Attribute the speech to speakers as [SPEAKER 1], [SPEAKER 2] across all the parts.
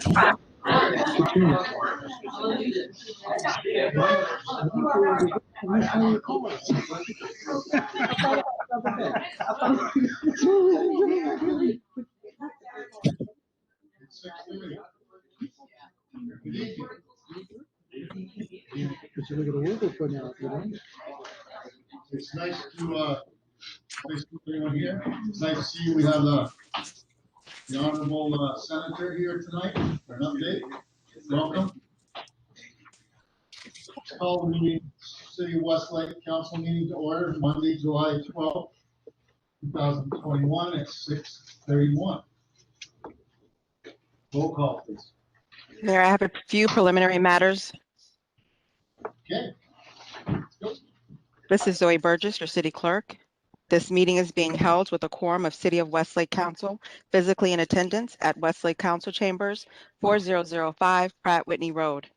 [SPEAKER 1] It's nice to everyone here. It's nice to see you. We have the Honorable Senator here tonight for an update. Welcome. Call the meeting, City of Westlake Council meeting to order Monday, July 12th, 2021 at 6:31. Roll call, please.
[SPEAKER 2] Mayor, I have a few preliminary matters.
[SPEAKER 1] Okay.
[SPEAKER 2] This is Zoe Burgess, your city clerk. This meeting is being held with a quorum of City of Westlake Council physically in attendance at Westlake Council Chambers, 4005 Pratt Whitney Road.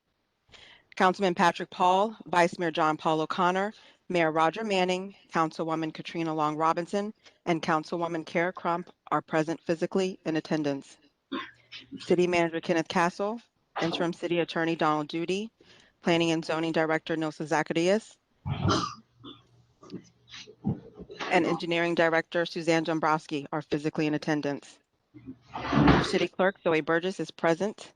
[SPEAKER 2] Councilman Patrick Paul, Vice Mayor John Paul O'Connor, Mayor Roger Manning, Councilwoman Katrina Long Robinson, and Councilwoman Kara Crump are present physically in attendance. City Manager Kenneth Castle, Interim City Attorney Donald Duty, Planning and Zoning Director Nilsa Zacharias, and Engineering Director Suzanne Dombrowski are physically in attendance. Your City Clerk Zoe Burgess is present.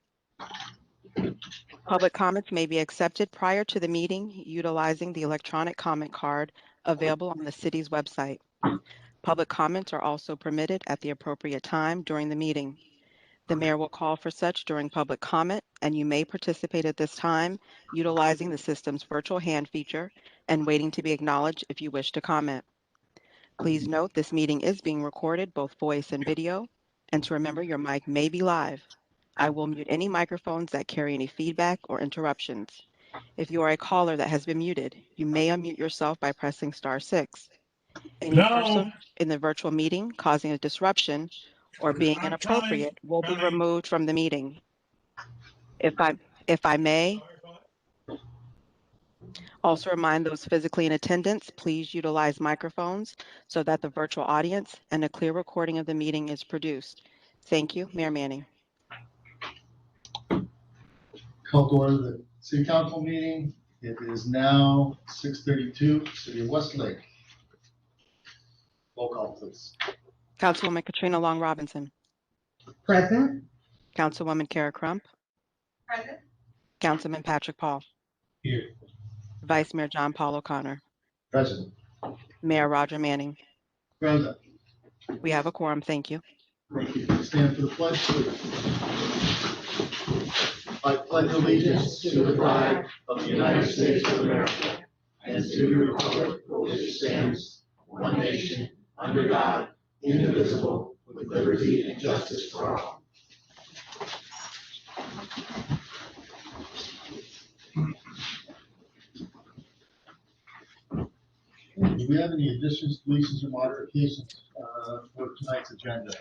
[SPEAKER 2] Public comments may be accepted prior to the meeting utilizing the electronic comment card available on the city's website. Public comments are also permitted at the appropriate time during the meeting. The mayor will call for such during public comment, and you may participate at this time utilizing the system's virtual hand feature and waiting to be acknowledged if you wish to comment. Please note this meeting is being recorded, both voice and video, and to remember your mic may be live. I will mute any microphones that carry any feedback or interruptions. If you are a caller that has been muted, you may unmute yourself by pressing *6. Any person in the virtual meeting causing a disruption or being inappropriate will be removed from the meeting. If I may also remind those physically in attendance, please utilize microphones so that the virtual audience and a clear recording of the meeting is produced. Thank you, Mayor Manning.
[SPEAKER 1] Call to order the City Council meeting. It is now 6:32, City of Westlake. Roll call, please.
[SPEAKER 2] Councilwoman Katrina Long Robinson.
[SPEAKER 3] Present.
[SPEAKER 2] Councilwoman Kara Crump.
[SPEAKER 3] Present.
[SPEAKER 2] Councilman Patrick Paul.
[SPEAKER 1] Here.
[SPEAKER 2] Vice Mayor John Paul O'Connor.
[SPEAKER 1] Present.
[SPEAKER 2] Mayor Roger Manning.
[SPEAKER 1] Present.
[SPEAKER 2] We have a quorum. Thank you.
[SPEAKER 1] Thank you. Stand for the pledge, please. I pledge allegiance to the flag of the United States of America and to the republic for which it stands, one nation, under God, indivisible, with liberty and justice for all. Do we have any additions, deletions, or modifications for tonight's agenda?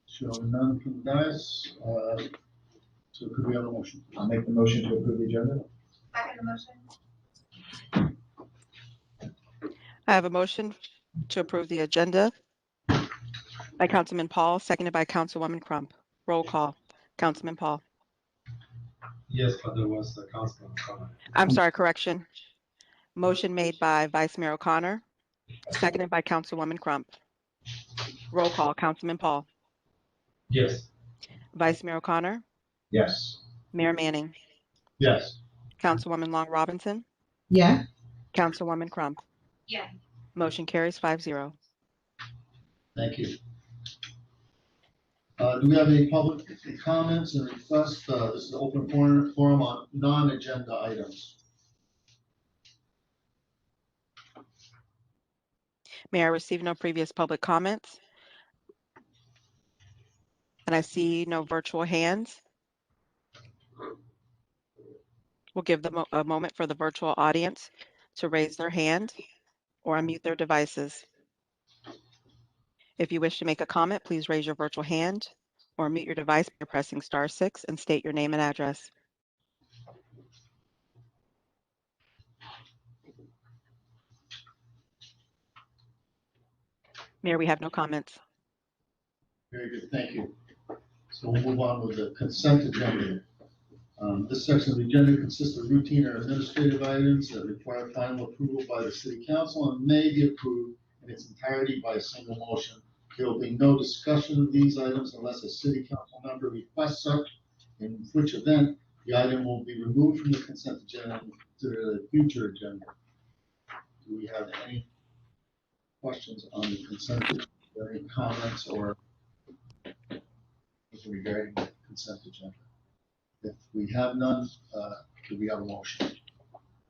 [SPEAKER 1] Showing none from the guys. So could we have a motion?
[SPEAKER 4] I'll make the motion to approve the agenda.
[SPEAKER 3] Second motion.
[SPEAKER 2] I have a motion to approve the agenda by Councilman Paul, seconded by Councilwoman Crump. Roll call. Councilman Paul.
[SPEAKER 5] Yes, but there was a councilman comment.
[SPEAKER 2] I'm sorry, correction. Motion made by Vice Mayor O'Connor, seconded by Councilwoman Crump. Roll call. Councilman Paul.
[SPEAKER 5] Yes.
[SPEAKER 2] Vice Mayor O'Connor.
[SPEAKER 4] Yes.
[SPEAKER 2] Mayor Manning.
[SPEAKER 1] Yes.
[SPEAKER 2] Councilwoman Long Robinson.
[SPEAKER 3] Yes.
[SPEAKER 2] Councilwoman Crump.
[SPEAKER 3] Yes.
[SPEAKER 2] Motion carries 5-0.
[SPEAKER 1] Thank you. Do we have any public comments and requests? This is an open forum on non-agenda items.
[SPEAKER 2] Mayor, I received no previous public comments. And I see no virtual hands. We'll give them a moment for the virtual audience to raise their hand or unmute their devices. If you wish to make a comment, please raise your virtual hand or mute your device by pressing *6 and state your name and address. Mayor, we have no comments.
[SPEAKER 1] Very good, thank you. So we'll move on with the consent agenda. This section of the agenda consists of routine or administrative items that require final approval by the city council and may be approved in its entirety by a single motion. There will be no discussion of these items unless a city council member requests such, in which event the item will be removed from the consent agenda to the future agenda. Do we have any questions on the consent agenda? Any comments or regarding the consent agenda? If we have none, do we have a motion?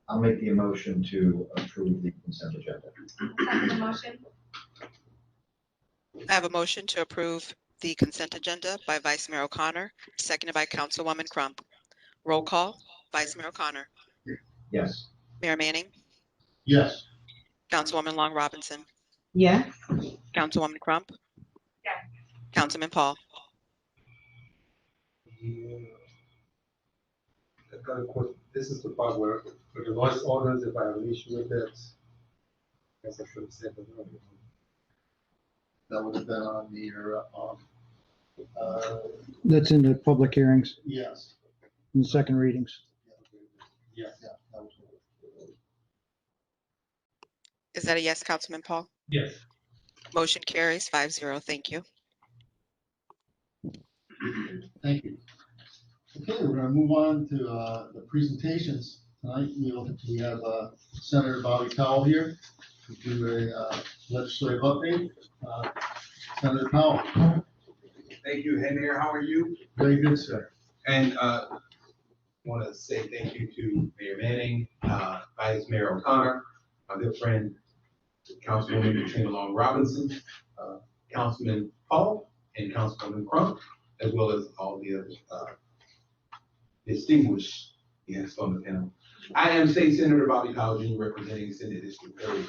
[SPEAKER 4] I'll make the motion to approve the consent agenda.
[SPEAKER 3] Second the motion.
[SPEAKER 2] I have a motion to approve the consent agenda by Vice Mayor O'Connor, seconded by Councilwoman Crump. Roll call, Vice Mayor O'Connor,
[SPEAKER 4] Yes.
[SPEAKER 2] Mayor Manning,
[SPEAKER 1] Yes.
[SPEAKER 2] Councilwoman Long Robinson,
[SPEAKER 3] Yes.
[SPEAKER 2] Councilwoman Crump.
[SPEAKER 3] Yes.
[SPEAKER 2] Councilman Paul.
[SPEAKER 5] Yeah. I've got a question. This is the part where for the noise ordinance, if I have an issue with that, I guess I should have said that earlier.
[SPEAKER 1] That would have been on the,
[SPEAKER 6] That's in the public hearings
[SPEAKER 1] yes.
[SPEAKER 6] and second readings.
[SPEAKER 5] Yes.
[SPEAKER 1] Yeah, that was.
[SPEAKER 2] Is that a yes, Councilman Paul?
[SPEAKER 5] Yes.
[SPEAKER 2] Motion carries 5-0. Thank you.
[SPEAKER 1] Thank you. Okay, we're gonna move on to, the presentations. Tonight, we have, Senator Bobby Powell here to do a, legislative update. Senator Powell.
[SPEAKER 7] Thank you. Hey, Mayor, how are you?
[SPEAKER 1] Very good, sir.
[SPEAKER 7] And want to say thank you to Mayor Manning, Vice Mayor O'Connor, my good friend, Councilwoman Katrina Long Robinson, Councilman Paul, and Councilwoman Crump, as well as all the other distinguished guests on the panel. I am State Senator Bobby Powell, Jr., representing Senate District 30.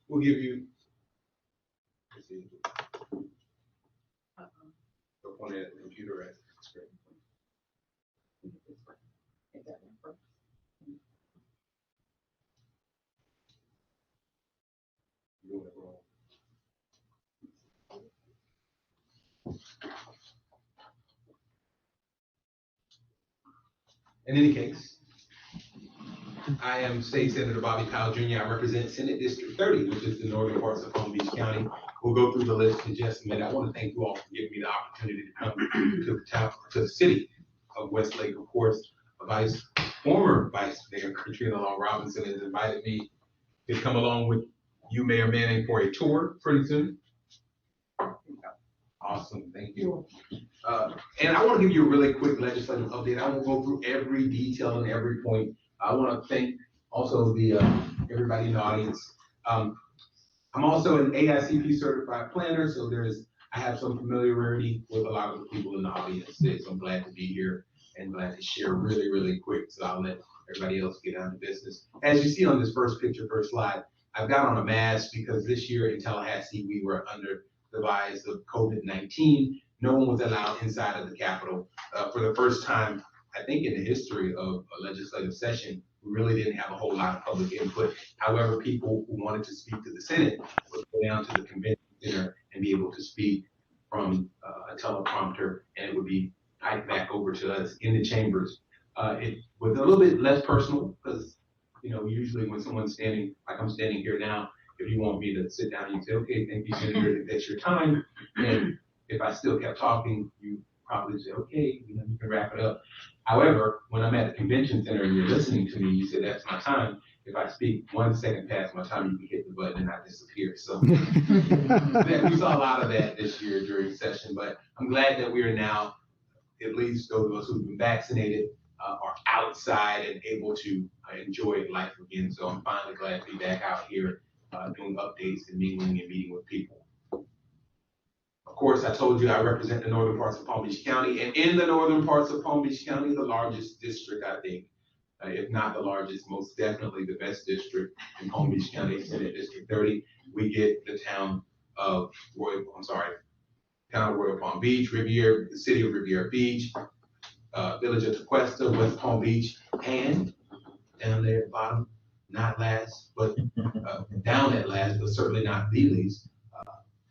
[SPEAKER 7] We'll give you. Point at the computer at the screen. You're doing it wrong. In any case, I am State Senator Bobby Powell Jr. I represent Senate District 30, which is the northern parts of Palm Beach County. We'll go through the list in just a minute. I want to thank you all for giving me the opportunity to come to the town, to the city of Westlake. Of course, former Vice Mayor Katrina Long Robinson has invited me to come along with you, Mayor Manning, for a tour pretty soon. Awesome, thank you. And I want to give you a really quick legislative update. I won't go through every detail and every point. I want to thank also the everybody in the audience. I'm also an AICP certified planner, so I have some familiarity with a lot of the people in the audience today, so I'm glad to be here and glad to share really, really quick. So I'll let everybody else get down to business. As you see on this first picture, first slide, I've got on a mask because this year in Tallahassee, we were under the rise of COVID-19. No one was allowed inside of the Capitol. For the first time, I think in the history of a legislative session, we really didn't have a whole lot of public input. However, people who wanted to speak to the Senate would go down to the convention center and be able to speak from a teleprompter, and it would be piped back over to us in the chambers. It was a little bit less personal because, usually when someone's standing, like I'm standing here now, if you want me to sit down, you say, okay, thank you, Senator, if that's your time. And if I still kept talking, you probably say, okay, you can wrap it up. However, when I'm at the convention center and you're listening to me, you say, that's my time. If I speak 1 second past my time, you can hit the button and I disappear. So we saw a lot of that this year during session, but I'm glad that we are now, at least those of us who've been vaccinated, are outside and able to enjoy life again. So I'm finally glad to be back out here doing updates and mingling and meeting with people. Of course, I told you I represent the northern parts of Palm Beach County, and in the northern parts of Palm Beach County, the largest district, I think, if not the largest, most definitely the best district in Palm Beach County, Senate District 30, we get the town of Royal Palm Beach, the city of Riviera Beach, Village of Tequesta, West Palm Beach, and down there at the bottom, not last, but down at last, but certainly not the least,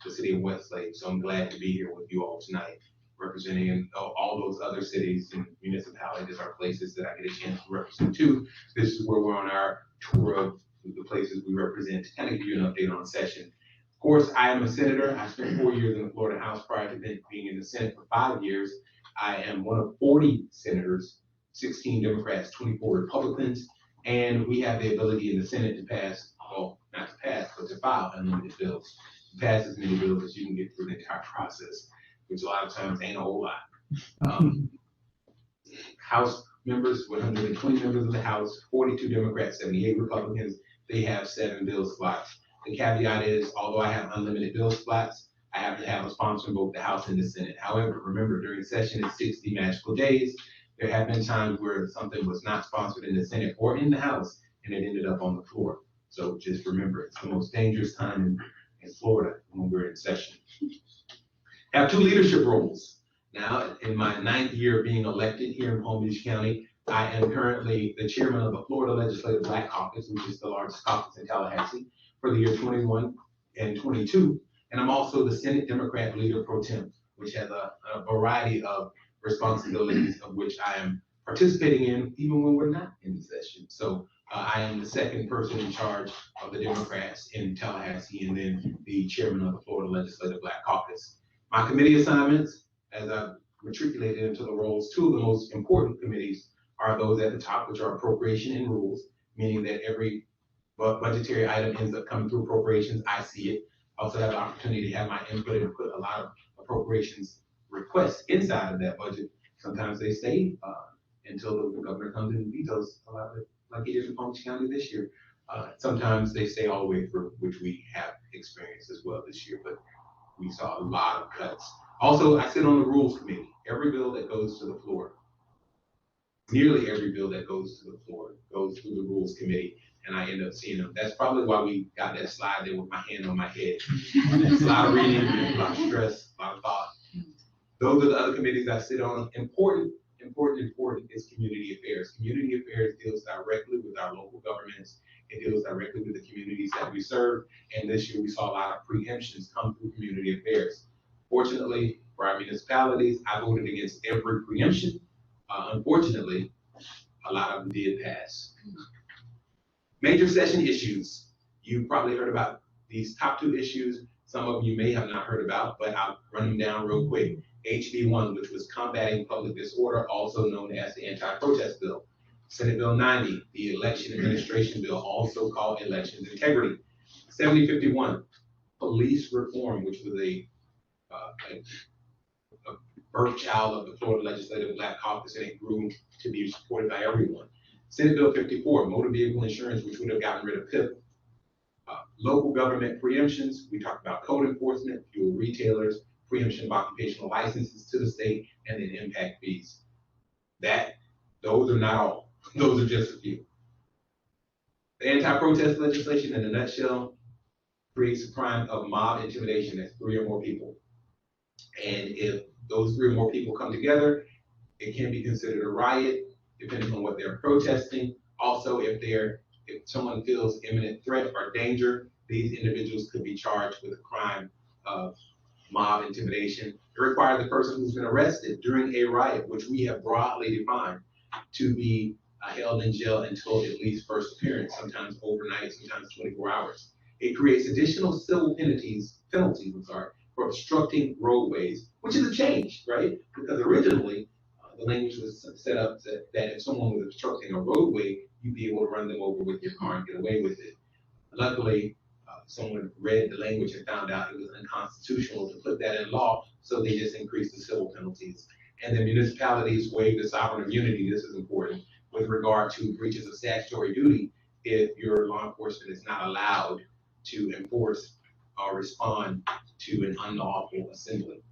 [SPEAKER 7] the city of Westlake. So I'm glad to be here with you all tonight, representing all those other cities and municipalities are places that I get a chance to represent too. This is where we're on our tour of the places we represent to kind of give you an update on session. Of course, I am a senator. I spent 4 years in the Florida House prior to being in the Senate for 5 years. I am one of 40 senators, 16 Democrats, 24 Republicans, and we have the ability in the Senate to pass, well, not to pass, but to file unlimited bills. Pass as many bills as you can get through the entire process, which a lot of times ain't a whole lot. House members, 120 members of the House, 42 Democrats, 78 Republicans, they have 7 bill slots. The caveat is, although I have unlimited bill slots, I have to have a sponsor in both the House and the Senate. However, remember, during session is 60 magical days. There have been times where something was not sponsored in the Senate or in the House, and it ended up on the floor. So just remember, it's the most dangerous time in Florida when we're in session. I have 2 leadership roles. Now, in my 9th year of being elected here in Palm Beach County, I am currently the chairman of the Florida Legislative Black Caucus, which is the largest caucus in Tallahassee, for the year 21 and 22. And I'm also the Senate Democrat Leader Pro Tem, which has a variety of responsibilities of which I am participating in, even when we're not in the session. So I am the second person in charge of the Democrats in Tallahassee, and then the chairman of the Florida Legislative Black Caucus. My committee assignments, as I've matriculated into the roles, 2 of the most important committees are those at the top, which are appropriation and rules, meaning that every budgetary item ends up coming through appropriations. I see it. I also have the opportunity to have my input and put a lot of appropriations requests inside of that budget. Sometimes they stay until the governor comes in and vetoes a lot of it, like he did in Palm Beach County this year. Sometimes they stay all the way through, which we have experienced as well this year, but we saw a lot of cuts. Also, I sit on the Rules Committee. Every bill that goes to the floor, nearly every bill that goes to the floor goes through the Rules Committee, and I end up seeing them. That's probably why we got that slide there with my hand on my head. It's a lot of reading, a lot of stress, a lot of thought. Those are the other committees I sit on. Important is community affairs. Community affairs deals directly with our local governments. It deals directly with the communities that we serve. And this year we saw a lot of preemptions come through community affairs. Fortunately, for our municipalities, I voted against every preemption. Unfortunately, a lot of them did pass. Major session issues. You've probably heard about these top 2 issues. Some of you may have not heard about, but I'll run them down real quick. HB1, which was combating public disorder, also known as the anti-protest bill. Senate Bill 90, the election administration bill, also called elections integrity. 7051, police reform, which was a birth child of the Florida Legislative Black Caucus, and it grew to be supported by everyone. Senate Bill 54, motor vehicle insurance, which would have gotten rid of PIP. Local government preemptions, we talked about code enforcement, fuel retailers, preemption of occupational licenses to the state, and then impact fees. Those are not all. Those are just a few. The anti-protest legislation, in a nutshell, creates a crime of mob intimidation. That's 3 or more people. And if those 3 or more people come together, it can be considered a riot, depending on what they're protesting. Also, if someone feels imminent threat or danger, these individuals could be charged with a crime of mob intimidation. It requires the person who's been arrested during a riot, which we have broadly defined, to be held in jail until at least first appearance, sometimes overnight, sometimes 24 hours. It creates additional civil penalties for obstructing roadways, which is a change, right? Because originally, the language was set up that if someone was obstructing a roadway, you'd be able to run them over with your car and get away with it. Luckily, someone read the language and found out it was unconstitutional to put that in law, so they just increased the civil penalties. And the municipalities waive the sovereign immunity, this is important, with regard to breaches of statutory duty if your law enforcement is not allowed to enforce or respond to an unlawful assembly.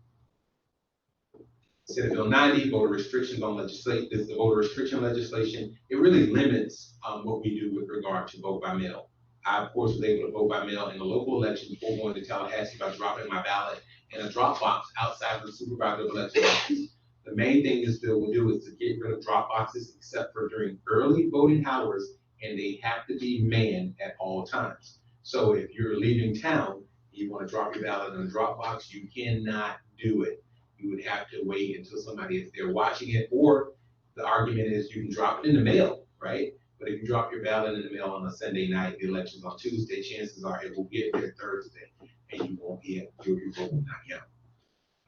[SPEAKER 7] Senate Bill 90, voter restrictions on legislation. This is the voter restriction legislation. It really limits what we do with regard to vote by mail. I, of course, was able to vote by mail in the local election before going to Tallahassee by dropping my ballot in a drop box outside of the supervisor of election office. The main thing this bill will do is to get rid of drop boxes except for during early voting hours and they have to be manned at all times. So if you're leaving town, you want to drop your ballot in a drop box, you cannot do it. You would have to wait until somebody is there watching it, or the argument is you can drop it in the mail, right? But if you drop your ballot in the mail on a Sunday night, the election's on Tuesday, chances are it will get there Thursday, and you won't be your vote will not count.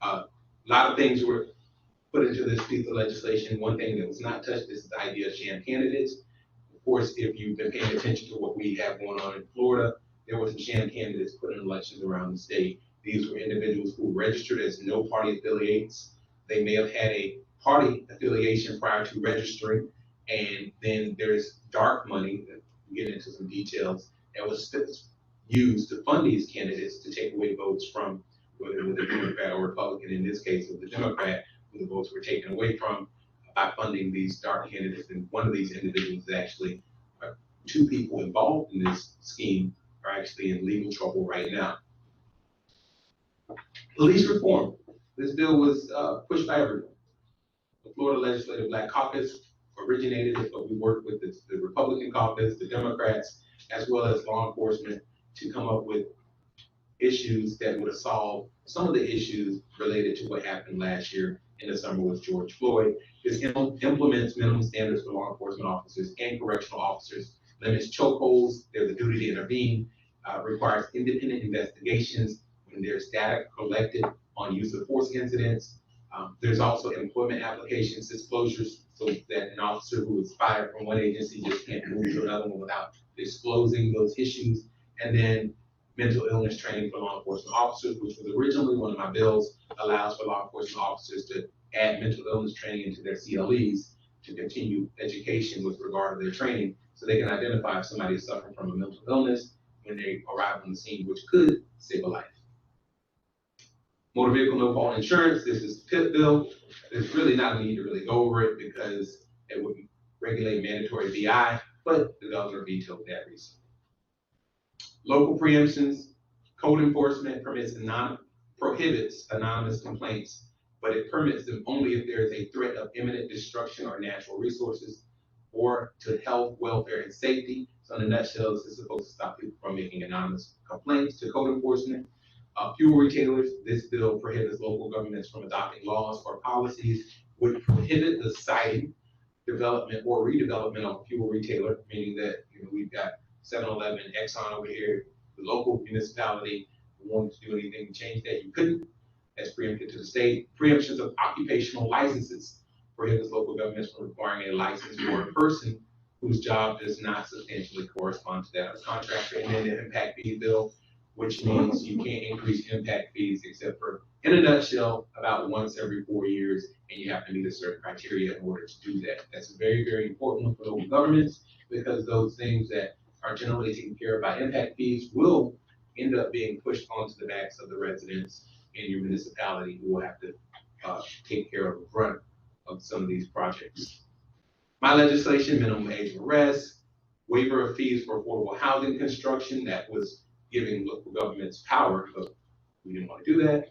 [SPEAKER 7] A lot of things were put into this piece of legislation. One thing that was not touched is the idea of sham candidates. Of course, if you've been paying attention to what we have going on in Florida, there were some sham candidates put in elections around the state. These were individuals who registered as no party affiliates. They may have had a party affiliation prior to registering, and then there's dark money, that we get into some details, that was used to fund these candidates to take away votes from whether it was a Democrat or Republican. In this case, it was the Democrat who the votes were taken away from by funding these dark candidates. And one of these individuals actually, two people involved in this scheme are actually in legal trouble right now. Police reform. This bill was pushed by everyone. The Florida Legislative Black Caucus originated it, but we worked with the Republican caucus, the Democrats, as well as law enforcement to come up with issues that would have solved some of the issues related to what happened last year in the summer with George Floyd. This implements minimum standards for law enforcement officers and correctional officers, limits chokeholds, there's a duty to intervene, requires independent investigations when there's data collected on use of force incidents. There's also employment applications disclosures, so that an officer who is fired from one agency just can't move to another one without disclosing those issues. And then mental illness training for law enforcement officers, which was originally one of my bills, allows for law enforcement officers to add mental illness training into their CLEs to continue education with regard to their training, so they can identify if somebody is suffering from a mental illness when they arrive on the scene, which could save a life. Motor vehicle no fault insurance. This is the PIP bill. There's really not a need to really go over it because it would regulate mandatory BI, but the governor vetoed that recently. Local preemptions. Code enforcement prohibits anonymous complaints, but it permits them only if there is a threat of imminent destruction or natural resources or to health, welfare, and safety. So in a nutshell, this is supposed to stop people from making anonymous complaints to code enforcement. Fuel retailers. This bill prohibits local governments from adopting laws or policies which prohibit the siting, development, or redevelopment of a fuel retailer, meaning that we've got 7-Eleven, Exxon over here, the local municipality wanted to do anything to change that, you couldn't. That's preempted to the state. Preemptions of occupational licenses prohibits local governments from requiring a license for a person whose job does not substantially correspond to that of a contractor. And then the impact fee bill, which means you can't increase impact fees except for, in a nutshell, about once every 4 years, and you have to meet a certain criteria in order to do that. That's a very, very important one for local governments, because those things that are generally taken care of by impact fees will end up being pushed onto the backs of the residents in your municipality, who will have to take care of the brunt of some of these projects. My legislation, minimum age of arrest, waiver of fees for affordable housing construction, that was giving local governments power, but we didn't want to do that.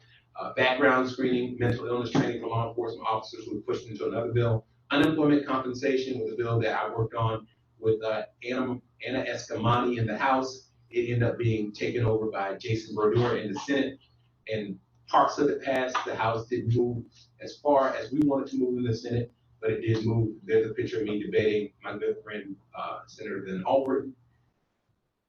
[SPEAKER 7] Background screening, mental illness training for law enforcement officers, was pushed into another bill. Unemployment compensation was a bill that I worked on with Anna Escamani in the House. It ended up being taken over by Jason Brodeur in the Senate, and parts of it passed. The House didn't move as far as we wanted to move in the Senate, but it did move. There's a picture of me debating my good friend, Senator Van Alford,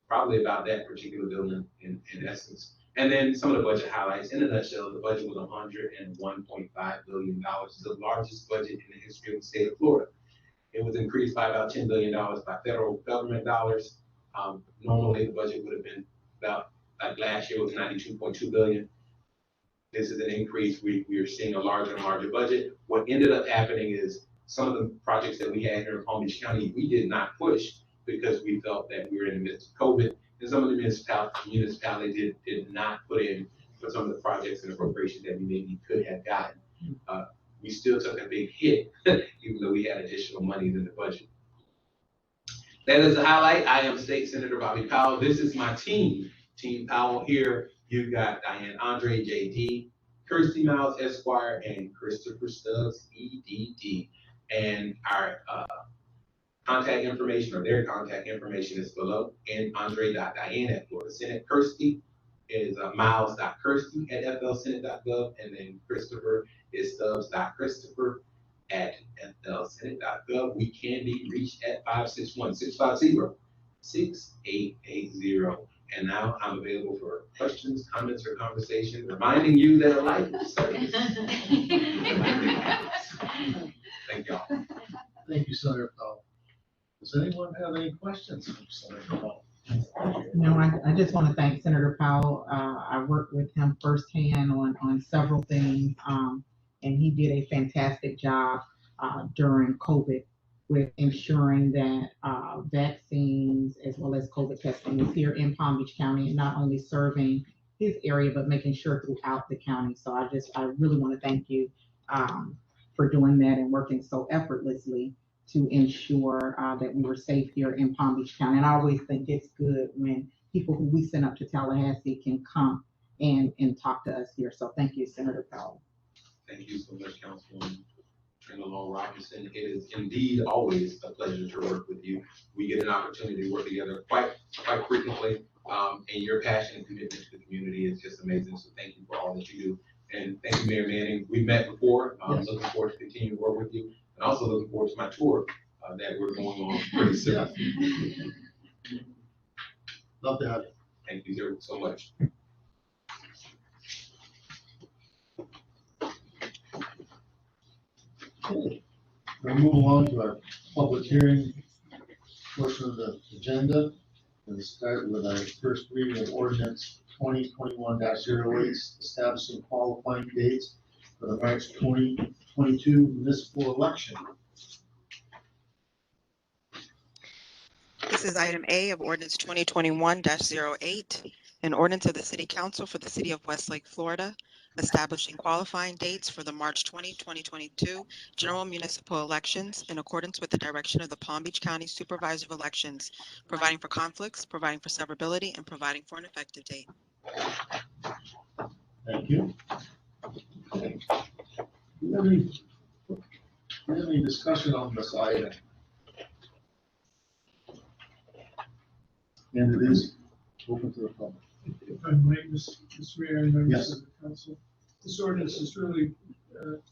[SPEAKER 7] probably about that particular bill in essence. And then some of the budget highlights. In a nutshell, the budget was $101.5 billion. It's the largest budget in the history of the state of Florida. It was increased by about $10 billion by federal government dollars. Normally the budget would have been about, like last year was $92.2 billion. This is an increase. We are seeing a larger and larger budget. What ended up happening is some of the projects that we had here in Palm Beach County, we did not push because we felt that we were in the midst of COVID. And some of the municipalities did not put in for some of the projects and appropriations that we maybe could have gotten. We still took a big hit, even though we had additional monies in the budget. That is a highlight. I am State Senator Bobby Powell. This is my team. Team Powell here. You've got Diane Andre, JD, Kirsty Miles, Esquire, and Christopher Stubbs, EDD. And our contact information or their contact information is below. And Andre.Diane at Florida Senate. Kirsty is miles.kirsty@flsenate.gov. And then Christopher is stubs.christopher@flsenate.gov. We can be reached at 561-650-6880. And now I'm available for questions, comments, or conversation, reminding you that a life is service. Thank y'all.
[SPEAKER 1] Thank you, Senator Powell. Does anyone have any questions for Senator Powell?
[SPEAKER 8] No, I just want to thank Senator Powell. I worked with him firsthand on several things, and he did a fantastic job during COVID with ensuring that vaccines as well as COVID testing is here in Palm Beach County, and not only serving his area, but making sure throughout the county. So I really want to thank you for doing that and working so effortlessly to ensure that we were safe here in Palm Beach County. And I always think it's good when people who we send up to Tallahassee can come and talk to us here. So thank you, Senator Powell.
[SPEAKER 7] Thank you so much, Councilwoman Long Robinson. It is indeed always a pleasure to work with you. We get an opportunity to work together quite frequently, and your passion and commitment to the community is just amazing. So thank you for all that you do. And thank you, Mayor Manning. We've met before.
[SPEAKER 1] Yes.
[SPEAKER 7] Looking forward to continuing to work with you, and also looking forward to my tour that we're going on pretty soon.
[SPEAKER 1] Love to have you.
[SPEAKER 7] Thank you so much.
[SPEAKER 1] Okay. We'll move along to our public hearing portion of the agenda. And start with our first reading of ordinance 2021-08, establishing qualifying dates for the March 2022 municipal election.
[SPEAKER 2] This is item A of ordinance 2021-08, an ordinance of the City Council for the City of Westlake, Florida, establishing qualifying dates for the March 2022 general municipal elections in accordance with the direction of the Palm Beach County Supervisor of Elections, providing for conflicts, providing for severability, and providing for an effective date.
[SPEAKER 1] Thank you. Okay. Do you have any discussion on this item? And it is open to the public.
[SPEAKER 9] If I might, Mr. Mayor and members
[SPEAKER 1] Yes.
[SPEAKER 9] of the council, this ordinance is really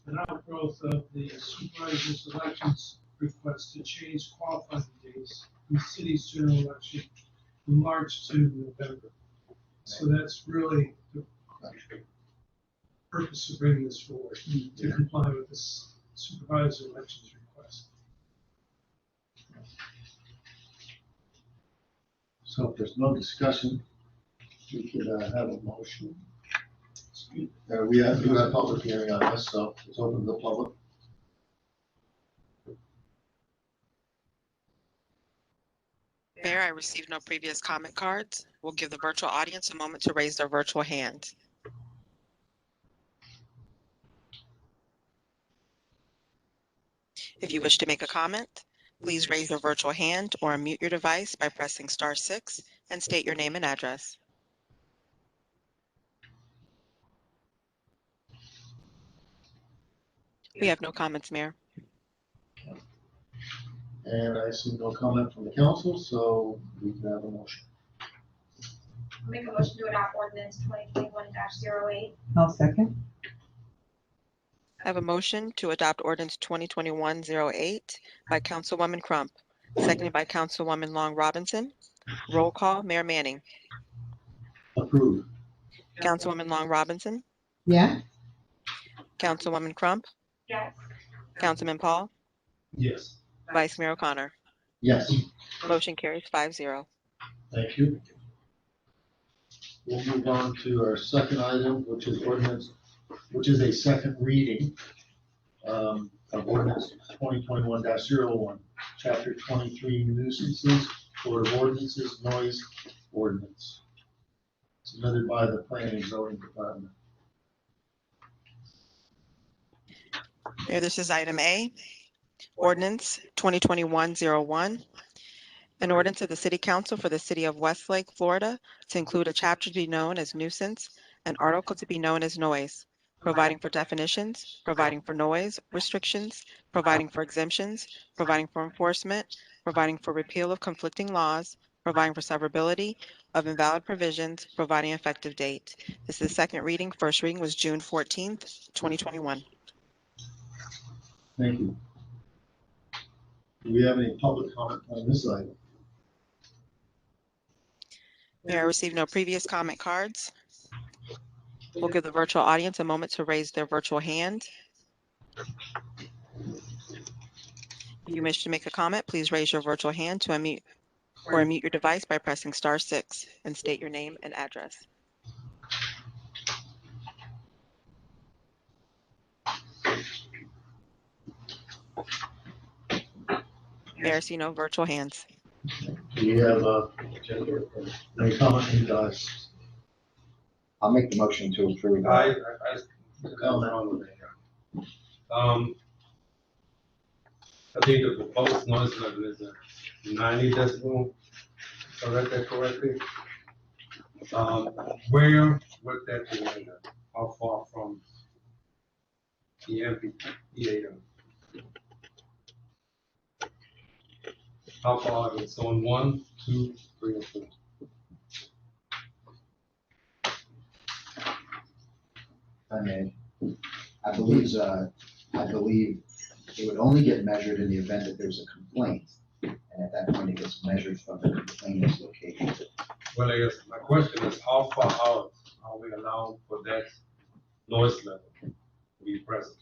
[SPEAKER 9] an outgrowth of the supervisor's elections request to change qualifying dates from the city's general election from March to November. So that's really the purpose of bringing this forward, to comply with this supervisor's elections request.
[SPEAKER 1] So if there's no discussion, we could have a motion. We have a public hearing on this, so it's open to the public.
[SPEAKER 2] Mayor, I received no previous comment cards. We'll give the virtual audience a moment to raise their virtual hand. If you wish to make a comment, please raise your virtual hand or unmute your device by pressing *6 and state your name and address. We have no comments, Mayor.
[SPEAKER 1] And I see no comment from the council, so we can have a motion.
[SPEAKER 3] Make a motion to adopt ordinance 2021-08.
[SPEAKER 8] I'll second.
[SPEAKER 2] I have a motion to adopt ordinance 2021-08 by Councilwoman Crump, seconded by Councilwoman Long Robinson. Roll call, Mayor Manning.
[SPEAKER 1] Approved.
[SPEAKER 2] Councilwoman Long Robinson.
[SPEAKER 8] Yes.
[SPEAKER 2] Councilwoman Crump.
[SPEAKER 3] Yes.
[SPEAKER 2] Councilman Paul.
[SPEAKER 5] Yes.
[SPEAKER 2] Vice Mayor O'Connor.
[SPEAKER 1] Yes,
[SPEAKER 2] Motion carries 5-0.
[SPEAKER 1] thank you. We'll move on to our second item, which is ordinance, which is a second reading of ordinance 2021-01, chapter 23 nuisances, Board of Ordinances, noise ordinance, submitted by the Planning and Zoning Department.
[SPEAKER 2] Mayor, this is item A, ordinance 2021-01, an ordinance of the City Council for the City of Westlake, Florida, to include a chapter to be known as nuisance, an article to be known as noise, providing for definitions, providing for noise restrictions, providing for exemptions, providing for enforcement, providing for repeal of conflicting laws, providing for severability of invalid provisions, providing effective date. This is second reading. First reading was June 14th, 2021.
[SPEAKER 1] Thank you. Do we have any public comment on this item?
[SPEAKER 2] Mayor, I received no previous comment cards. We'll give the virtual audience a moment to raise their virtual hand. If you wish to make a comment, please raise your virtual hand to unmute or unmute your device by pressing *6 and state your name and address. Mayor, I see no virtual hands.
[SPEAKER 1] Do we have any comment from you guys?
[SPEAKER 4] I'll make the motion to approve.
[SPEAKER 5] I think the proposed noise level is 90 decibel. If I read that correctly. Where would that be measured? How far from the MPA? How far is it? Zone 1, 2, 3, or 4?
[SPEAKER 4] I believe it would only get measured in the event that there's a complaint. And at that point, it gets measured from the complainant's location.
[SPEAKER 5] Well, I guess my question is, how far out are we allowed for that noise level to be present?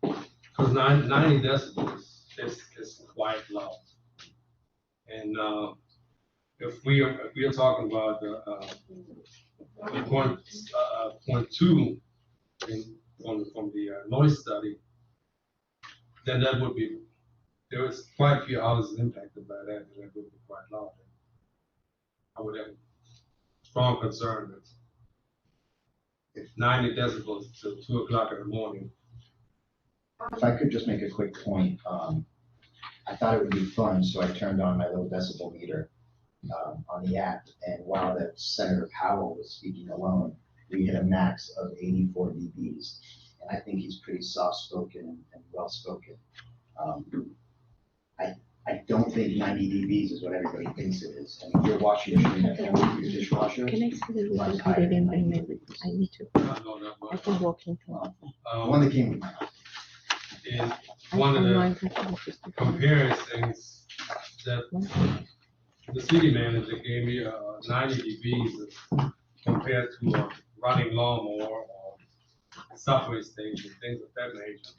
[SPEAKER 5] Because 90 decibels is quite loud. And if we are talking about point 2 from the noise study, then that would be, there was quite a few houses impacted by that, and that would be quite loud. I would have strong concern that if 90 decibels till 2 o'clock in the morning.
[SPEAKER 4] If I could just make a quick point, I thought it would be fun, so I turned on my little decibel meter on the app, and while that Senator Powell was speaking alone, we hit a max of 84 dBs, and I think he's pretty soft-spoken and well-spoken. I don't think 90 dBs is what everybody thinks it is. I mean, you're washing your machine at home, your dishwasher.
[SPEAKER 10] Can I see the
[SPEAKER 4] Much
[SPEAKER 10] weekend
[SPEAKER 4] higher
[SPEAKER 10] period
[SPEAKER 4] than
[SPEAKER 10] and
[SPEAKER 4] 90
[SPEAKER 10] maybe I need to,
[SPEAKER 5] I know that
[SPEAKER 10] I
[SPEAKER 5] much.
[SPEAKER 10] can walk into.
[SPEAKER 4] The one that came with my house.
[SPEAKER 5] And one of the
[SPEAKER 10] the.
[SPEAKER 5] comparing things that the city manager gave me 90 dBs compared to a running lawnmower or subway station, things of that nature.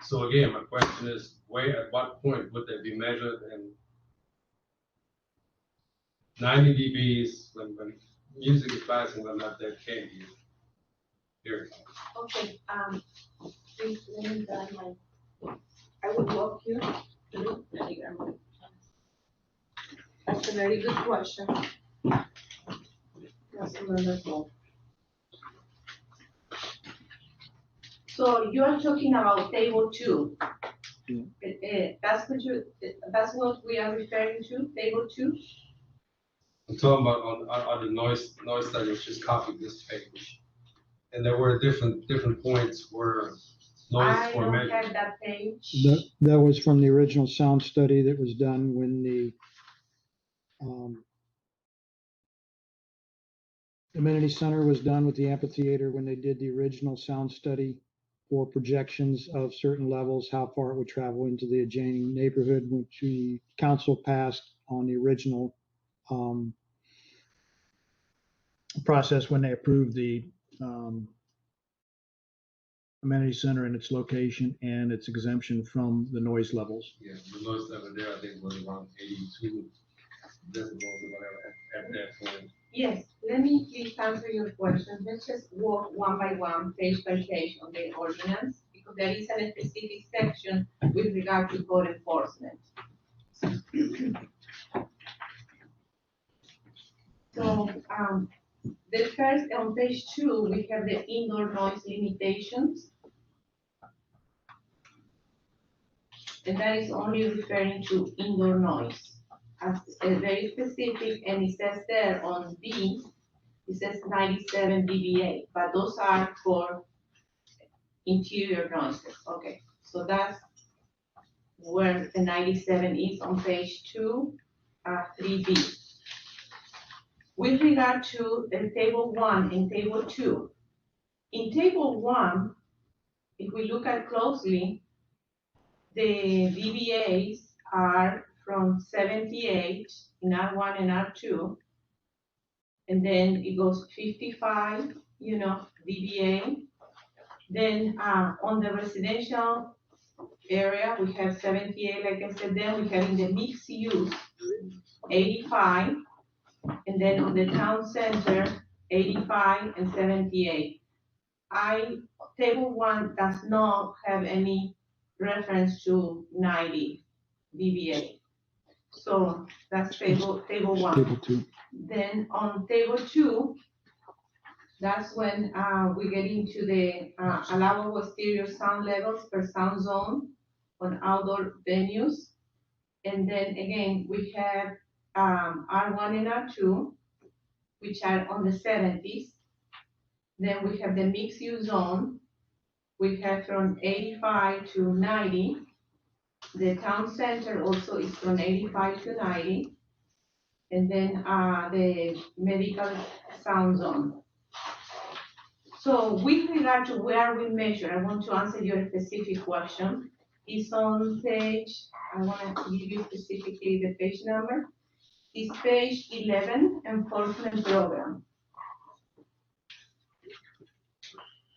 [SPEAKER 5] So again, my question is, at what point would they be measured? And 90 dBs when music is blasting, when not that can't be. Here.
[SPEAKER 11] Okay, please let me grab I will walk you through the diagram. That's a very good question. Councilmember Paul. So you are talking about table 2. That's what we are referring to, table 2?
[SPEAKER 5] I'm talking about on the noise study, which just copied this page. And there were different points where noise were measured.
[SPEAKER 11] I don't have that page.
[SPEAKER 6] That was from the original sound study that was done when the amenity center was done with the amphitheater, when they did the original sound study for projections of certain levels, how far it would travel into the adjoining neighborhood, which the council passed on the original process when they approved the amenity center and its location and its exemption from the noise levels.
[SPEAKER 5] Yeah, the noise level there, I think, was around 82 decibels or whatever at that point.
[SPEAKER 11] Yes, let me please answer your question. Let's just walk one by one, page by page on the ordinance, because there is a specific section with regard to code enforcement. So, the first, on page 2, we have the indoor noise limitations. And that is only referring to indoor noise. as very specific, and it says there on B, it says 97 dBA, but those are for interior noises. Okay, so that's where the 97 is on page 2, 3B. With regard to table 1 and table 2, in table 1, if we look at closely, the dBAs are from 78 in R1 and R2, and then it goes 55, dBA. Then on the residential area, we have 78, like I said, then we have in the mixed use, 85, and then on the town center, 85 and 78. Table 1 does not have any reference to 90 dBA. So that's table 1.
[SPEAKER 6] Table 2.
[SPEAKER 11] Then on table 2, that's when we get into the allowable exterior sound levels per sound zone on outdoor venues. And then again, we have R1 and R2, which are on the 70s. Then we have the mixed use zone. We have from 85 to 90. The town center also is from 85 to 90. And then the medical sound zone. So with regard to where we measure, I want to answer your specific question. It's on page, I want to give you specifically the page number. It's page 11, Enforcement Program.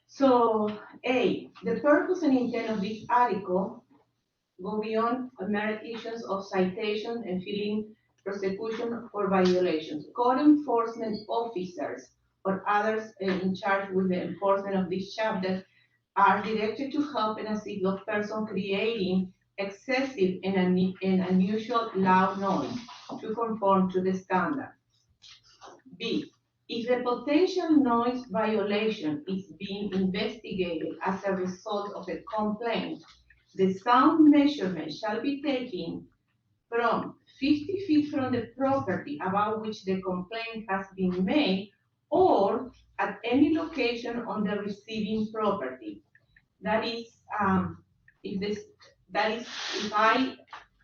[SPEAKER 11] So A, the purpose and intent of this article go beyond mere issues of citation and filing prosecution for violations. Code enforcement officers or others in charge with the enforcement of this chapter are directed to help and assist those persons creating excessive and unusual loud noise to conform to the standard. B, if the potential noise violation is being investigated as a result of a complaint, the sound measurement shall be taken from 50 feet from the property about which the complaint has been made or at any location on the receiving property. That is, if I,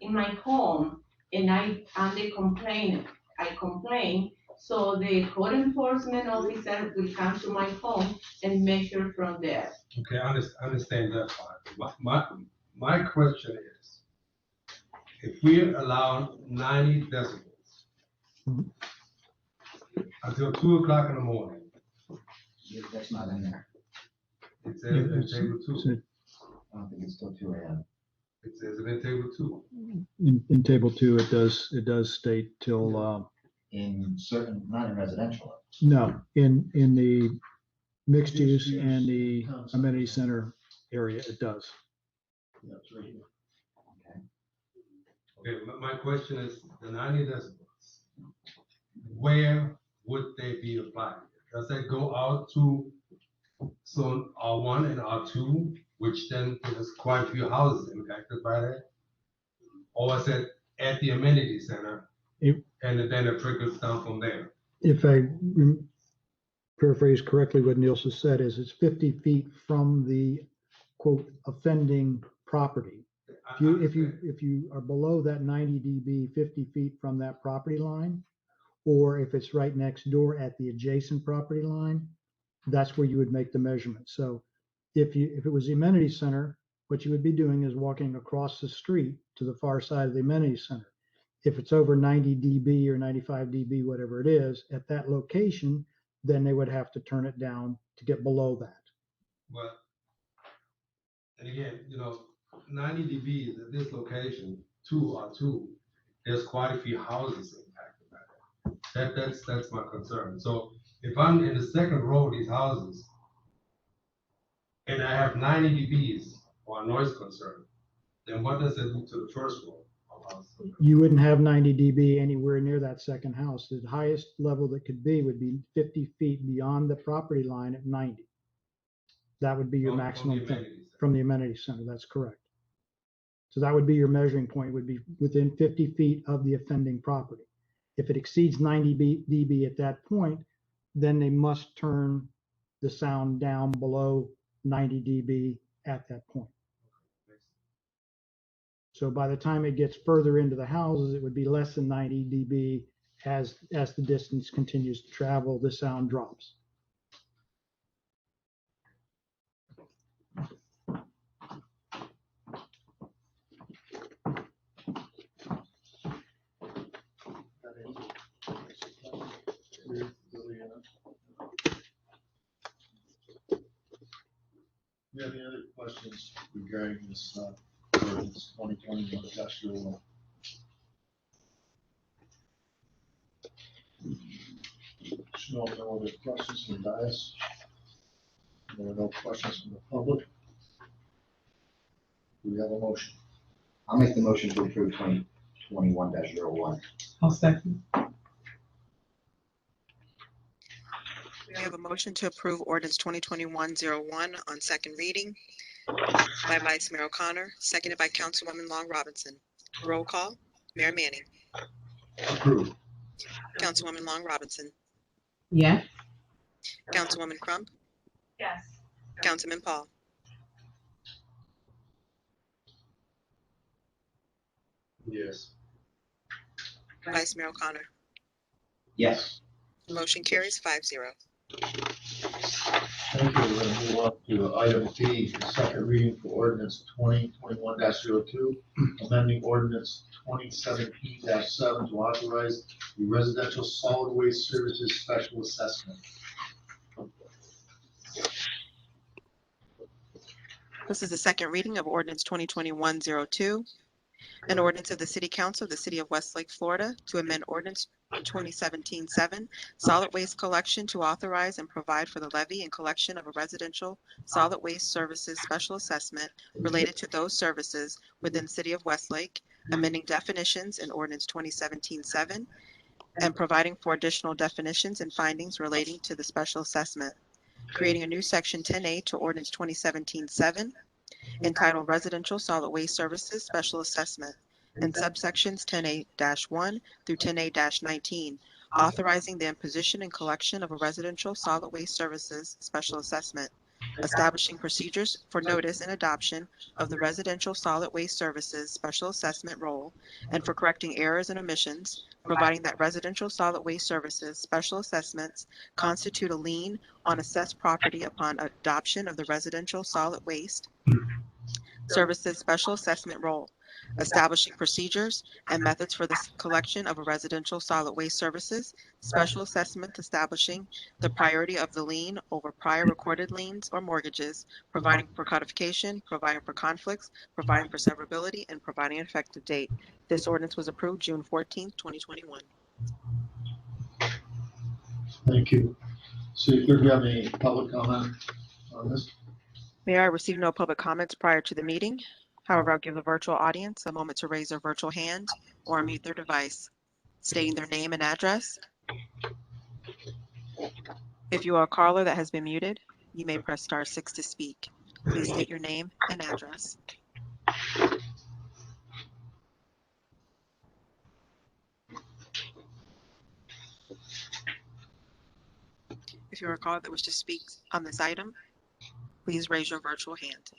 [SPEAKER 11] in my home, and I'm the complainant, I complain, so the code enforcement officer will come to my home and measure from there.
[SPEAKER 5] Okay, I understand that part. My question is, if we allow 90 decibels until 2 o'clock in the morning,
[SPEAKER 4] That's not in there.
[SPEAKER 5] it says in table 2.
[SPEAKER 4] I don't think it's till 2 a.m.
[SPEAKER 5] It says it in table 2.
[SPEAKER 6] In table 2, it does state till,
[SPEAKER 4] In certain, not in residential.
[SPEAKER 6] no, in the mixed use and the amenity center area, it does.
[SPEAKER 9] That's right.
[SPEAKER 5] Okay, my question is, the 90 decibels, where would they be applied? Does that go out to zone R1 and R2, which then there's quite a few houses impacted by that? Or is it at the amenity center, and then it trickles down from there?
[SPEAKER 6] If I paraphrase correctly, what Nielsen said is it's 50 feet from the quote offending property. If you are below that 90 dB, 50 feet from that property line, or if it's right next door at the adjacent property line, that's where you would make the measurement. So if it was the amenity center, what you would be doing is walking across the street to the far side of the amenity center. If it's over 90 dB or 95 dB, whatever it is, at that location, then they would have to turn it down to get below that.
[SPEAKER 5] But, and again, 90 dB at this location, 2 R2, there's quite a few houses impacted by that. That's my concern. So if I'm in the second row of these houses and I have 90 dBs or noise concern, then what does it do to the first row of houses?
[SPEAKER 6] You wouldn't have 90 dB anywhere near that second house. The highest level that could be would be 50 feet beyond the property line at 90. That would be your maximum thing from the amenity center. That's correct. So that would be your measuring point, would be within 50 feet of the offending property. If it exceeds 90 dB at that point, then they must turn the sound down below 90 dB at that point. So by the time it gets further into the houses, it would be less than 90 dB. As the distance continues to travel, the sound drops.
[SPEAKER 1] Do you have any other questions regarding this, ordinance 2021-01? No other questions from the dais? There are no questions from the public. Do we have a motion?
[SPEAKER 4] I'll make the motion to approve 2021-01.
[SPEAKER 8] I'll second.
[SPEAKER 2] We have a motion to approve ordinance 2021-01 on second reading by Vice Mayor O'Connor, seconded by Councilwoman Long Robinson. Roll call, Mayor Manning.
[SPEAKER 1] Approved.
[SPEAKER 2] Councilwoman Long Robinson.
[SPEAKER 8] Yes.
[SPEAKER 2] Councilwoman Crump.
[SPEAKER 3] Yes.
[SPEAKER 2] Councilman Paul.
[SPEAKER 1] Yes.
[SPEAKER 2] Vice Mayor O'Connor.
[SPEAKER 4] Yes.
[SPEAKER 2] Motion carries 5-0.
[SPEAKER 1] Thank you. We're going to move on to item B, the second reading for ordinance 2021-02, amending ordinance 2017-7 to authorize the residential solid waste services special assessment.
[SPEAKER 2] This is the second reading of ordinance 2021-02, an ordinance of the City Council of the City of Westlake, Florida, to amend ordinance 2017-7, solid waste collection to authorize and provide for the levy and collection of a residential solid waste services special assessment related to those services within the City of Westlake, amending definitions in ordinance 2017-7, and providing for additional definitions and findings relating to the special assessment, creating a new section 10A to ordinance 2017-7, entitled Residential Solid Waste Services Special Assessment, and subsections 10A-1 through 10A-19, authorizing the imposition and collection of a residential solid waste services special assessment, establishing procedures for notice and adoption of the residential solid waste services special assessment role, and for correcting errors and omissions, providing that residential solid waste services special assessments constitute a lien on assessed property upon adoption of the residential solid waste services special assessment role, establishing procedures and methods for the collection of a residential solid waste services special assessment, establishing the priority of the lien over prior recorded liens or mortgages, providing for codification, providing for conflicts, providing for severability, and providing an effective date. This ordinance was approved June 14th, 2021.
[SPEAKER 1] Thank you. See, do you have any public comment on this?
[SPEAKER 2] Mayor, I received no public comments prior to the meeting. However, I'll give the virtual audience a moment to raise their virtual hand or unmute their device, stating their name and address. If you are a caller that has been muted, you may press *6 to speak. Please state your name and address. If you're a caller that wishes to speak on this item, please raise your virtual hand.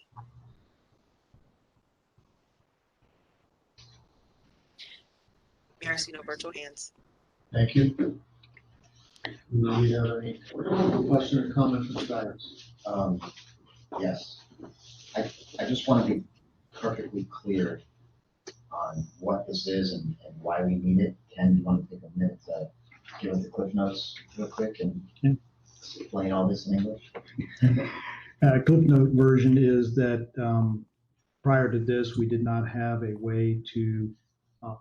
[SPEAKER 2] Mayor, I see no virtual hands.
[SPEAKER 1] Thank you. Do we have any question or comment from the audience?
[SPEAKER 4] Yes. I just want to be perfectly clear on what this is and why we need it. Ken, do you want to take a minute to give us the cliff notes real quick and explain all this in English?
[SPEAKER 6] Cliff note version is that prior to this, we did not have a way to,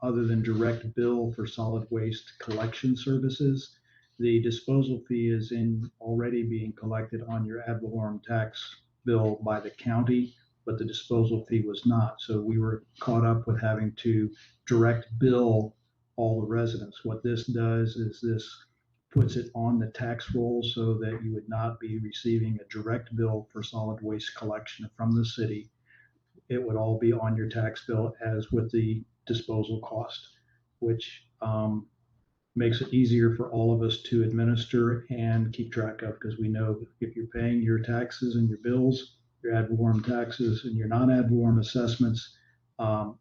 [SPEAKER 6] other than direct bill for solid waste collection services. The disposal fee is already being collected on your ad valorem tax bill by the county, but the disposal fee was not. So we were caught up with having to direct bill all the residents. What this does is this puts it on the tax roll so that you would not be receiving a direct bill for solid waste collection from the city it would all be on your tax bill as with the disposal cost, which makes it easier for all of us to administer and keep track of, because we know if you're paying your taxes and your bills, your ad valorem taxes and your non-ad valorem assessments,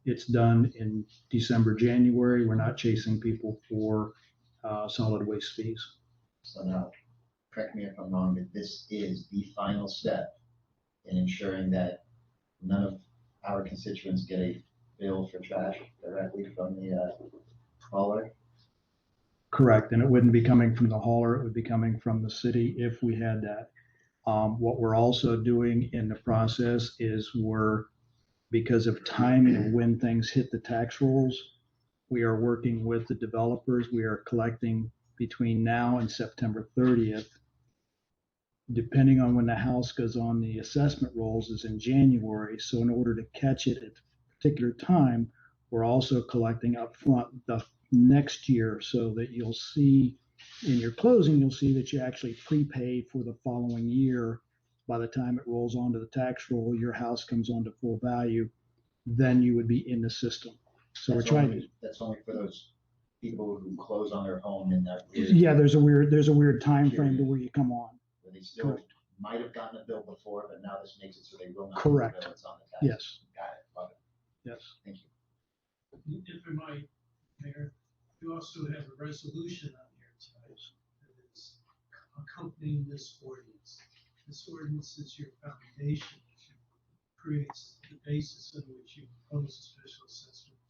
[SPEAKER 6] it's done in December, January. We're not chasing people for solid waste fees.
[SPEAKER 4] So now, correct me if I'm wrong, but this is the final step in ensuring that none of our constituents get a bill for trash directly from the hauler.
[SPEAKER 6] Correct, and it wouldn't be coming from the hauler, it would be coming from the city if we had that. What we're also doing in the process is because of timing of when things hit the tax rolls, we are working with the developers. We are collecting between now and September 30th. Depending on when the house goes on the assessment rolls is in January. So in order to catch it at a particular time, we're also collecting up front the next year, so that you'll see in your closing, you'll see that you actually prepay for the following year. By the time it rolls onto the tax roll, your house comes onto full value, then you would be in the system. So
[SPEAKER 4] That's
[SPEAKER 6] we're trying
[SPEAKER 4] only, that's only for those people who close on their home in that
[SPEAKER 6] to,
[SPEAKER 4] weird.
[SPEAKER 6] yeah, there's a weird time frame to where you come on.
[SPEAKER 4] Where they still
[SPEAKER 6] Correct.
[SPEAKER 4] might have gotten a bill before, but now this makes it so they will not.
[SPEAKER 6] Correct.
[SPEAKER 4] get the bill. It's on the tax.
[SPEAKER 6] Yes.
[SPEAKER 4] Got it. Love it.
[SPEAKER 6] Yes.
[SPEAKER 4] Thank you.
[SPEAKER 9] If I might, Mayor, you also have a resolution on here tonight that is accompanying this ordinance. This ordinance is your foundation, creates the basis on which you propose a special assessment.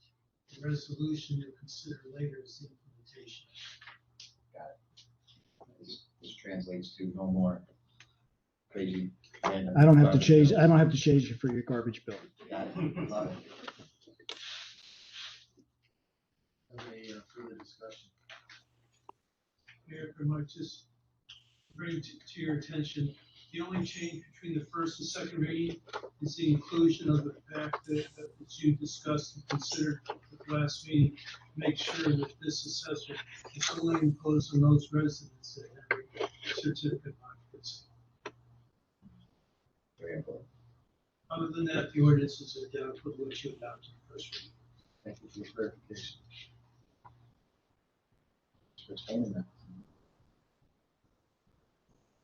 [SPEAKER 9] The resolution you'll consider later is the implementation.
[SPEAKER 4] Got it. This translates to no more crazy.
[SPEAKER 6] I don't have to change you for your garbage bill.
[SPEAKER 4] Got it. Love it.
[SPEAKER 1] Any further discussion?
[SPEAKER 9] Mayor, if I might just bring to your attention, the only change between the first and second reading is the inclusion of the fact that you discussed and considered at the last meeting. Make sure that this assessment is only imposed on those residents that have a certificate of occupancy.
[SPEAKER 4] Very important.
[SPEAKER 9] Other than that, the ordinance is identical to what you adopted in the first reading.
[SPEAKER 1] Thank you for your clarification.
[SPEAKER 4] For explaining that.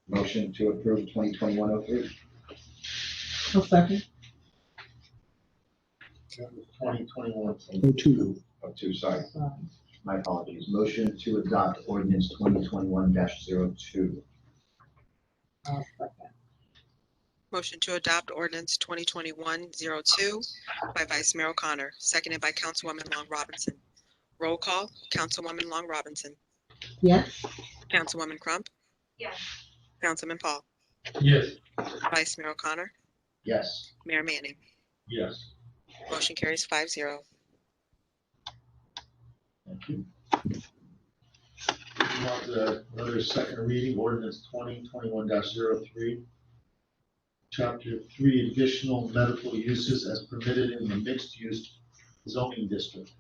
[SPEAKER 4] Motion to approve 2021-03.
[SPEAKER 8] A second.
[SPEAKER 1] 2021.
[SPEAKER 4] Oh, two, sorry. My apologies. Motion to adopt ordinance 2021-02.
[SPEAKER 2] Motion to adopt ordinance 2021-02 by Vice Mayor O'Connor, seconded by Councilwoman Long Robinson. Roll call, Councilwoman Long Robinson.
[SPEAKER 8] Yes.
[SPEAKER 2] Councilwoman Crump.
[SPEAKER 3] Yes.
[SPEAKER 2] Councilman Paul.
[SPEAKER 5] Yes.
[SPEAKER 2] Vice Mayor O'Connor.
[SPEAKER 4] Yes.
[SPEAKER 2] Mayor Manning.
[SPEAKER 5] Yes.
[SPEAKER 2] Motion carries 5-0.
[SPEAKER 1] Thank you. Moving on to another second reading, ordinance 2021-03. Chapter 3, additional medical uses as permitted in the mixed-use zoning district.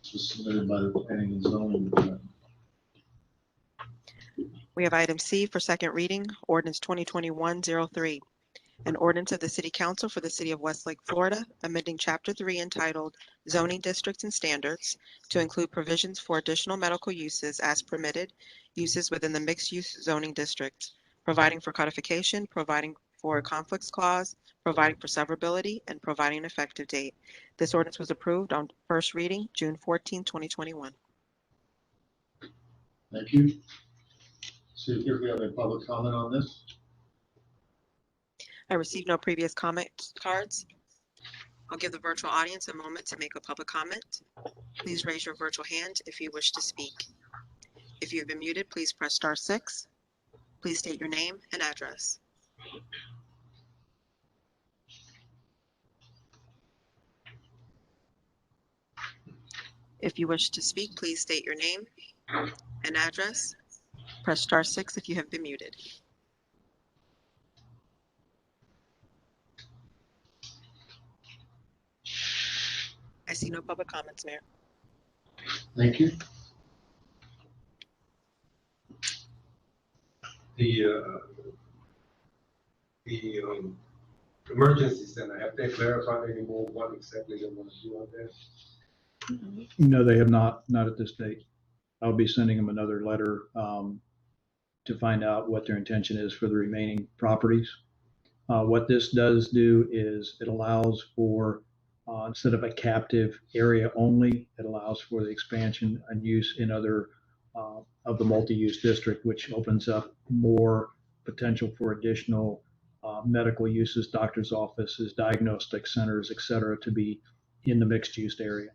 [SPEAKER 1] This was submitted by the Planning and Zoning Department.
[SPEAKER 2] We have item C for second reading, ordinance 2021-03. An ordinance of the City Council for the City of Westlake, Florida, amending Chapter 3 entitled Zoning Districts and Standards to include provisions for additional medical uses as permitted uses within the mixed-use zoning district, providing for codification, providing for a conflicts clause, providing for severability, and providing an effective date. This ordinance was approved on first reading, June 14, 2021.
[SPEAKER 1] Thank you. See if we have any public comment on this.
[SPEAKER 2] I received no previous comment cards. I'll give the virtual audience a moment to make a public comment. Please raise your virtual hand if you wish to speak. If you have been muted, please press *6. Please state your name and address. If you wish to speak, please state your name and address. Press *6 if you have been muted. I see no public comments, Mayor.
[SPEAKER 1] Thank you.
[SPEAKER 5] The emergency center, have they clarified anymore what exactly they want to do out there?
[SPEAKER 6] No, they have not at this date. I'll be sending them another letter to find out what their intention is for the remaining properties. What this does do is it allows for, instead of a captive area only, it allows for the expansion and use in other of the multi-use district, which opens up more potential for additional medical uses, doctor's offices, diagnostic centers, et cetera, to be in the mixed-use area.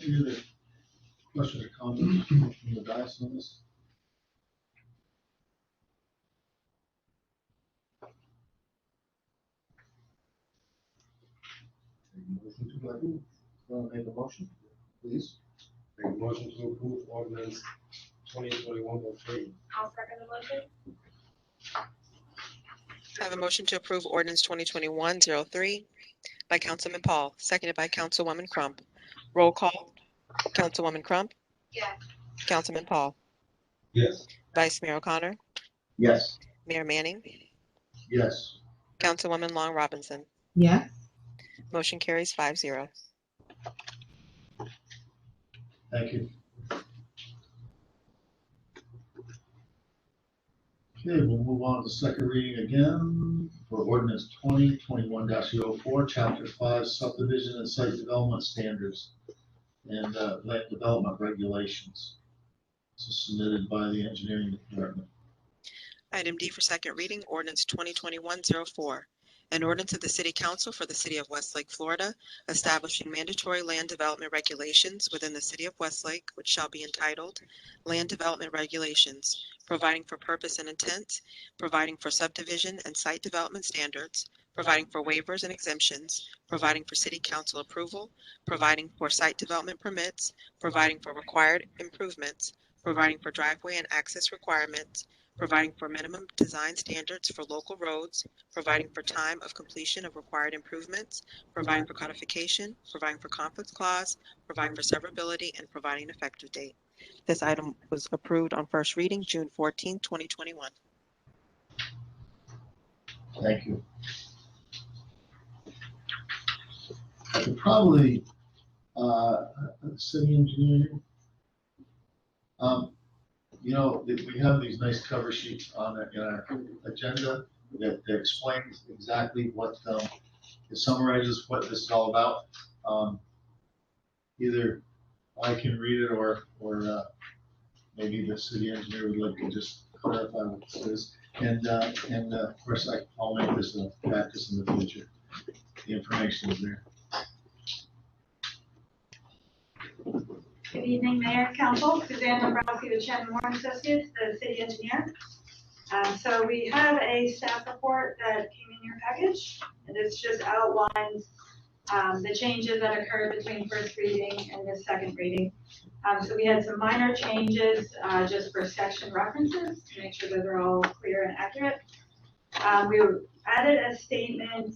[SPEAKER 1] Any other questions or comments from the dais on this? Motion to approve. Make a motion, please.
[SPEAKER 5] Make a motion to approve ordinance 2021-03.
[SPEAKER 3] I'll second the motion.
[SPEAKER 2] I have a motion to approve ordinance 2021-03 by Councilman Paul, seconded by Councilwoman Crump. Roll call. Councilwoman Crump,
[SPEAKER 3] Yes.
[SPEAKER 2] Councilman Paul,
[SPEAKER 5] Yes.
[SPEAKER 2] Vice Mayor O'Connor,
[SPEAKER 4] Yes.
[SPEAKER 2] Mayor Manning,
[SPEAKER 1] Yes.
[SPEAKER 2] Councilwoman Long Robinson.
[SPEAKER 8] Yes.
[SPEAKER 2] Motion carries 5-0.
[SPEAKER 1] Thank you. Okay, we'll move on to second reading again for ordinance 2021-04, chapter 5, subdivision and site development standards and land development regulations. This is submitted by the engineering department.
[SPEAKER 2] Item D for second reading, ordinance 2021-04. An ordinance of the City Council for the City of Westlake, Florida, establishing mandatory land development regulations within the City of Westlake, which shall be entitled Land Development Regulations, providing for purpose and intent, providing for subdivision and site development standards, providing for waivers and exemptions, providing for City Council approval, providing for site development permits, providing for required improvements, providing for driveway and access requirements, providing for minimum design standards for local roads, providing for time of completion of required improvements, providing for codification, providing for conflict clause, providing for severability, and providing an effective date. This item was approved on first reading, June 14, 2021.
[SPEAKER 1] Thank you. I could probably, city engineer, you know, we have these nice cover sheets on in our agenda that explains exactly what, it summarizes what this is all about. Either I can read it or maybe the city engineer would like to just clarify what this is. And of course, I'll make this a practice in the future. The information is there.
[SPEAKER 10] Good evening, Mayor, Council. Suzanne Dombrowski with Chen Moore Associates, the city engineer. So we have a staff report that came in your package, and this just outlines the changes that occurred between first reading and the second reading. So we had some minor changes just for section references to make sure that they're all clear and accurate. We added a statement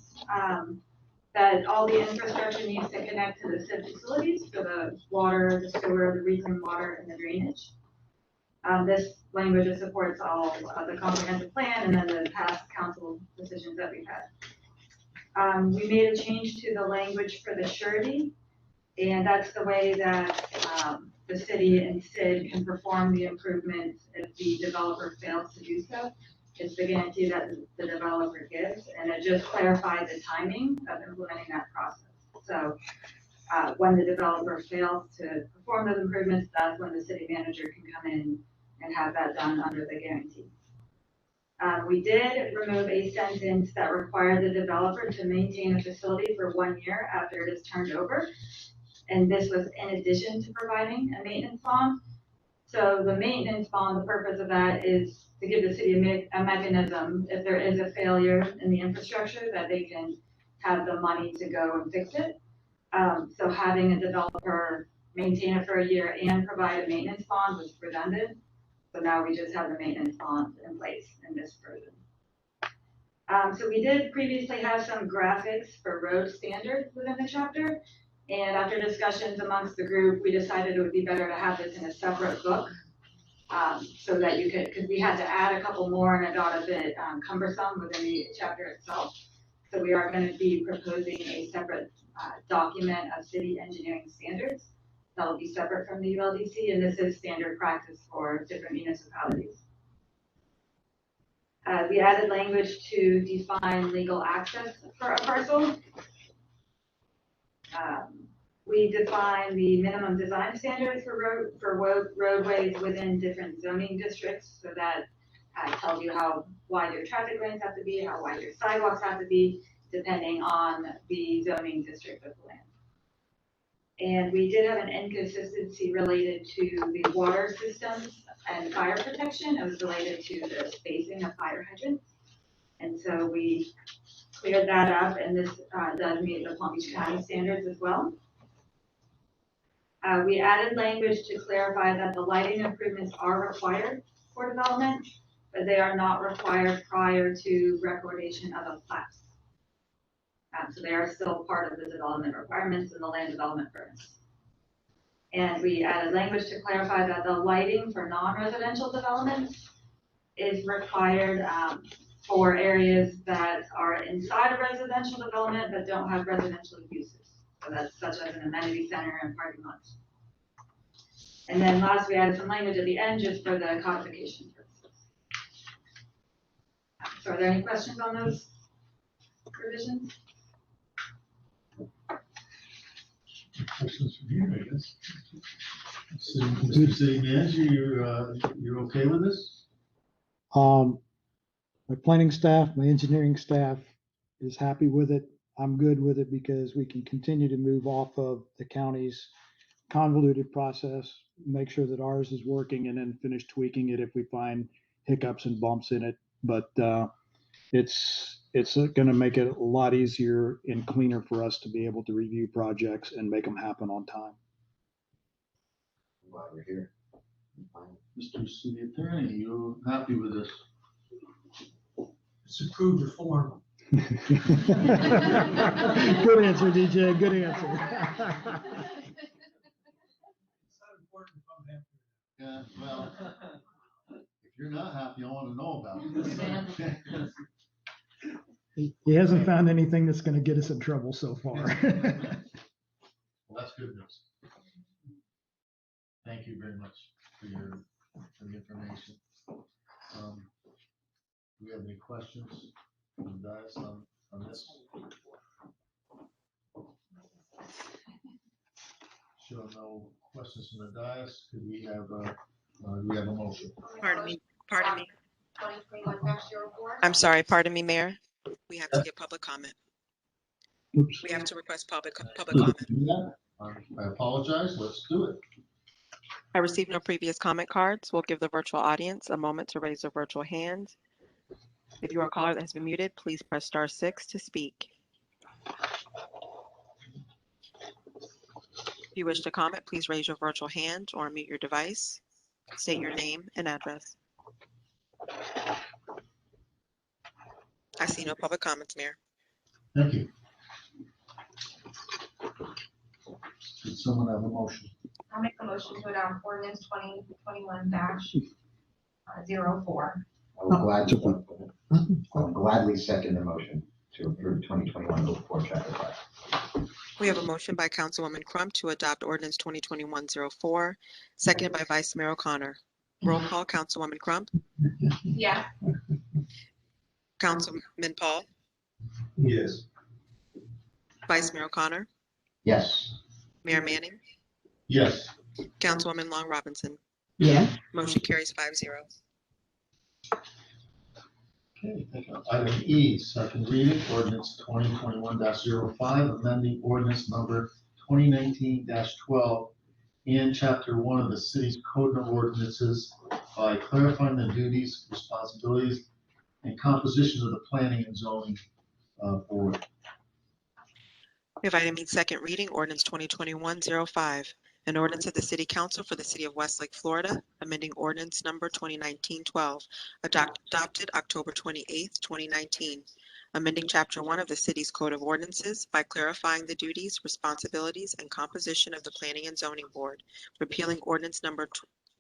[SPEAKER 10] that all the infrastructure needs to connect to the civic facilities for the water, the sewer, the reclaimed water, and the drainage. This language supports all the comprehensive plan and then the past council decisions that we've had. We made a change to the language for the surety, and that's the way that the city and SID can perform the improvements if the developer fails to do so. It's the guarantee that the developer gives, and it just clarifies the timing of implementing that process. So when the developer fails to perform those improvements, that's when the city manager can come in and have that done under the guarantee. We did remove a sentence that required the developer to maintain a facility for 1 year after it is turned over. And this was in addition to providing a maintenance bond. So the maintenance bond, the purpose of that is to give the city a mechanism if there is a failure in the infrastructure that they can have the money to go and fix it. So having a developer maintain it for a year and provide a maintenance bond was redundant. So now we just have the maintenance bond in place in this version. So we did previously have some graphics for road standards within the chapter. And after discussions amongst the group, we decided it would be better to have this in a separate book So that you could, because we had to add a couple more and it got a bit cumbersome within the chapter itself. So we are going to be proposing a separate document of city engineering standards that will be separate from the ULDC, and this is standard practice for different municipalities. We added language to define legal access for a parcel. We define the minimum design standards for roadways within different zoning districts, so that tells you how wide your traffic lanes have to be, how wide your sidewalks have to be, depending on the zoning district of the land. And we did have an inconsistency related to the water systems and fire protection. It was related to the spacing of fire hydrants. And so we cleared that up, and this does meet the Palm Beach County standards as well. We added language to clarify that the lighting improvements are required for development, but they are not required prior to recordation of a plat. So they are still part of the development requirements and the land development permits. And we added language to clarify that the lighting for non-residential developments is required for areas that are inside a residential development but don't have residential uses. So that's such as an amenity center and parking lots. And then last, we added some language at the end just for the codification purposes. So are there any questions on those provisions?
[SPEAKER 1] Questions from here, I guess. Mr. City Manager, you're okay with this?
[SPEAKER 6] My planning staff, my engineering staff is happy with it. I'm good with it because we can continue to move off of the county's convoluted process, make sure that ours is working, and then finish tweaking it if we find hiccups and bumps in it. But it's going to make it a lot easier and cleaner for us to be able to review projects and make them happen on time.
[SPEAKER 4] I'm glad we're here.
[SPEAKER 1] Mr. City Attorney, you happy with this?
[SPEAKER 9] It's approved reform.
[SPEAKER 6] Good answer, DJ. Good answer.
[SPEAKER 9] It's not important if I'm happy.
[SPEAKER 1] Yeah, well, if you're not happy, I want to know about it.
[SPEAKER 6] He hasn't found anything that's going to get us in trouble so far.
[SPEAKER 1] Well, that's good news. Thank you very much for the information. Do we have any questions from the dais on this? Sure, no questions from the dais. Could we have do we have a motion?
[SPEAKER 2] Pardon me.
[SPEAKER 3] 2021-04.
[SPEAKER 2] I'm sorry, pardon me, Mayor. We have to get public comment.
[SPEAKER 6] Oops.
[SPEAKER 2] We have to request public comment.
[SPEAKER 1] I apologize. Let's do it.
[SPEAKER 2] I received no previous comment cards. We'll give the virtual audience a moment to raise their virtual hands. If you are a caller that has been muted, please press *6 to speak. If you wish to comment, please raise your virtual hand or unmute your device. State your name and address. I see no public comments, Mayor.
[SPEAKER 1] Thank you. Does someone have a motion?
[SPEAKER 3] I'll make a motion to adopt ordinance 2021-04.
[SPEAKER 4] I'll gladly second the motion to approve 2021-04 chapter 5.
[SPEAKER 2] We have a motion by Councilwoman Crump to adopt ordinance 2021-04, seconded by Vice Mayor O'Connor. Roll call, Councilwoman Crump.
[SPEAKER 3] Yes.
[SPEAKER 2] Councilman Paul.
[SPEAKER 5] Yes.
[SPEAKER 2] Vice Mayor O'Connor.
[SPEAKER 4] Yes.
[SPEAKER 2] Mayor Manning.
[SPEAKER 1] Yes.
[SPEAKER 2] Councilwoman Long Robinson.
[SPEAKER 8] Yes.
[SPEAKER 2] Motion carries 5-0.
[SPEAKER 1] Okay, thank you. Item E, second reading, ordinance 2021-05, amending ordinance number 2019-12 in chapter 1 of the city's code of ordinances by clarifying the duties, responsibilities, and composition of the planning and zoning board.
[SPEAKER 2] We have item E, second reading, ordinance 2021-05, an ordinance of the City Council for the City of Westlake, Florida, amending ordinance number 2019-12, adopted October 28th, 2019, amending Chapter 1 of the city's Code of Ordinances by clarifying the duties, responsibilities, and composition of the Planning and Zoning Board, repealing ordinance number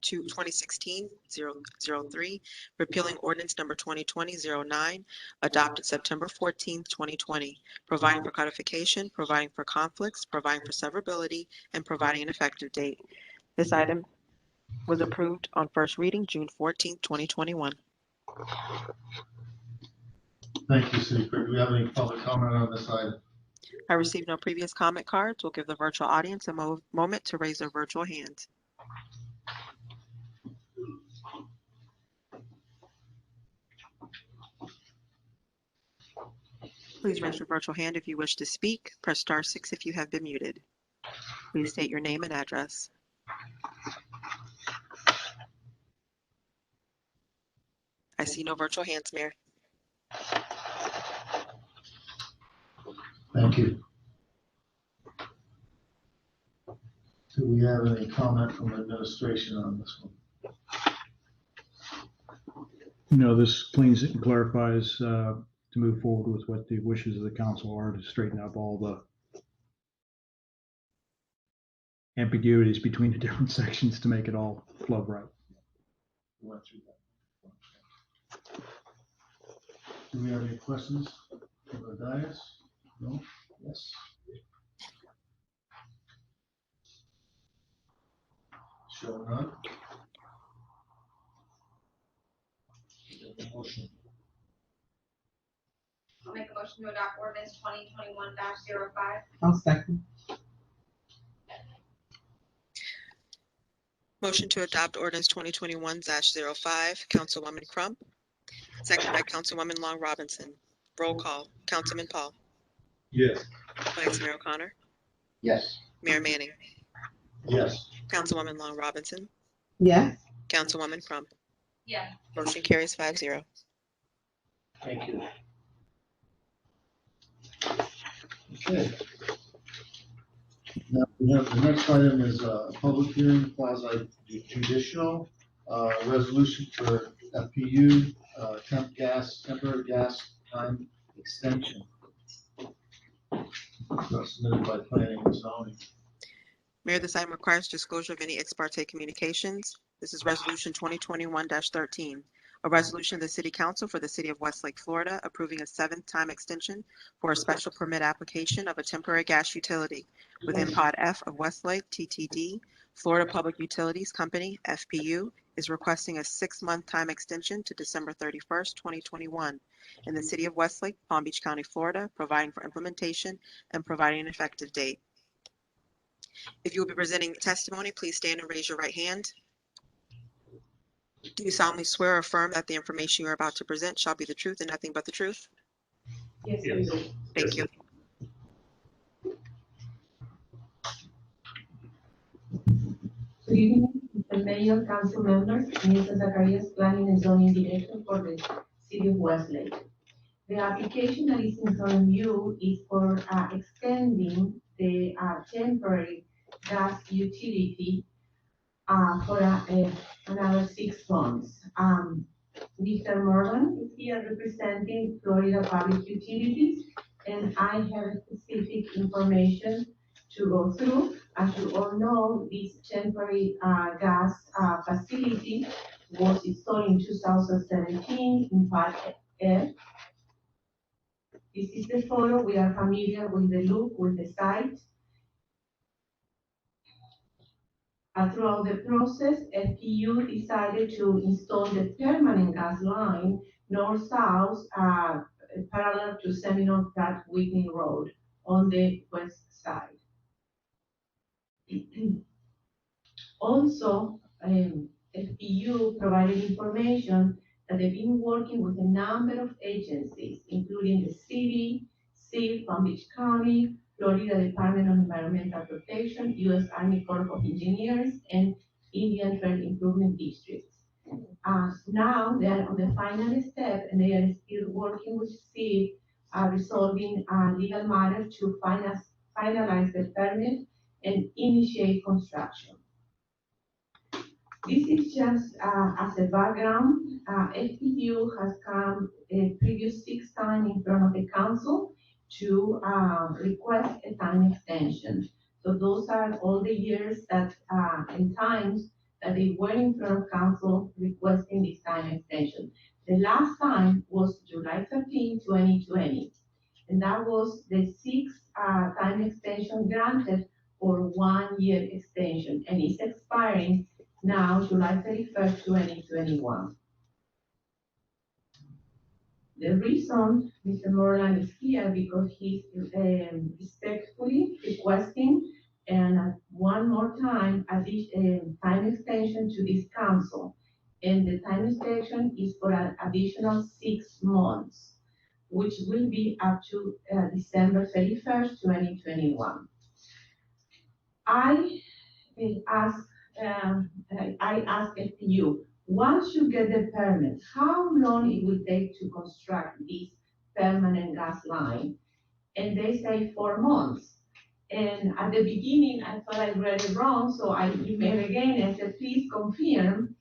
[SPEAKER 2] 2016-003, repealing ordinance number 2020-09, adopted September 14th, 2020, providing for codification, providing for conflicts, providing for severability, and providing an effective date. This item was approved on first reading June 14th, 2021.
[SPEAKER 1] Thank you, City Clerk. Do we have any public comment on this item?
[SPEAKER 2] I received no previous comment cards. We'll give the virtual audience a moment to raise their virtual hands. Please raise your virtual hand if you wish to speak. Press *6 if you have been muted. Please state your name and address. I see no virtual hands, Mayor.
[SPEAKER 1] Thank you. Do we have any comment from administration on this one?
[SPEAKER 6] No, this cleans it and clarifies to move forward with what the wishes of the council are to straighten up all the ambiguities between the different sections to make it all flow right.
[SPEAKER 1] We went through that. Do we have any questions from the dais? No? Yes? Show none. Motion.
[SPEAKER 3] I'll make a motion to adopt ordinance 2021-05.
[SPEAKER 8] I'll second.
[SPEAKER 2] Motion to adopt ordinance 2021-05, Councilwoman Crump, second by Councilwoman Long Robinson. Roll call, Councilman Paul,
[SPEAKER 5] Yes.
[SPEAKER 2] Vice Mayor O'Connor,
[SPEAKER 4] Yes.
[SPEAKER 2] Mayor Manning,
[SPEAKER 1] Yes.
[SPEAKER 2] Councilwoman Long Robinson,
[SPEAKER 8] Yes.
[SPEAKER 2] Councilwoman Crump.
[SPEAKER 3] Yes.
[SPEAKER 2] Motion carries 5-0.
[SPEAKER 1] Thank you. Okay. Now, we have, the next item is a public hearing, quasi judicial, resolution for FPU, temporary gas time extension. Submitted by planning and zoning.
[SPEAKER 2] Mayor, this item requires disclosure of any ex parte communications. This is resolution 2021-13, a resolution of the City Council for the City of Westlake, Florida, approving a 7th time extension for a special permit application of a temporary gas utility within Pod F of Westlake, TTD. Florida Public Utilities Company, FPU, is requesting a 6-month time extension to December 31st, 2021 in the City of Westlake, Palm Beach County, Florida, providing for implementation and providing an effective date. If you will be presenting testimony, please stand and raise your right hand. Do you solemnly swear or affirm that the information you are about to present shall be the truth and nothing but the truth?
[SPEAKER 11] Yes, we do.
[SPEAKER 2] Thank you.
[SPEAKER 11] Good evening, Mr. Mayor, council members, Mr. Zacharias, Planning and Zoning Director for the City of Westlake. The application that is in front of you is for extending the temporary gas utility for another 6 months. Mr. Morgan is here representing Florida Public Utilities, and I have specific information to go through. As you all know, this temporary gas facility was installed in 2017 in Part F. This is the photo. We are familiar with the look, with the site. Throughout the process, FPU decided to install the permanent gas line north-south parallel to Seminole Pratt Whitney Road on the west side. Also, FPU provided information that they've been working with a number of agencies, including the city, CIF, Palm Beach County, Florida Department of Environmental Protection, U.S. Army Corps of Engineers, and Indian Trail Improvement Districts. Now they are on the final step, and they are still working with CIF, resolving legal matters to finalize the permit and initiate construction. This is just as a background. FPU has come a previous 6 times in front of the council to request a time extension. So those are all the years that and times that they were in front of council requesting this time extension. The last time was July 13, 2020, and that was the sixth time extension granted for 1 year extension, and it's expiring now, July 31st, 2021. The reason Mr. Moreland is here because he's respectfully requesting and one more time time extension to this council. And the time extension is for an additional 6 months, which will be up to December 31st, 2021. I asked you, once you get the permit, how long it will take to construct this permanent gas line? And they say 4 months. And at the beginning, I thought I read it wrong, so I emailed again and said, please confirm.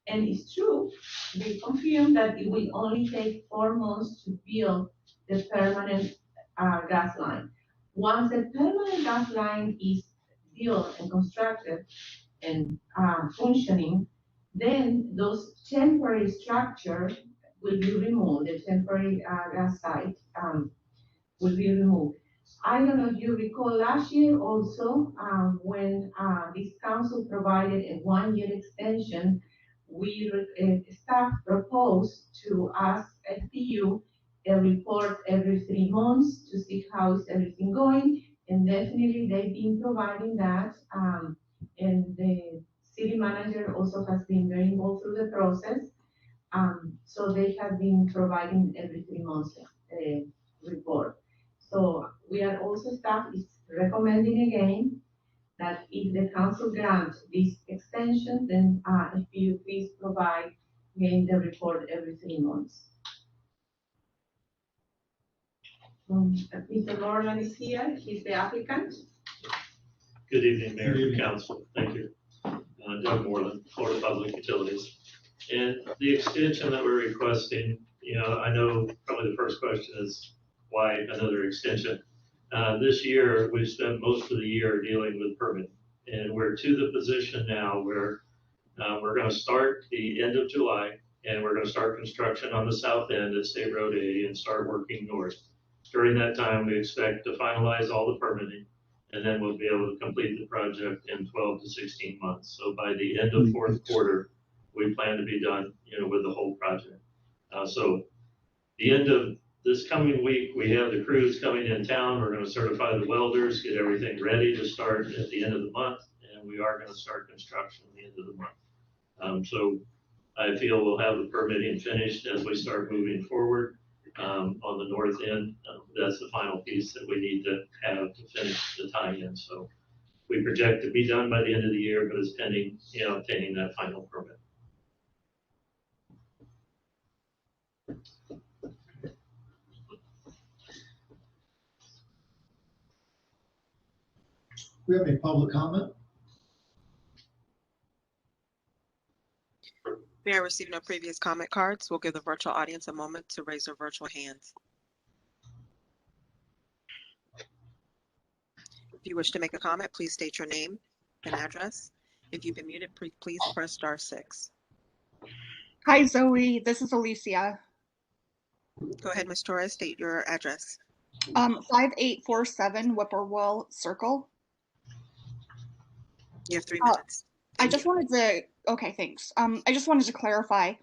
[SPEAKER 11] And it's true, they confirmed that it will only take 4 months to build the permanent gas line. Once the permanent gas line is built and constructed and functioning, then those temporary structures will be removed, the temporary gas site will be removed. I don't know if you recall last year also, when this council provided a 1 year extension, staff proposed to ask FPU a report every 3 months to see how is everything going, and definitely they've been providing that, and the city manager also has been very involved through the process, so they have been providing every 3 months report. So we are also, staff is recommending again that if the council grants this extension, then if you please provide again the report every 3 months. Mr. Moreland is here, he's the applicant.
[SPEAKER 1] Good evening, Mayor and Council. Thank you. Doug Moreland, Florida Public Utilities. And the extension that we're requesting, I know probably the first question is why another extension? This year, we've spent most of the year dealing with permitting, and we're to the position now where we're going to start the end of July, and we're going to start construction on the south end at State Road 80 and start working north. During that time, we expect to finalize all the permitting, and then we'll be able to complete the project in 12 to 16 months. So by the end of fourth quarter, we plan to be done, with the whole project. So the end of this coming week, we have the crews coming in town. We're going to certify the welders, get everything ready to start at the end of the month, and we are going to start construction at the end of the month. So I feel we'll have the permitting finished as we start moving forward. On the north end, that's the final piece that we need to have to finish the tie-in. So we project to be done by the end of the year, but it's pending, obtaining that final permit. We have any public comment?
[SPEAKER 2] Mayor received no previous comment cards. We'll give the virtual audience a moment to raise their virtual hands. If you wish to make a comment, please state your name and address. If you've been muted, please press *6.
[SPEAKER 12] Hi, Zoe. This is Alicia.
[SPEAKER 2] Go ahead, Ms. Torres, state your address.
[SPEAKER 12] 5847 Whippoorwill Circle.
[SPEAKER 2] You have 3 minutes.
[SPEAKER 12] I just wanted to, okay, thanks. I just wanted to clarify.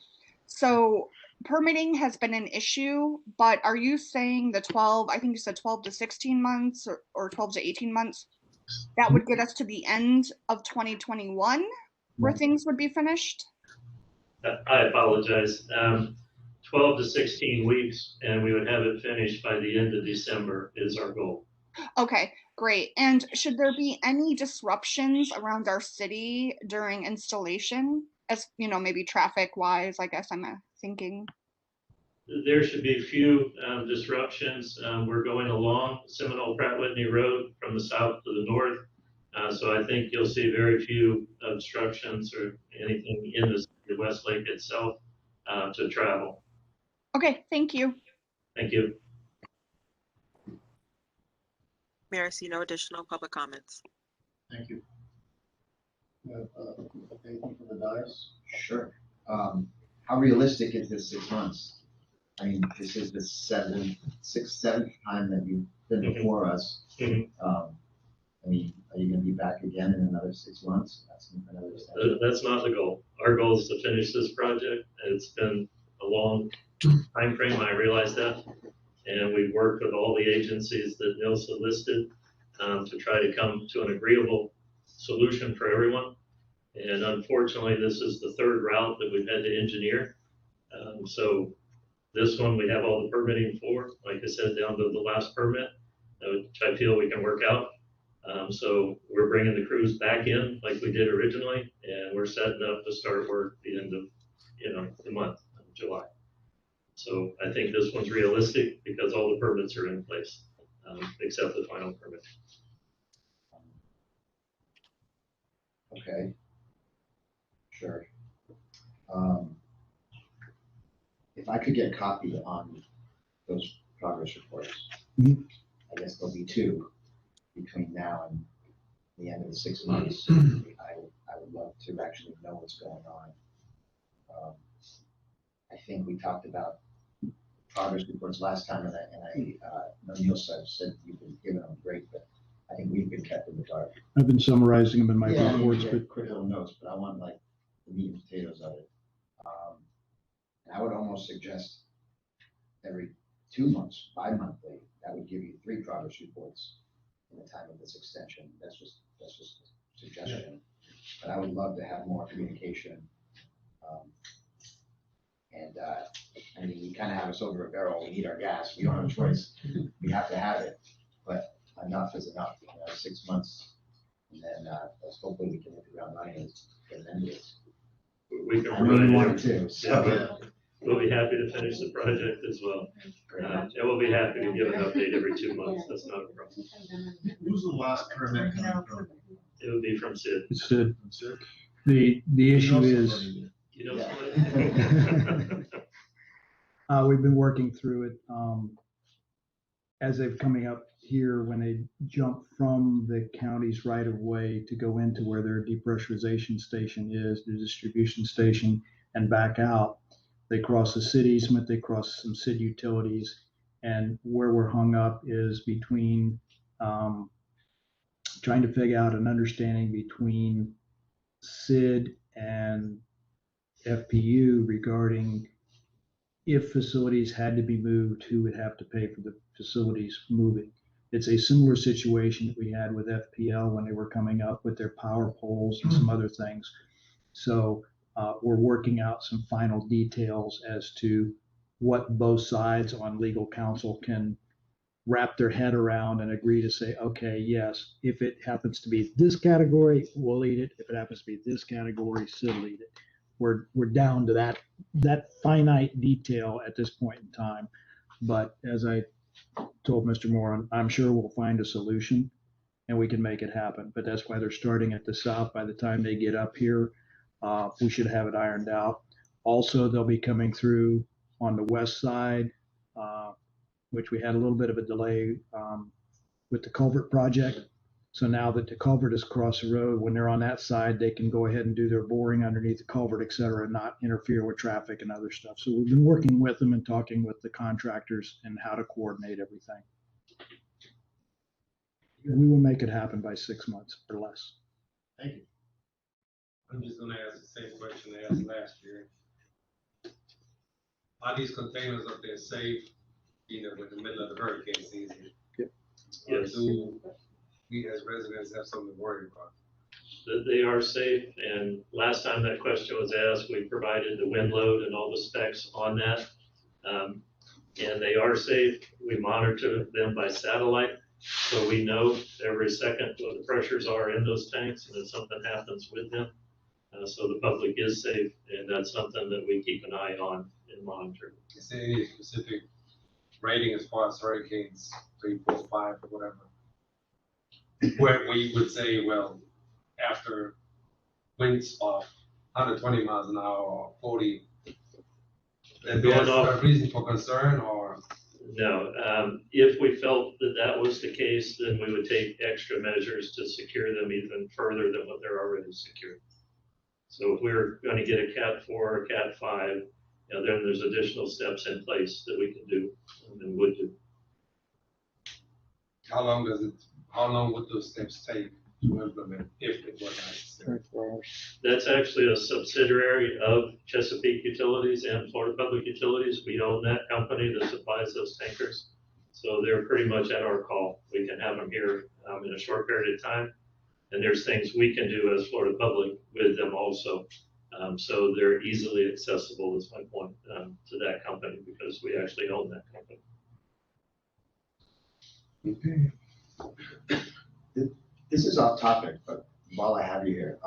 [SPEAKER 12] So permitting has been an issue, but are you saying the 12, I think you said 12 to 16 months or 12 to 18 months, that would get us to the end of 2021 where things would be finished?
[SPEAKER 1] I apologize. 12 to 16 weeks, and we would have it finished by the end of December is our goal.
[SPEAKER 12] Okay, great. And should there be any disruptions around our city during installation, as maybe traffic wise, I guess I'm thinking?
[SPEAKER 1] There should be few disruptions. We're going along Seminole Pratt Whitney Road from the south to the north. So I think you'll see very few obstructions or anything in the Westlake itself to travel.
[SPEAKER 12] Okay, thank you.
[SPEAKER 1] Thank you.
[SPEAKER 2] Mayor, I see no additional public comments.
[SPEAKER 1] Thank you. Anything from the dais?
[SPEAKER 4] Sure. How realistic is this 6 months? I mean, this is the seventh time that you've been before us.
[SPEAKER 13] Mhm.
[SPEAKER 4] I mean, are you gonna be back again in another 6 months? Asking for another extension?
[SPEAKER 13] That's not the goal. Our goal is to finish this project. It's been a long time frame. I realize that. And we've worked with all the agencies that Nilsa listed to try to come to an agreeable solution for everyone. And unfortunately, this is the third route that we've had to engineer. So this one, we have all the permitting for, like I said, down to the last permit, which I feel we can work out. So we're bringing the crews back in like we did originally, and we're setting up to start work the end of, the month of July. So I think this one's realistic because all the permits are in place, except the final permit.
[SPEAKER 4] Okay. Sure. If I could get a copy on those progress reports, I guess there'll be 2 between now and the end of the 6 months. I would love to actually know what's going on. I think we talked about progress reports last time, and I know Neil said you've been giving them great, but I think we've been kept in the dark.
[SPEAKER 6] I've been summarizing them in my
[SPEAKER 4] Yeah,
[SPEAKER 6] reports, but
[SPEAKER 4] quick little notes, but I want like the meat and potatoes of it. And I would almost suggest every 2 months, bi-monthly, that would give you 3 progress reports in the time of this extension. That's just a suggestion. But I would love to have more communication. I mean, you kind of have us over a barrel. We need our gas. We don't have a choice. We have to have it. But enough is enough. 6 months, and then hopefully we can hit the ground running and get an end to this.
[SPEAKER 13] We can
[SPEAKER 4] I really
[SPEAKER 13] provide
[SPEAKER 4] want
[SPEAKER 13] you.
[SPEAKER 4] to. So.
[SPEAKER 13] We'll be happy to finish the project as well. And we'll be happy to give an update every 2 months. That's not a problem.
[SPEAKER 1] Who's the last permit coming from?
[SPEAKER 13] It would be from Sid.
[SPEAKER 6] it's the issue is, we've been working through it, as they've coming up here, when they jump from the county's right of way to go into where their depressurization station is, the distribution station, and back out. They cross the city easement, they cross some city utilities, and where we're hung up is between trying to figure out an understanding between SID and FPU regarding if facilities had to be moved, who would have to pay for the facilities moving. It's a similar situation that we had with FPL when they were coming up with their power poles and some other things. So we're working out some final details as to what both sides on legal counsel can wrap their head around and agree to say, okay, yes, if it happens to be this category, we'll eat it. If it happens to be this category, Sid will eat it. We're down to that finite detail at this point in time. But as I told Mr. Moore, I'm sure we'll find a solution and we can make it happen. But that's why they're starting at the south. By the time they get up here, we should have it ironed out. Also, they'll be coming through on the west side, which we had a little bit of a delay with the culvert project. So now that the culvert is across the road, when they're on that side, they can go ahead and do their boring underneath the culvert, et cetera, and not interfere with traffic and other stuff. So we've been working with them and talking with the contractors and how to coordinate everything. And we will make it happen by 6 months or less.
[SPEAKER 1] Thank you.
[SPEAKER 5] I'm just gonna ask the same question I asked last year. Are these containers up there safe, with the middle of the hurricane season?
[SPEAKER 6] Yep.
[SPEAKER 13] Yes.
[SPEAKER 5] Do we as residents have something to worry about?
[SPEAKER 13] That they are safe, and last time that question was asked, we provided the wind load and all the specs on that. And they are safe. We monitor them by satellite, so we know every second what the pressures are in those tanks, and if something happens with them. So the public is safe, and that's something that we keep an eye on and monitor.
[SPEAKER 5] Is there any specific rating as far as hurricanes, 3, 4, 5, or whatever? Where we would say, well, after winds of 120 miles an hour or 40, that there's a reason for concern, or?
[SPEAKER 13] No, if we felt that that was the case, then we would take extra measures to secure them even further than what they're already secured. So if we're going to get a Cat 4 or Cat 5, you know, then there's additional steps in place that we can do and would do.
[SPEAKER 5] How long would those steps take to implement if it were necessary?
[SPEAKER 6] 24 hours.
[SPEAKER 13] That's actually a subsidiary of Chesapeake Utilities and Florida Public Utilities. We own that company that supplies those tankers. So they're pretty much at our call. We can have them here in a short period of time. And there's things we can do as Florida Public with them also. So they're easily accessible is my point to that company because we actually own that company.
[SPEAKER 5] Okay.
[SPEAKER 4] This is off topic, but while I have you here,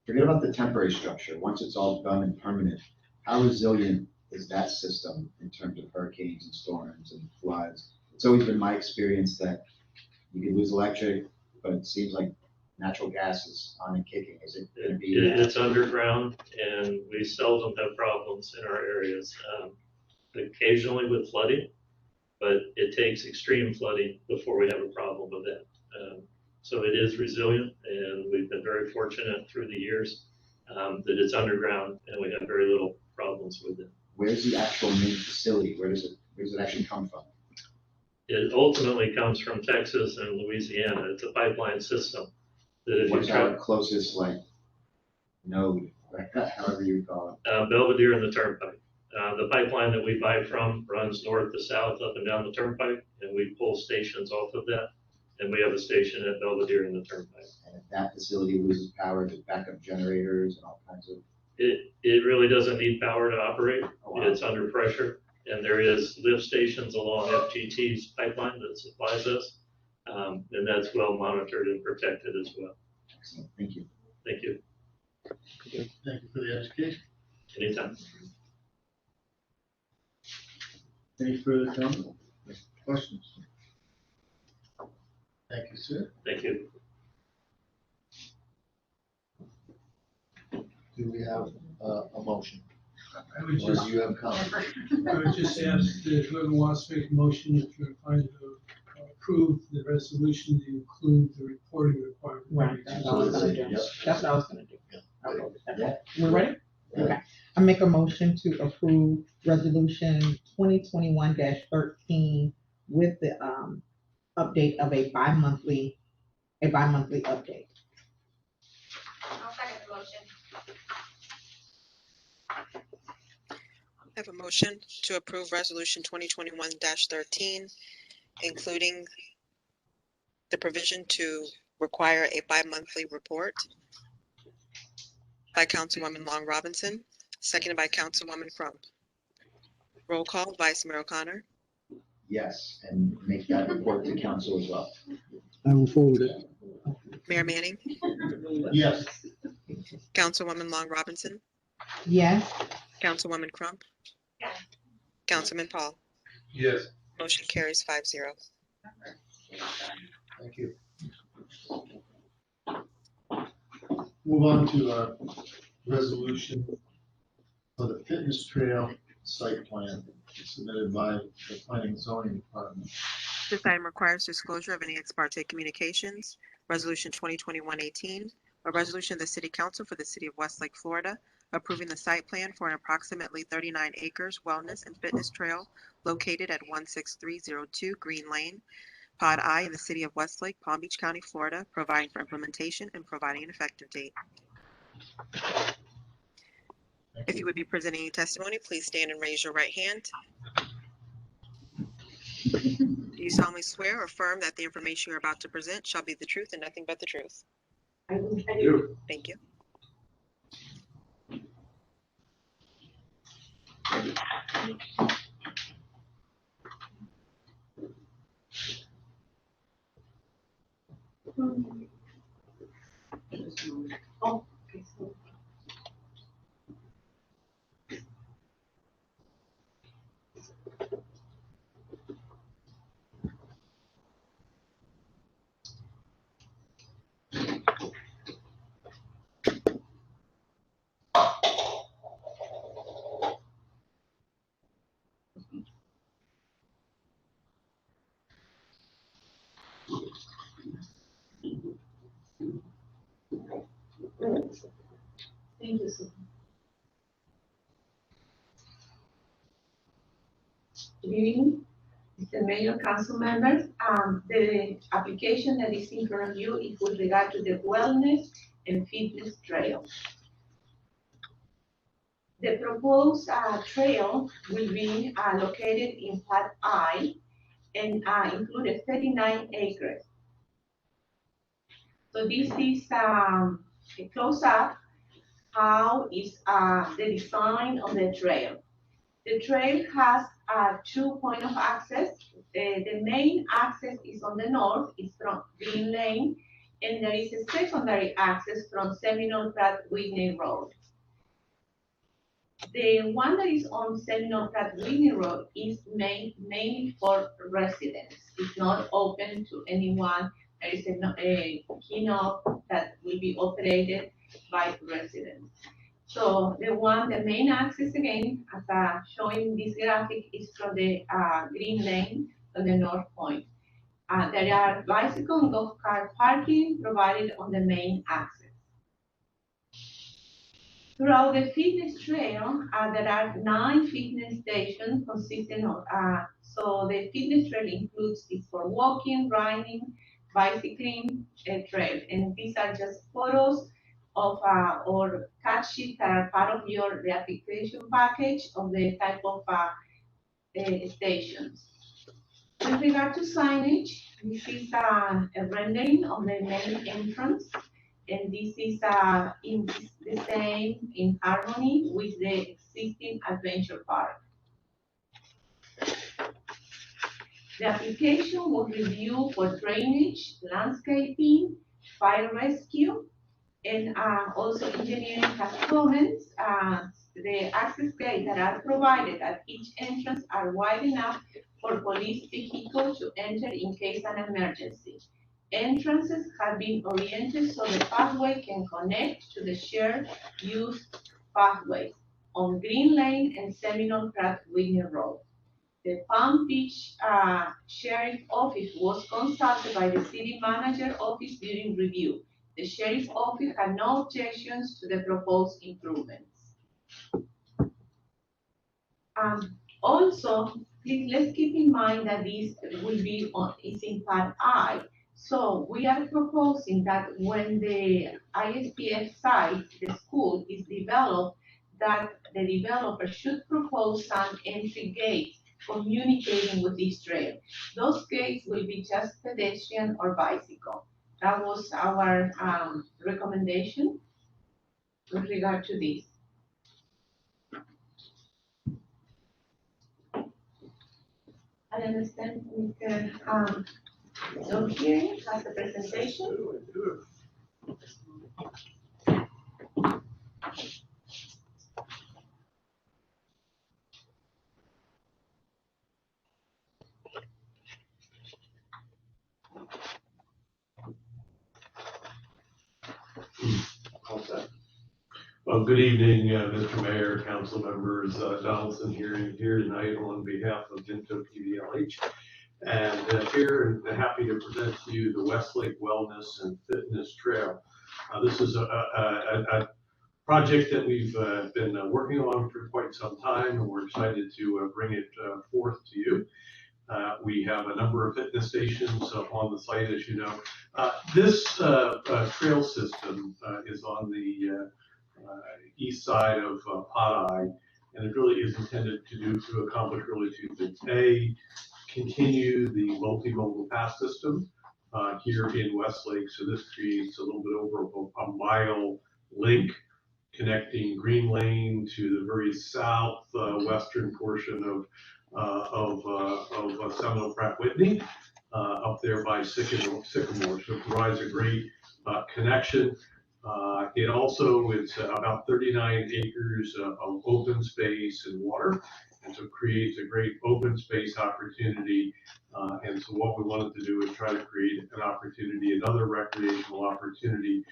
[SPEAKER 4] forget about the temporary structure. Once it's all done and permanent, how resilient is that system in terms of hurricanes and storms and floods? It's always been my experience that you can lose electric, but it seems like natural gas is on and kicking. Is it going to be?
[SPEAKER 13] It's underground, and we seldom have problems in our areas. Occasionally with flooding, but it takes extreme flooding before we have a problem with that. So it is resilient, and we've been very fortunate through the years that it's underground, and we have very little problems with it.
[SPEAKER 4] Where's the actual main facility? Where does it actually come from?
[SPEAKER 13] It ultimately comes from Texas and Louisiana. It's a pipeline system. That if
[SPEAKER 4] What's
[SPEAKER 13] you
[SPEAKER 4] our closest node, however you call it?
[SPEAKER 13] Belvedere and the Turnpike. The pipeline that we buy from runs north to south up and down the Turnpike, and we pull stations off of that. And we have a station at Belvedere and the Turnpike.
[SPEAKER 4] And if that facility loses power, there's backup generators and all kinds of.
[SPEAKER 13] It really doesn't need power to operate.
[SPEAKER 4] Oh, wow.
[SPEAKER 13] It's under pressure, and there is lift stations along FGT's pipeline that supplies us, and that's well monitored and protected as well.
[SPEAKER 4] Excellent. Thank you.
[SPEAKER 13] Thank you.
[SPEAKER 1] Thank you for the education.
[SPEAKER 13] Anytime.
[SPEAKER 1] Any further comments? Questions? Thank you, sir.
[SPEAKER 13] Thank you.
[SPEAKER 1] Do we have a motion?
[SPEAKER 9] I would
[SPEAKER 1] Or
[SPEAKER 9] just,
[SPEAKER 1] do you have a comment?
[SPEAKER 9] I would just ask that whoever wants to make a motion, if you're inclined to approve the resolution to include the reporting requirement.
[SPEAKER 8] Right, that's what I was gonna do.
[SPEAKER 1] Yep.
[SPEAKER 8] That's what I was gonna do.
[SPEAKER 1] Yeah.
[SPEAKER 8] Okay.
[SPEAKER 1] Yeah.
[SPEAKER 8] We ready?
[SPEAKER 1] Yeah.
[SPEAKER 8] Okay. I make a motion to approve resolution 2021-13 with the update of a bi-monthly update.
[SPEAKER 3] I'll second the motion.
[SPEAKER 2] I have a motion to approve Resolution 2021-13, including the provision to require a bi-monthly report by Councilwoman Long Robinson, seconded by Councilwoman Crump. Roll call, Vice Mayor O'Connor.
[SPEAKER 4] Yes, and make that report to council as well.
[SPEAKER 6] I will forward it.
[SPEAKER 2] Mayor Manning,
[SPEAKER 1] Yes.
[SPEAKER 2] Councilwoman Long Robinson,
[SPEAKER 8] Yes,
[SPEAKER 2] Councilwoman Crump,
[SPEAKER 3] Yes.
[SPEAKER 2] Councilman Paul.
[SPEAKER 5] Yes.
[SPEAKER 2] Motion carries 5-0.
[SPEAKER 1] Thank you. Move on to our resolution for the fitness trail site plan submitted by the Planning and Zoning Department.
[SPEAKER 2] This item requires disclosure of any ex parte communications. Resolution 2021-18, a resolution of the City Council for the City of Westlake, Florida, approving the site plan for an approximately 39 acres wellness and fitness trail located at 16302 Green Lane, Pod I in the City of Westlake, Palm Beach County, Florida, providing for implementation and providing an effective date. If you would be presenting any testimony, please stand and raise your right hand. Do you solemnly swear or affirm that the information you're about to present shall be the truth and nothing but the truth?
[SPEAKER 11] I do.
[SPEAKER 2] Thank you.
[SPEAKER 11] Oh, okay, so. Thank you, Sue. Good evening, Mr. Mayor, council members. The application that is in front of you is with regard to the wellness and fitness trail. The proposed trail will be located in Plat I and include 39 acres. So this is a close-up how is the design of the trail. The trail has 2 points of access. The main access is on the north, it's from Green Lane, and there is a secondary access from Seminole Pratt Whitney Road. The one that is on Seminole Pratt Whitney Road is mainly for residents. It's not open to anyone. There is a keynote that will be operated by residents. So the main access again, as showing this graphic, is from the Green Lane on the north point. There are bicycle and golf cart parking provided on the main access. Throughout the fitness trail, there are 9 fitness stations consisting of, so the fitness trail includes it's for walking, running, bicycling trail. And these are just photos of or cut sheets that are part of the application package of the type of stations. With regard to signage, this is a rendering of the main entrance, and this is the same in harmony with the existing adventure park. The application was reviewed for drainage, landscaping, fire rescue, and also engineering has comments. The access gates that are provided at each entrance are wide enough for police vehicles to enter in case an emergency. Entrances have been oriented so the pathway can connect to the shared use pathways on Green Lane and Seminole Pratt Whitney Road. The Palm Beach Sheriff Office was consulted by the City Manager Office during review. The Sheriff's Office had no objections to the proposed improvements. Also, please let's keep in mind that this will be is in Part I. So we are proposing that when the ISPF site, the school, is developed, that the developer should propose some entry gates communicating with this trail. Those gates will be just pedestrian or bicycle. That was our recommendation with regard to this. I understand Mr. So here has the presentation.
[SPEAKER 14] Well, good evening, Mr. Mayor, council members. Donaldson here tonight on behalf of Vinto PVLH. And here, and happy to present to you the Westlake Wellness and Fitness Trail. This is a project that we've been working on for quite some time, and we're excited to bring it forth to you. We have a number of fitness stations on the site, as you know. This trail system is on the east side of Pot and it really is intended to accomplish really 2 things. A, continue the multimodal path system here in Westlake. So this creates a little bit over a mile link connecting Green Lane to the very southwestern portion of Seminole Pratt Whitney, up there by Sycamore. So it provides a great connection. It also is about 39 acres of open space and water, and so it creates a great open space opportunity. And so what we wanted to do is try to create an opportunity, another recreational opportunity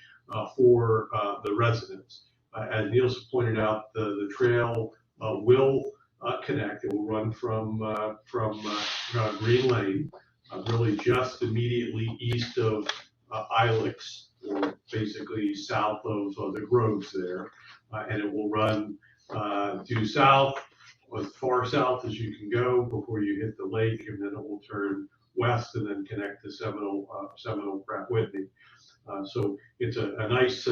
[SPEAKER 14] for the residents. As Niels pointed out, the trail will connect. It will run from Green Lane, really just immediately east of Ilex, or basically south of the groves there. and it will run due south, as far south as you can go before you hit the lake, and then it will turn west and then connect to Seminole Pratt Whitney. So it's a nice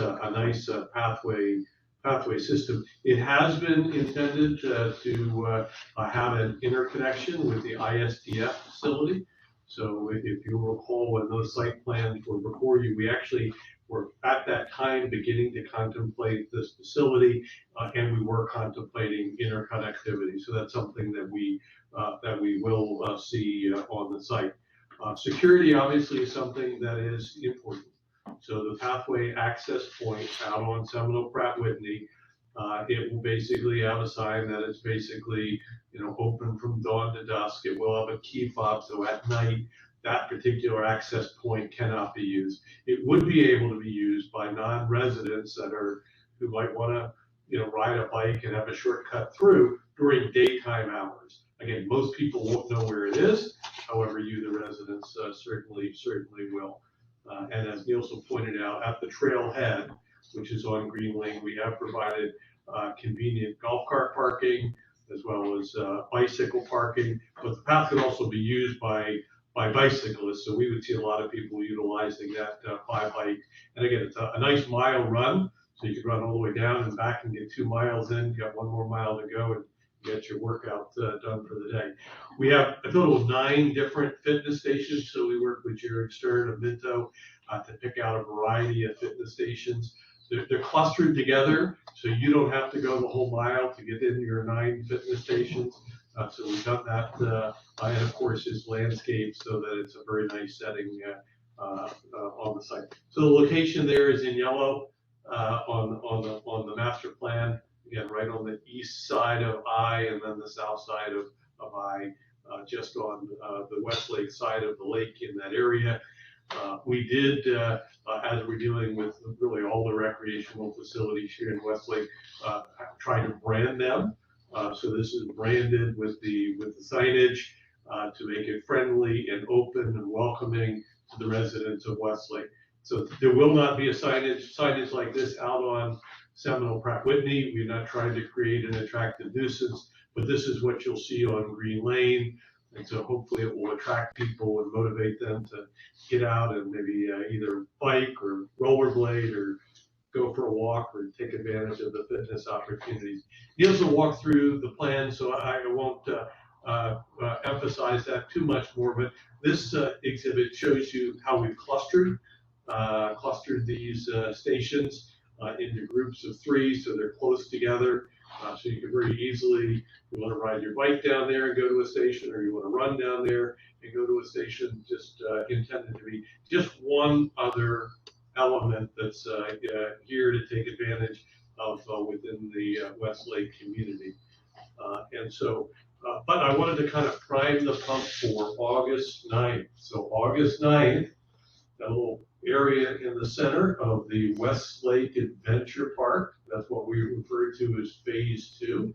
[SPEAKER 14] pathway system. It has been intended to have an interconnection with the ISDF facility. So if you recall, when those site plans were before you, we actually were at that time beginning to contemplate this facility, and we were contemplating interconnectivity. So that's something that we will see on the site. Security obviously is something that is important. So the pathway access point out on Seminole Pratt Whitney, it will basically have a sign that it's basically, open from dawn to dusk. It will have a key fob, so at night, that particular access point cannot be used. It would be able to be used by non-residents who might want to, ride a bike and have a shortcut through during daytime hours. Again, most people won't know where it is. However, you, the residents, certainly will. And as Nielsen pointed out, at the trailhead, which is on Green Lane, we have provided convenient golf cart parking as well as bicycle parking. But the path can also be used by bicyclists, so we would see a lot of people utilizing that by bike. And again, it's a nice mile run, so you could run all the way down and back and get 2 miles in. You got 1 more mile to go and get your workout done for the day. We have a total of 9 different fitness stations, so we work with Jared Stern of Minto to pick out a variety of fitness stations. They're clustered together, so you don't have to go the whole mile to get into your 9 fitness stations. So we've done that, and of course it's landscaped so that it's a very nice setting on the site. So the location there is in yellow on the master plan. Again, right on the east side of I, and then the south side of I, just on the Westlake side of the lake in that area. We did, as we're dealing with really all the recreational facilities here in Westlake, try to brand them. So this is branded with the signage to make it friendly and open and welcoming to the residents of Westlake. So there will not be a signage like this out on Seminole Pratt Whitney. We're not trying to create an attractive nuisance, but this is what you'll see on Green Lane. And so hopefully it will attract people and motivate them to get out and maybe either bike or rollerblade or go for a walk or take advantage of the fitness opportunities. Niels will walk through the plan, so I won't emphasize that too much more, but this exhibit shows you how we've clustered these stations into groups of 3, so they're close together. So you can very easily, you want to ride your bike down there and go to a station, or you want to run down there and go to a station, just intended to be just one other element that's here to take advantage of within the Westlake community. And so, but I wanted to kind of prime the pump for August 9th. So August 9th, that little area in the center of the Westlake Adventure Park, that's what we refer to as Phase 2.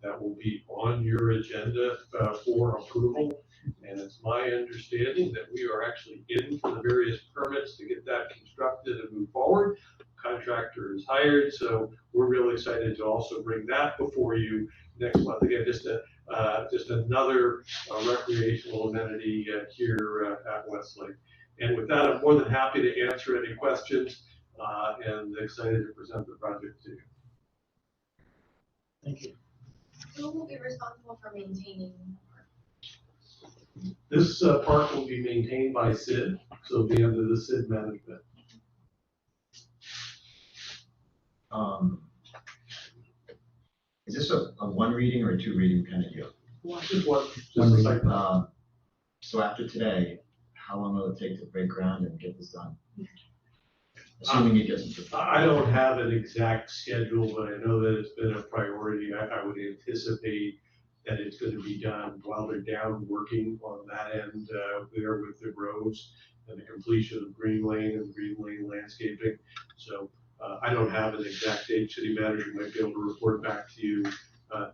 [SPEAKER 14] That will be on your agenda for approval. And it's my understanding that we are actually in for the various permits to get that constructed and move forward. Contractor is hired, so we're really excited to also bring that before you next month. Again, just another recreational amenity here at Westlake. And with that, I'm more than happy to answer any questions and excited to present the project to you.
[SPEAKER 6] Thank you.
[SPEAKER 3] Who will be responsible for maintaining the park?
[SPEAKER 14] This park will be maintained by SID, so it'll be under the SID management.
[SPEAKER 4] Is this a 1 reading or a 2 reading kind of deal?
[SPEAKER 14] Just one
[SPEAKER 4] reading. So after today, how long will it take to break ground and get this done? Assuming it gets.
[SPEAKER 14] I don't have an exact schedule, but I know that it's been a priority. I would anticipate that it's going to be done while they're down working on that end there with the roads and the completion of Green Lane and Green Lane landscaping. So I don't have an exact date. City manager might be able to report back to you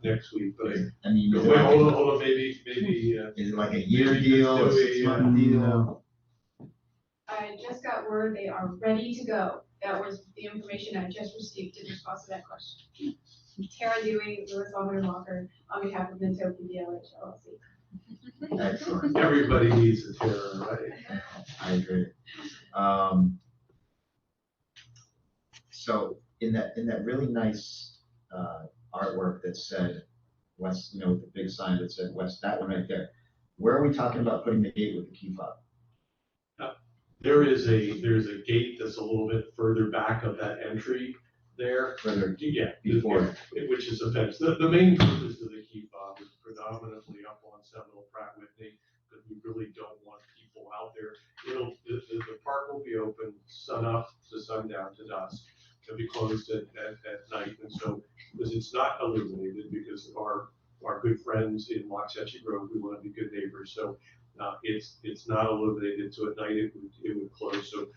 [SPEAKER 14] next week. But
[SPEAKER 4] I mean,
[SPEAKER 14] hold on, maybe.
[SPEAKER 4] Is it like a year deal, a 6-month deal?
[SPEAKER 3] I just got word they are ready to go. That was the information I just received in response to that question. Tara Dewey, Lewis Almeida Walker, on behalf of Minto PDLH LLC.
[SPEAKER 4] Excellent.
[SPEAKER 14] Everybody needs a terror, right?
[SPEAKER 4] I agree. So in that really nice artwork that said West, you know, the big sign that said West, that one right there. Where are we talking about putting the gate with the key fob?
[SPEAKER 14] There's a gate that's a little bit further back of that entry there.
[SPEAKER 4] Further,
[SPEAKER 14] Yeah.
[SPEAKER 4] before.
[SPEAKER 14] Which is a fence. The main purpose of the key fob is predominantly up on Seminole Pratt Whitney, because we really don't want people out there. The park will be open sun up to sundown to dusk. It'll be closed at night, and so, because it's not illuminated, because of our good friends in Waxahachie Grove, we want to be good neighbors, so it's not illuminated, so at night it would close. So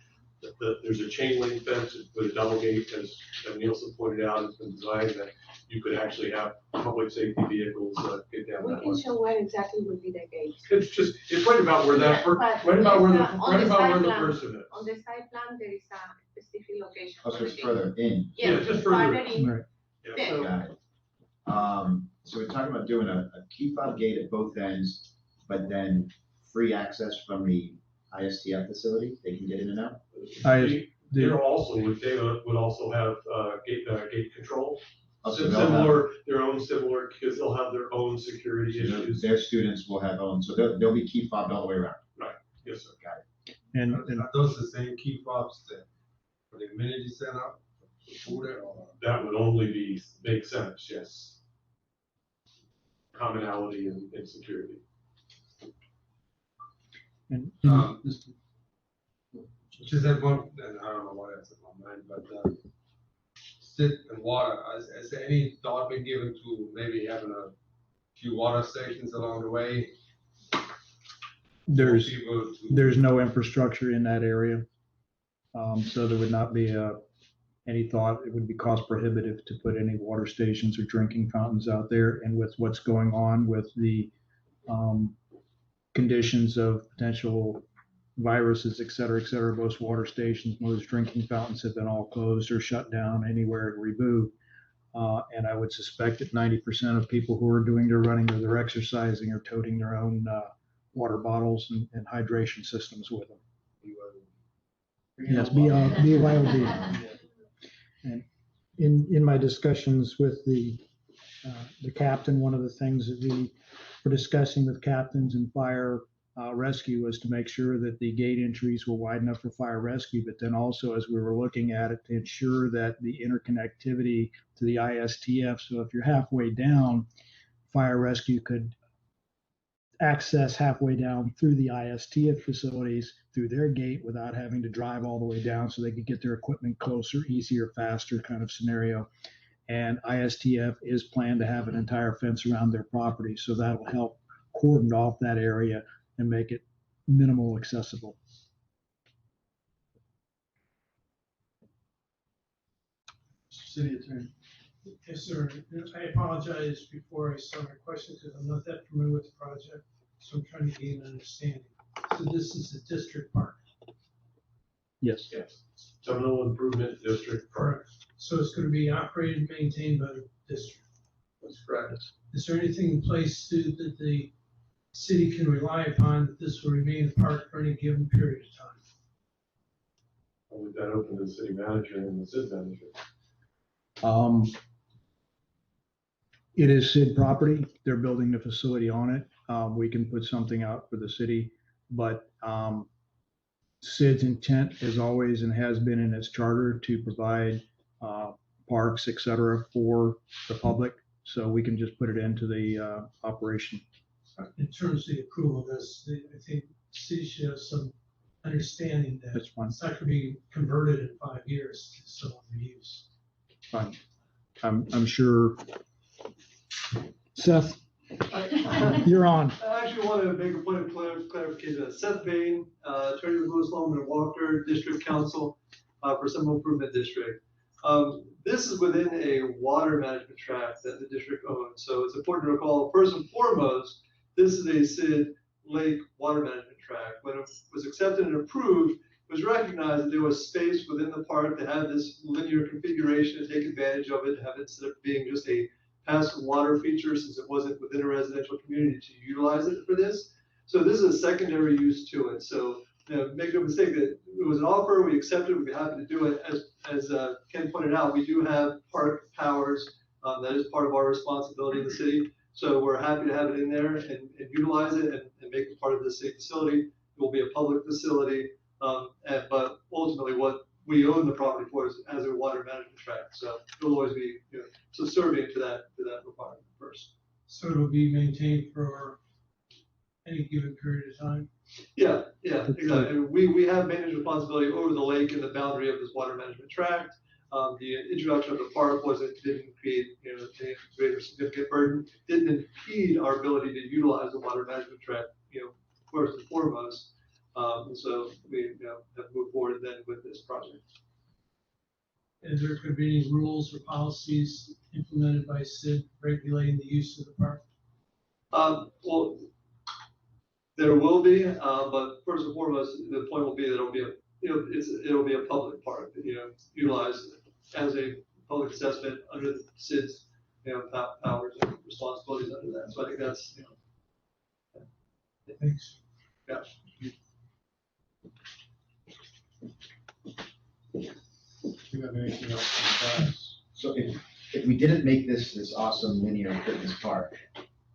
[SPEAKER 14] there's a chain link fence with a double gate, as Nielsen pointed out. It's been designed that you could actually have public safety vehicles get down
[SPEAKER 11] We
[SPEAKER 14] that
[SPEAKER 11] can
[SPEAKER 14] way.
[SPEAKER 11] show what exactly would be the gate.
[SPEAKER 14] It's right about where that,
[SPEAKER 11] Yeah, but
[SPEAKER 14] right about where the
[SPEAKER 11] on the side plan-
[SPEAKER 14] person is.
[SPEAKER 11] On the side plan, there is a specific location.
[SPEAKER 4] Oh,
[SPEAKER 11] for
[SPEAKER 4] so
[SPEAKER 11] the
[SPEAKER 4] it's
[SPEAKER 11] gate.
[SPEAKER 4] further in.
[SPEAKER 14] Yeah, just further
[SPEAKER 11] farther
[SPEAKER 14] in.
[SPEAKER 11] in.
[SPEAKER 6] Right.
[SPEAKER 14] Yeah,
[SPEAKER 11] Yeah.
[SPEAKER 14] so-
[SPEAKER 4] Got it. So we're talking about doing a key fob gate at both ends, but then free access from the ISTF facility. They can get in and out.
[SPEAKER 14] They would also have gate control.
[SPEAKER 4] Oh, so they'll have-
[SPEAKER 14] Similar, their own similar, because they'll have their own security issues.
[SPEAKER 4] Their students will have own, so they'll be key fobbed all the way around.
[SPEAKER 14] Right, yes, sir.
[SPEAKER 4] Got it.
[SPEAKER 6] And
[SPEAKER 5] Are those the same key fobs that for the amenity center, food or?
[SPEAKER 14] That would only make sense, yes. Commonality and security.
[SPEAKER 6] and
[SPEAKER 5] Just that one, and I don't know why that's in my mind, but, sit and water, has there any thought been given to maybe having a few water stations along the way?
[SPEAKER 6] there's
[SPEAKER 5] For people to-
[SPEAKER 6] there's no infrastructure in that area. So there would not be any thought, it would be cost prohibitive to put any water stations or drinking fountains out there. And with what's going on with the conditions of potential viruses, et cetera, most water stations, most drinking fountains have been all closed or shut down anywhere to reboot. And I would suspect that 90% of people who are doing their running or their exercising are toting their own water bottles and hydration systems with them. Yes, BYOD. And in my discussions with the captain, one of the things that we were discussing with captains and fire rescue was to make sure that the gate entries were wide enough for fire rescue, but then also as we were looking at it to ensure that the interconnectivity to the ISTF, so if you're halfway down, fire rescue could access halfway down through the ISTF facilities through their gate without having to drive all the way down, so they could get their equipment closer, easier, faster kind of scenario. And ISTF is planned to have an entire fence around their property, so that'll help cordon off that area and make it minimal accessible.
[SPEAKER 9] City Attorney. Yes, sir. I apologize before I start my question because I'm not that familiar with the project, so I'm trying to gain an understanding. So this is a district park.
[SPEAKER 6] Yes.
[SPEAKER 14] Yes. Seminole Improvement District Park.
[SPEAKER 9] Correct. So it's going to be operated and maintained by the district.
[SPEAKER 14] That's correct.
[SPEAKER 9] Is there anything in place that the city can rely upon that this will remain a park for any given period of time?
[SPEAKER 14] I'll leave that open to the city manager and the city manager.
[SPEAKER 6] It is SID property. They're building the facility on it. We can put something out for the city, but SID's intent is always and has been in its charter to provide parks, et cetera, for the public. So we can just put it into the operation.
[SPEAKER 9] In terms of the approval of this, I think the city should have some understanding that
[SPEAKER 6] That's fine.
[SPEAKER 9] it's not going to be converted in 5 years to some other use.
[SPEAKER 6] Fine. I'm sure. Seth, you're on.
[SPEAKER 15] I actually want to make a point of clarification. Seth Bain, attorney with Lewis, Longman and Walker, District Council for Seminole Improvement District. This is within a water management tract that the district owns. So it's important to recall, first and foremost, this is a SID Lake water management tract. When it was accepted and approved, was recognized that there was space within the park to have this linear configuration and take advantage of it, have it instead of being just a passive water feature, since it wasn't within a residential community, to utilize it for this. So this is a secondary use to it. So make no mistake that it was an offer, we accepted, we'd be happy to do it. As Ken pointed out, we do have park powers. That is part of our responsibility in the city. So we're happy to have it in there and utilize it and make it part of the city facility. It will be a public facility, but ultimately what we own the property for is as a water management tract. So it'll always be subservient to that requirement first.
[SPEAKER 9] So it'll be maintained for any given period of time?
[SPEAKER 15] Yeah, exactly. And we have maintenance responsibility over the lake and the boundary of this water management tract. The introduction of the park didn't create any greater significant burden, didn't impede our ability to utilize the water management tract, first and foremost. And so we have moved forward then with this project.
[SPEAKER 9] Is there could be any rules or policies implemented by SID regulating the use of the park?
[SPEAKER 15] Well, there will be, but first and foremost, the point will be that it'll be a public park, utilized as a public assessment under the SID's, powers and responsibilities under that. So I think that's,
[SPEAKER 9] Thanks.
[SPEAKER 15] Yeah.
[SPEAKER 1] Do you have anything else on that?
[SPEAKER 4] So if we didn't make this awesome linear fitness park,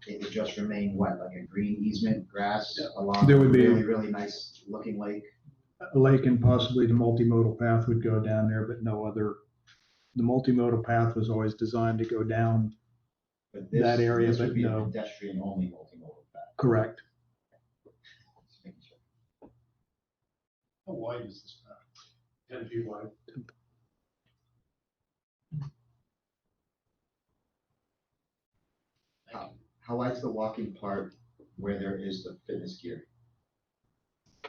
[SPEAKER 4] it would just remain what, like a green easement, grass along
[SPEAKER 6] There
[SPEAKER 4] a
[SPEAKER 6] would be-
[SPEAKER 4] really, really nice looking lake?
[SPEAKER 6] A lake and possibly the multimodal path would go down there, but no other. The multimodal path was always designed to go down
[SPEAKER 4] But
[SPEAKER 6] that area,
[SPEAKER 4] this
[SPEAKER 6] but
[SPEAKER 4] would be a
[SPEAKER 6] no.
[SPEAKER 4] pedestrian only multimodal path.
[SPEAKER 6] Correct.
[SPEAKER 4] Just making sure.
[SPEAKER 1] How wide is this path?
[SPEAKER 14] 10 feet wide.
[SPEAKER 4] How wide's the walking part where there is the fitness gear?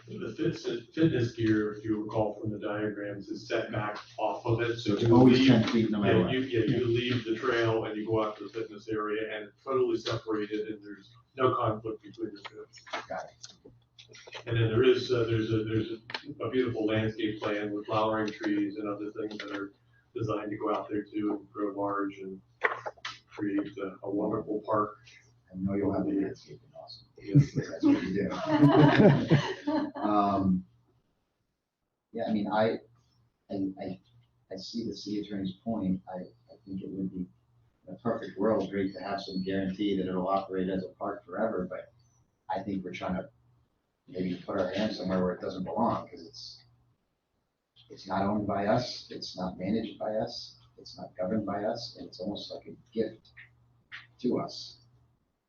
[SPEAKER 14] The fitness gear, if you recall from the diagrams, is set back off of it. So
[SPEAKER 4] It's
[SPEAKER 14] you
[SPEAKER 4] always
[SPEAKER 14] leave-
[SPEAKER 4] 10 feet no matter what.
[SPEAKER 14] you leave the trail and you go out to the fitness area and it's totally separated and there's no conflict between the two.
[SPEAKER 4] Got it.
[SPEAKER 14] And then there's a beautiful landscape plan with flowering trees and other things that are designed to go out there too and grow large and create a wonderful park.
[SPEAKER 4] I know you'll have the landscaping awesome.
[SPEAKER 14] Yes.
[SPEAKER 4] That's what you do. Yeah, I mean, I see the city attorney's point. I think it would be, in a perfect world, great to have some guarantee that it'll operate as a park forever, but I think we're trying to maybe put our hands somewhere where it doesn't belong, because it's not owned by us, it's not managed by us, it's not governed by us, and it's almost like a gift to us,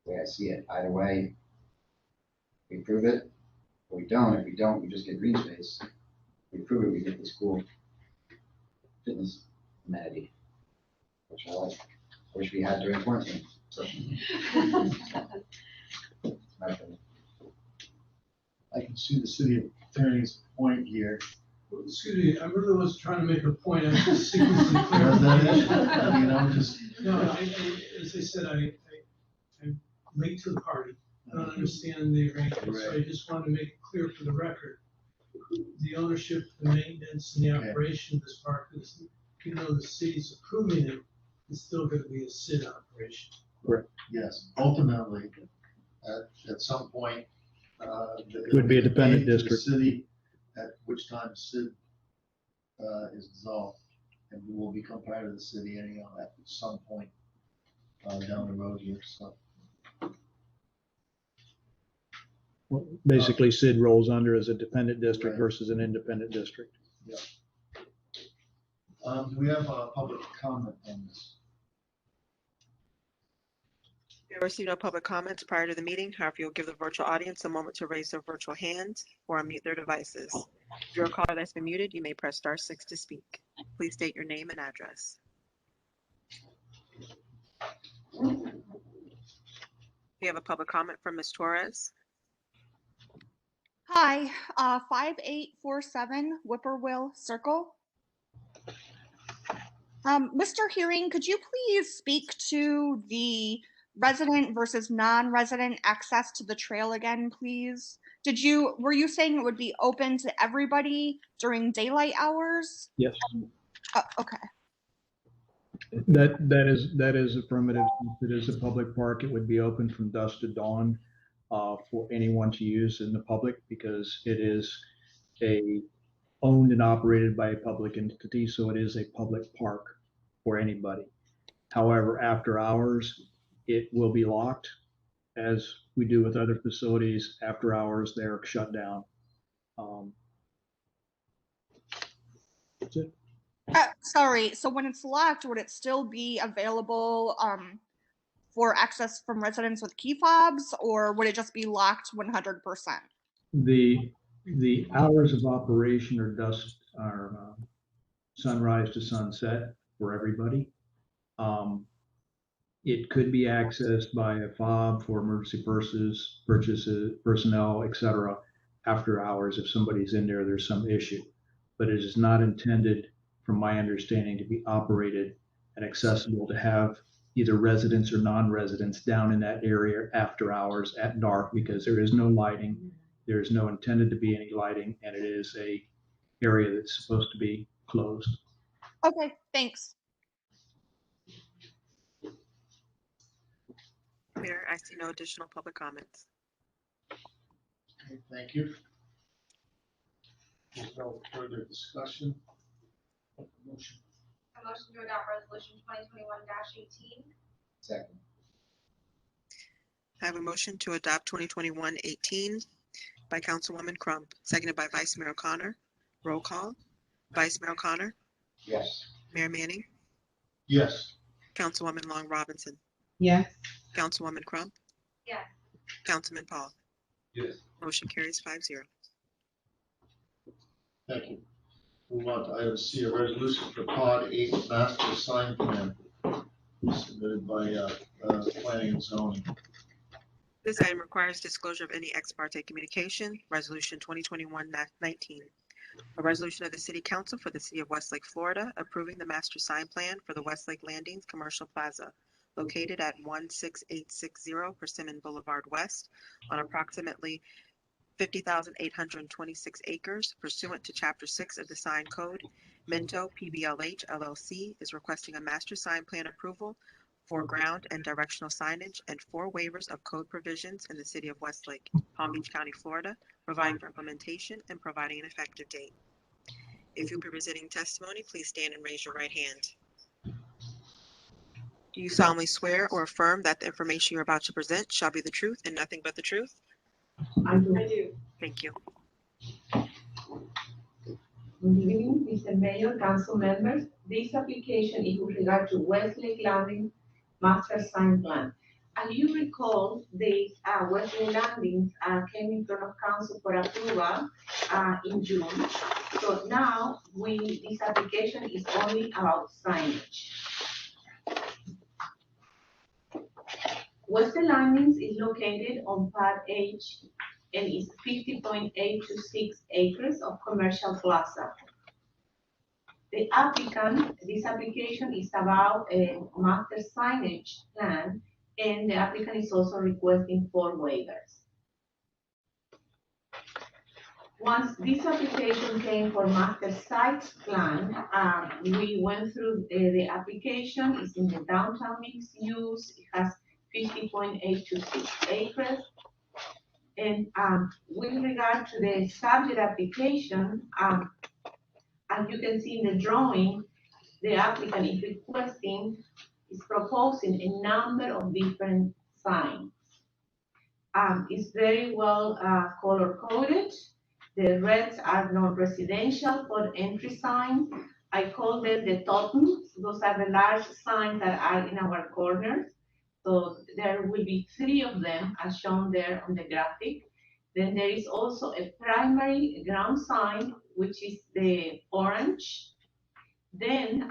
[SPEAKER 4] the way I see it. Either way, we approve it, or we don't. If we don't, we just get green space. If we approve it, we get this cool fitness amenity, which I like. I wish we had during quarantine. So, my opinion.
[SPEAKER 1] I can see the city attorney's point here.
[SPEAKER 9] Excuse me, I really was trying to make a point. I was just seeking some
[SPEAKER 1] Does that it?
[SPEAKER 9] clarification.
[SPEAKER 1] I'm just.
[SPEAKER 9] No, as I said, I'm late to the party. I don't understand the arrangement, so I just wanted to make it clear for the record. The ownership, the maintenance, and the
[SPEAKER 1] Okay.
[SPEAKER 9] operation of this park is, even though the city's approving it, it's still gonna be a SID operation.
[SPEAKER 1] Yes, ultimately, at some point,
[SPEAKER 6] It would be a dependent
[SPEAKER 1] paid to the
[SPEAKER 6] district.
[SPEAKER 1] City, at which time SID, is dissolved, and we will become part of the city anyhow at some point, down the road here, so.
[SPEAKER 6] Well, basically, SID rolls under as a dependent district
[SPEAKER 1] Right.
[SPEAKER 6] versus an independent district.
[SPEAKER 1] Do we have a public comment on this?
[SPEAKER 2] We received no public comments prior to the meeting. However, you'll give the virtual audience a moment to raise their virtual hands or unmute their devices. If you're a caller that's been muted, you may press *6 to speak. Please state your name and address. We have a public comment from Ms. Torres.
[SPEAKER 12] Hi, 5847 Whippoorwill Circle. Mr. Hearing, could you please speak to the resident versus non-resident access to the trail again, please? Were you saying it would be open to everybody during daylight hours?
[SPEAKER 6] Yes,
[SPEAKER 12] Oh, okay.
[SPEAKER 6] that is affirmative. If it is a public park, it would be open from dusk to dawn for anyone to use in the public because it is owned and operated by a public entity, so it is a public park for anybody. However, after hours, it will be locked, as we do with other facilities. After hours, they're shut down. That's it.
[SPEAKER 12] Sorry, so when it's locked, would it still be available for access from residents with key fobs, or would it just be locked 100%?
[SPEAKER 6] The hours of operation are sunrise to sunset for everybody. It could be accessed by a fob for emergency purchases, personnel, etc. after hours. If somebody's in there, there's some issue, but it is not intended, from my understanding, to be operated and accessible to have either residents or non-residents down in that area after hours at dark, because there is no lighting. There is no intended to be any lighting, and it is a area that's supposed to be closed.
[SPEAKER 12] Okay, thanks.
[SPEAKER 2] Mayor, I see no additional public comments.
[SPEAKER 1] Okay, thank you. There's no further discussion. Motion.
[SPEAKER 3] A motion to adopt resolution 2021-18.
[SPEAKER 4] Second.
[SPEAKER 2] I have a motion to adopt 2021-18 by Councilwoman Crump, seconded by Vice Mayor O'Connor. Roll call. Vice Mayor O'Connor.
[SPEAKER 4] Yes.
[SPEAKER 2] Mayor Manning.
[SPEAKER 1] Yes.
[SPEAKER 2] Councilwoman Long Robinson.
[SPEAKER 8] Yes.
[SPEAKER 2] Councilwoman Crump.
[SPEAKER 3] Yes.
[SPEAKER 2] Councilman Paul.
[SPEAKER 5] Yes.
[SPEAKER 2] Motion carries 5-0.
[SPEAKER 1] Thank you. Move on to item C, a resolution for Pod 8 Master Sign Plan submitted by Planning and Zoning.
[SPEAKER 2] This item requires disclosure of any ex parte communication. Resolution 2021-19. A resolution of the City Council for the City of Westlake, Florida, approving the master sign plan for the Westlake Landings Commercial Plaza, located at 16860 Persimmon Boulevard West, on approximately 50,826 acres pursuant to Chapter 6 of the Sign Code. Minto PBLH LLC is requesting a master sign plan approval for ground and directional signage and 4 waivers of code provisions in the City of Westlake, Palm Beach County, Florida, providing for implementation and providing an effective date. If you'll be presenting testimony, please stand and raise your right hand. Do you solemnly swear or affirm that the information you're about to present shall be the truth and nothing but the truth?
[SPEAKER 11] I do.
[SPEAKER 3] I do.
[SPEAKER 2] Thank you.
[SPEAKER 11] Good evening, Mr. Mayor, council members. This application is with regard to Westlake Landing Master Sign Plan. As you recall, the Westlake Landings came in front of council for approval in June. So now this application is only about signage. Westlake Landings is located on Part H and is 50.826 acres of commercial plaza. The applicant, this application is about a master signage plan, and the applicant is also requesting 4 waivers. Once this application came for master site plan, we went through the application. It's in the downtown mixed use. It has 50.826 acres. And with regard to the subject application, as you can see in the drawing, the applicant is proposing a number of different signs. It's very well color coded. The reds are non-residential for entry signs. I call them the totems. Those are the large signs that are in our corners. So there will be 3 of them as shown there on the graphic. Then there is also a primary ground sign, which is the orange. Then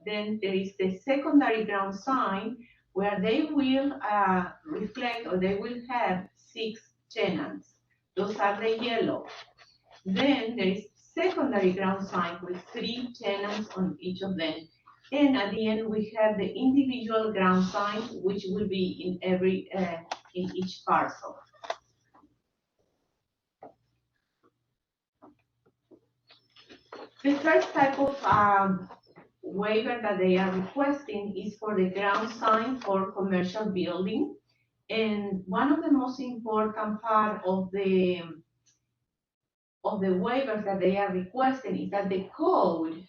[SPEAKER 11] there is the secondary ground sign, where they will reflect, or they will have 6 tenants. Those are the yellow. Then there is secondary ground sign with 3 tenants on each of them. And at the end, we have the individual ground signs, which will be in each parcel. The first type of waiver that they are requesting is for the ground sign for commercial building. And one of the most important part of the waivers that they are requesting is that the code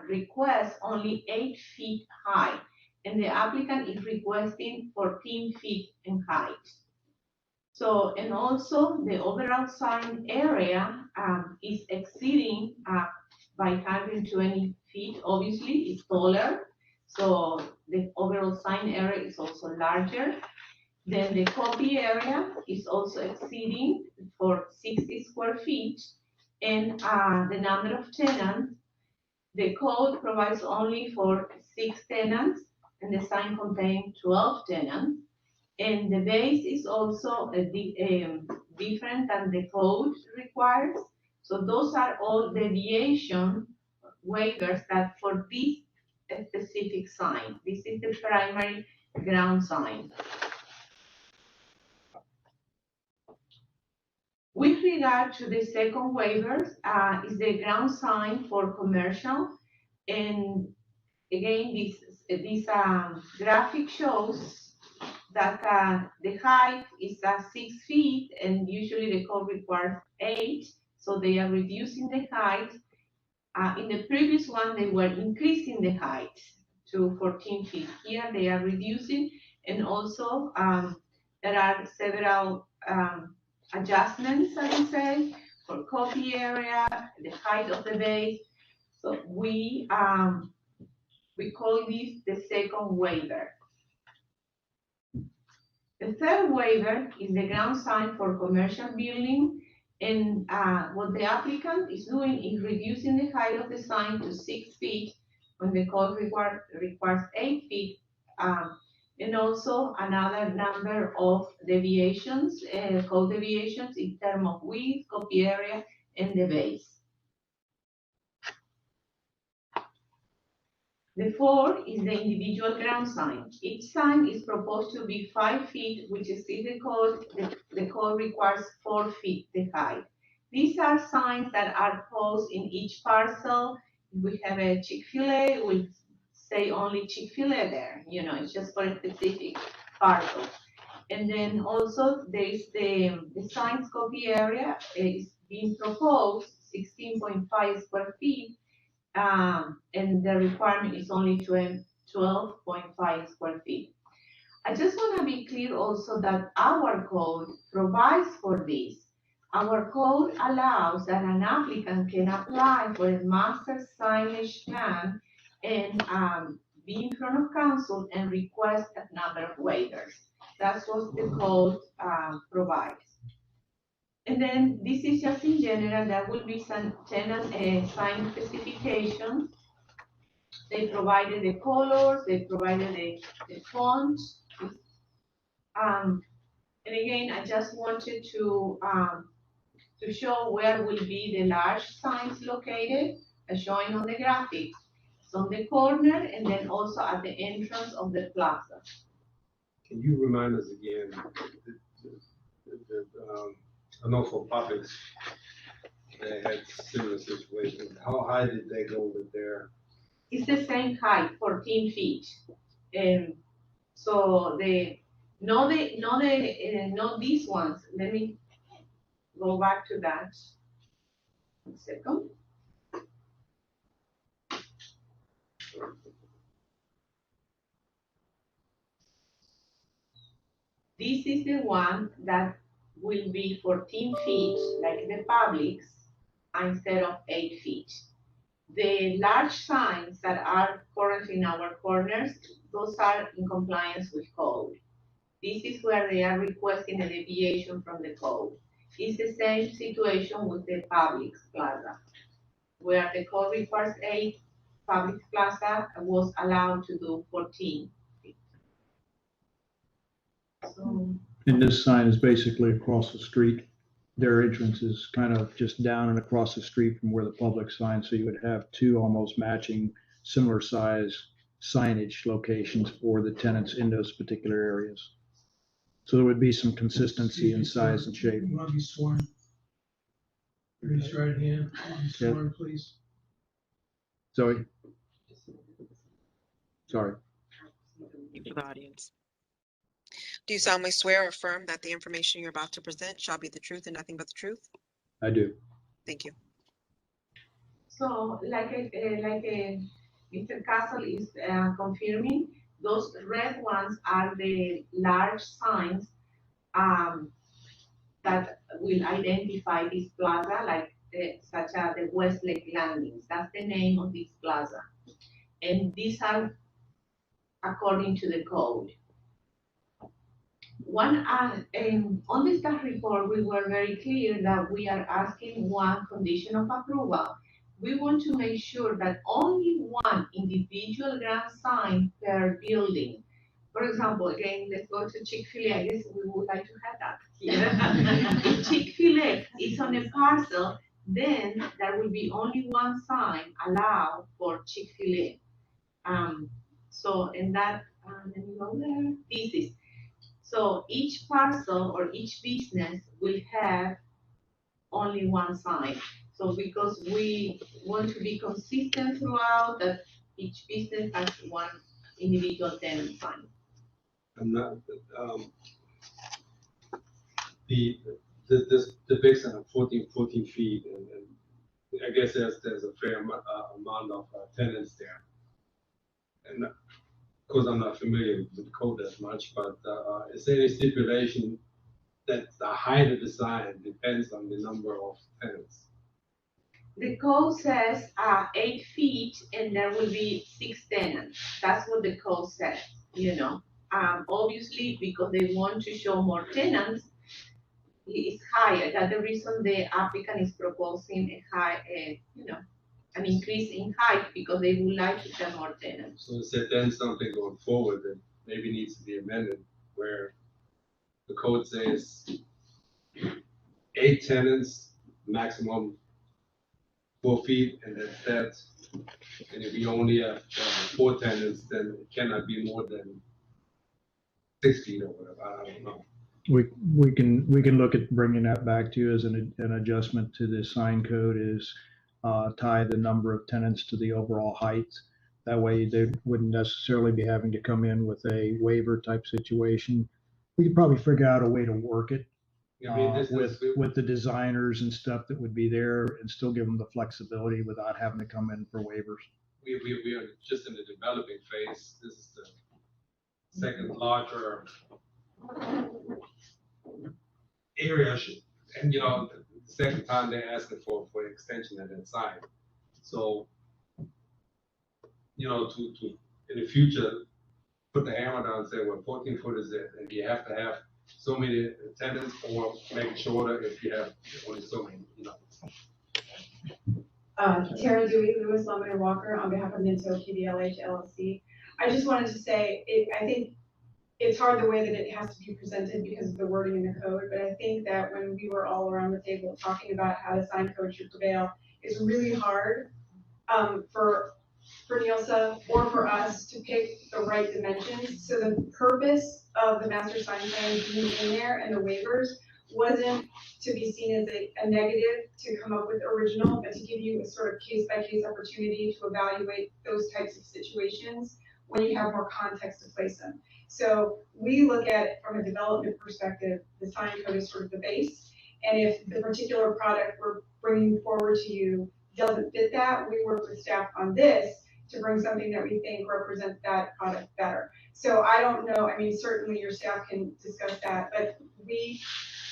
[SPEAKER 11] requests only 8 feet high, and the applicant is requesting 14 feet in height. So, and also the overall sign area is exceeding by 120 feet, obviously, it's taller. So the overall sign area is also larger. Then the copy area is also exceeding for 60 square feet. And the number of tenants, the code provides only for 6 tenants, and the sign contains 12 tenants. And the base is also different than the code requires. So those are all deviation waivers that for this specific sign. This is the primary ground sign. With regard to the second waiver, is the ground sign for commercial. And again, this graphic shows that the height is 6 feet, and usually the code requires 8, so they are reducing the height. In the previous one, they were increasing the height to 14 feet. Here they are reducing, and also there are several adjustments, I would say, for copy area, the height of the base. So we call this the second waiver. The third waiver is the ground sign for commercial building, and what the applicant is doing is reducing the height of the sign to 6 feet when the code requires 8 feet, and also another number of deviations, code deviations in terms of width, copy area, and the base. The fourth is the individual ground sign. Each sign is proposed to be 5 feet, which is in the code. The code requires 4 feet the height. These are signs that are posted in each parcel. We have a Chick-fil-A, we'll say only Chick-fil-A there. You know, it's just for a specific parcel. And then also there is the signs copy area is being proposed 16.5 square feet. And the requirement is only 12.5 square feet. I just want to be clear also that our code provides for this. Our code allows that an applicant can apply for a master signage plan and be in front of council and request a number of waivers. That's what the code provides. And then this is just in general, there will be some tenant sign specifications. They provided the colors, they provided the font. And again, I just wanted to show where will be the large signs located, as showing on the graphic. It's on the corner and then also at the entrance of the plaza.
[SPEAKER 5] Can you remind us again, I know for Publix, they had similar situations. How high did they go with their?
[SPEAKER 11] It's the same height, 14 feet. So not these ones. Let me go back to that. 1 second. This is the one that will be 14 feet, like the Publix, instead of 8 feet. The large signs that are currently in our corners, those are in compliance with code. This is where they are requesting a deviation from the code. It's the same situation with the Publix plaza, where the code requires 8, Publix plaza was allowed to do 14 feet. So,
[SPEAKER 6] And this sign is basically across the street. Their entrance is kind of just down and across the street from where the public sign, so you would have two almost matching similar size signage locations for the tenants in those particular areas. So there would be some consistency in size and shape.
[SPEAKER 9] You want to be sworn? Raise your right hand. Be sworn, please.
[SPEAKER 6] Zoe? Sorry.
[SPEAKER 2] For the audience. Do you solemnly swear or affirm that the information you're about to present shall be the truth and nothing but the truth?
[SPEAKER 6] I do.
[SPEAKER 2] Thank you.
[SPEAKER 11] So Mr. Castle is confirming, those red ones are the large signs that will identify this plaza, like such as the Westlake landings. That's the name of this plaza. And these are according to the code. On the staff report, we were very clear that we are asking one condition of approval. We want to make sure that only one individual grand sign per building. For example, again, let's go to Chick-fil-A. I guess we would like to have that here. If Chick-fil-A is on a parcel, then there will be only one sign allowed for Chick-fil-A. So in that, let me go there. This is. So each parcel or each business will have only one sign. So because we want to be consistent throughout, that each business has one individual tenant sign.
[SPEAKER 5] I'm not, the big sign of 14 feet, and I guess there's a fair amount of tenants there. And of course, I'm not familiar with the code as much, but is there any stipulation that the height of the sign depends on the number of tenants?
[SPEAKER 11] The code says 8 feet and there will be 6 tenants. That's what the code says, you know. Obviously, because they want to show more tenants, it's higher. That's the reason the applicant is proposing an increase in height, because they would like to have more tenants.
[SPEAKER 5] So is there then something going forward that maybe needs to be amended, where the code says 8 tenants, maximum 4 feet, and that's that. And if you only have 4 tenants, then it cannot be more than 6 feet or whatever. I don't know.
[SPEAKER 6] We can look at bringing that back to you as an adjustment to the sign code, is tie the number of tenants to the overall height. That way they wouldn't necessarily be having to come in with a waiver type situation. We could probably figure out a way to work it with the designers and stuff that would be there, and still give them the flexibility without having to come in for waivers.
[SPEAKER 5] We are just in the developing phase. This is the second larger area, and the second time they're asking for extension at that site. So, to in the future put the hammer down and say, well, 14 foot is it, and you have to have so many tenants, or make it shorter if you have only so many.
[SPEAKER 3] Tara Dewey, Lewis, Lemon, and Walker, on behalf of Minto PDLH LLC. I just wanted to say, I think it's hard the way that it has to be presented because of the wording in the code, but I think that when we were all around the table talking about how the sign code should prevail, it's really hard for NILSA or for us to pick the right dimensions. So the purpose of the master sign plan being in there and the waivers wasn't to be seen as a negative to come up with original, but to give you a sort of case-by-case opportunity to evaluate those types of situations when you have more context to place them. So we look at it from a development perspective. The sign code is sort of the base, and if the particular product we're bringing forward to you doesn't fit that, we work with staff on this to bring something that we think represents that product better. So I don't know, I mean, certainly your staff can discuss that, but we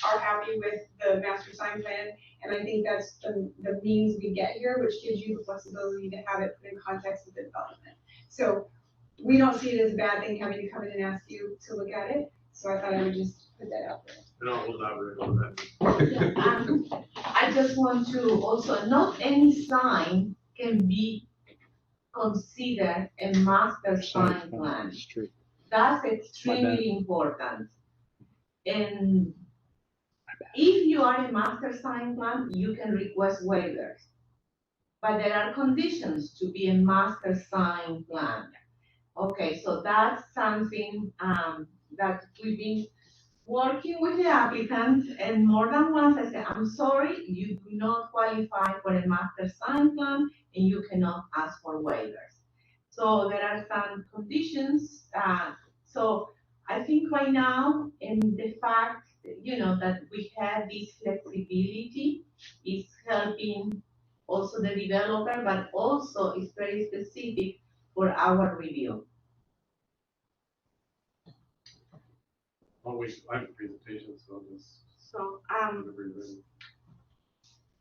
[SPEAKER 3] are happy with the master sign plan, and I think that's the means we get here, which gives you the flexibility to have it put in context of the development. So we don't see it as a bad thing having to come in and ask you to look at it, so I thought I would just put that out there.
[SPEAKER 14] And I'll elaborate on that.
[SPEAKER 11] I just want to also, not any sign can be considered a master sign plan. That's extremely important. And if you are a master sign plan, you can request waivers. but there are conditions to be a master sign plan. Okay, so that's something that we've been working with the applicant, and more than once I said, I'm sorry, you do not qualify for a master sign plan and you cannot ask for waivers. So there are some conditions. So I think right now, in the fact, that we have this flexibility is helping also the developer, but also is very specific for our review.
[SPEAKER 14] Always, I have a presentation, so this.
[SPEAKER 11] So,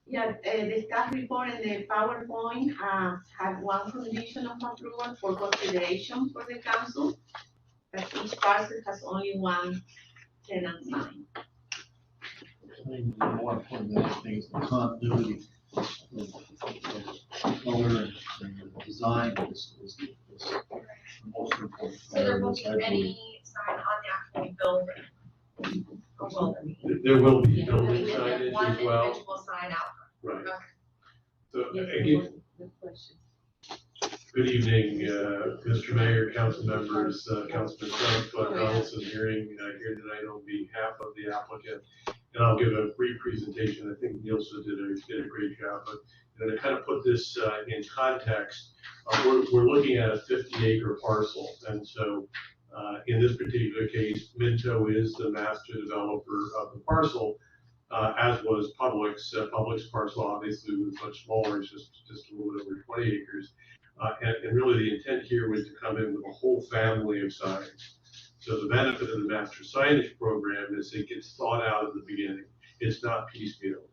[SPEAKER 11] yeah, the staff report and the PowerPoint have one condition of approval for consideration for the council, that each parcel has only one tenant sign.
[SPEAKER 1] I think the more important than anything is the continuity of color and design is the most important.
[SPEAKER 16] So there won't be any sign on the actual building? Or will there be?
[SPEAKER 14] There will be
[SPEAKER 16] I
[SPEAKER 14] building
[SPEAKER 16] mean,
[SPEAKER 14] signage
[SPEAKER 16] one
[SPEAKER 14] as well.
[SPEAKER 16] individual sign out.
[SPEAKER 14] Right.
[SPEAKER 16] Okay.
[SPEAKER 14] So
[SPEAKER 11] Yes,
[SPEAKER 14] again,
[SPEAKER 11] good question.
[SPEAKER 14] good evening, Mr. Mayor, council members, Councilman Trump, Donaldson here tonight on behalf of the applicant. And I'll give a brief presentation. I think Nielsen did a great job, but to kind of put this in context, we're looking at a 50-acre parcel. And so in this particular case, Minto is the master developer of the parcel, as was Publix. Publix parcel obviously was much smaller, it's just a little bit over 20 acres. And really the intent here was to come in with a whole family of signs. So the benefit of the master signage program is it gets thought out at the beginning. It's not piecemeal.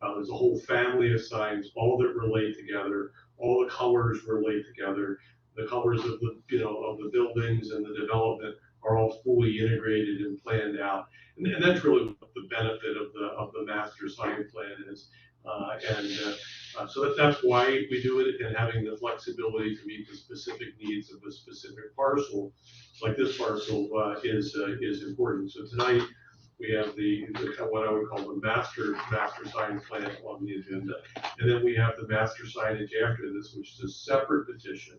[SPEAKER 14] There's a whole family of signs, all that relate together, all the colors relate together. The colors of the buildings and the development are all fully integrated and planned out. And that's really what the benefit of the master sign plan is. So that's why we do it, and having the flexibility to meet the specific needs of a specific parcel, like this parcel, is important. So tonight we have the what I would call the master sign plan on the agenda, and then we have the master signage after this, which is a separate petition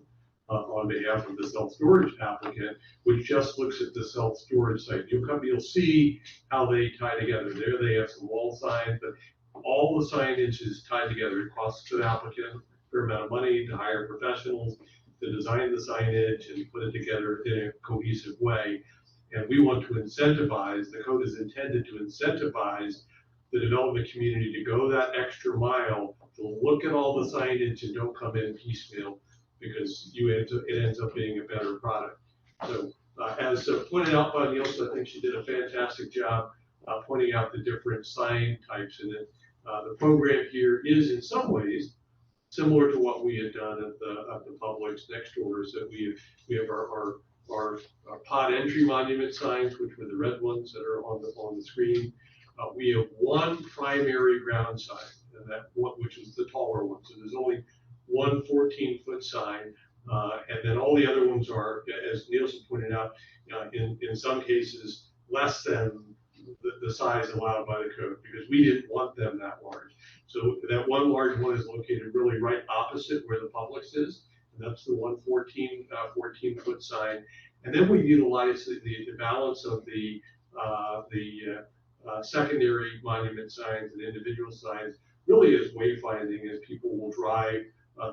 [SPEAKER 14] on behalf of the self-storage applicant, which just looks at the self-storage site. You'll see how they tie together. There they have some wall signs, but all the signage is tied together. It costs the applicant a fair amount of money to hire professionals to design the signage and put it together in a cohesive way. And we want to incentivize, the code is intended to incentivize the development community to go that extra mile, to look at all the signage and don't come in piecemeal, because it ends up being a better product. So as pointed out by Nielsen, I think she did a fantastic job pointing out the different sign types in it. The program here is in some ways similar to what we had done at the Publix next door, is that we have our pod entry monument signs, which were the red ones that are on the screen. We have one primary ground sign, and that one, which is the taller one. So there's only one 14-foot sign, and then all the other ones are, as Nielsen pointed out, in some cases less than the size allowed by the code, because we didn't want them that large. So that one large one is located really right opposite where the Publix is, and that's the 14-foot sign. And then we utilize the balance of the secondary monument signs and individual signs really as wayfinding, as people will drive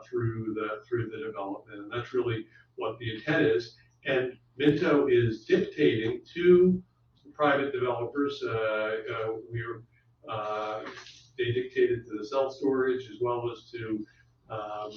[SPEAKER 14] through the development, and that's really what the intent is. And Minto is dictating to private developers. They dictated to the self-storage as well as to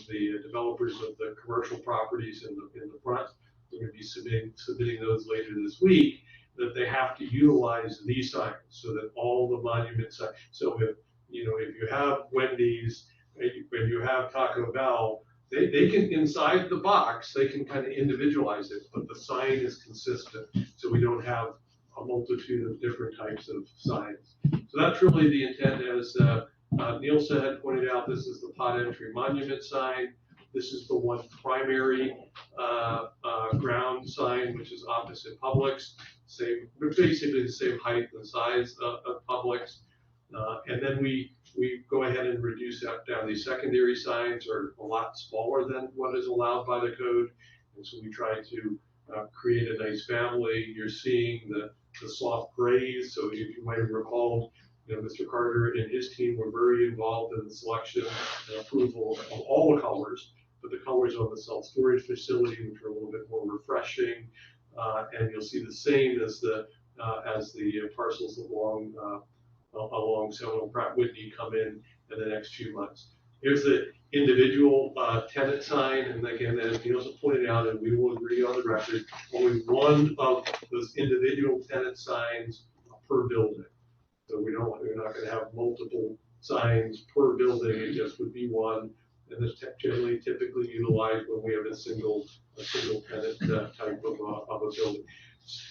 [SPEAKER 14] the developers of the commercial properties in the front. We're going to be submitting those later this week, that they have to utilize these signs so that all the monument signs. So if you have Wendy's, when you have Taco Bell, they can, inside the box, they can kind of individualize it, but the sign is consistent. So we don't have a multitude of different types of signs. So that's really the intent. As Nielsen had pointed out, this is the pod entry monument sign. This is the one primary ground sign, which is opposite Publix. Basically the same height and size of Publix. And then we go ahead and reduce that down. These secondary signs are a lot smaller than what is allowed by the code. And so we try to create a nice family. You're seeing the soft grays. So if you might have recalled, Mr. Carter and his team were very involved in the selection and approval of all the colors, but the colors on the self-storage facility, which are a little bit more refreshing. And you'll see the same as the parcels along Seminole Pratt Whitney come in the next few months. Here's the individual tenant sign, and again, as Nielsen pointed out, and we will agree on the record, only one of those individual tenant signs per building. So we're not going to have multiple signs per building. It just would be one, and it's generally typically utilized when we have a single tenant type of a building.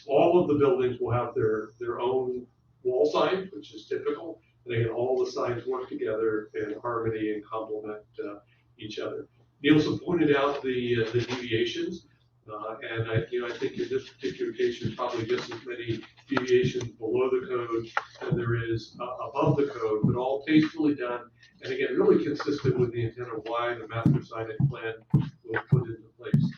[SPEAKER 14] All of the buildings will have their own wall sign, which is typical. And again, all the signs work together in harmony and complement each other. Nielsen pointed out the deviations, and I think in this particular case, there's probably just as many deviations below the code than there is above the code, but all tastefully done. And again, really consistent with the intent of why the master signage plan was put into place.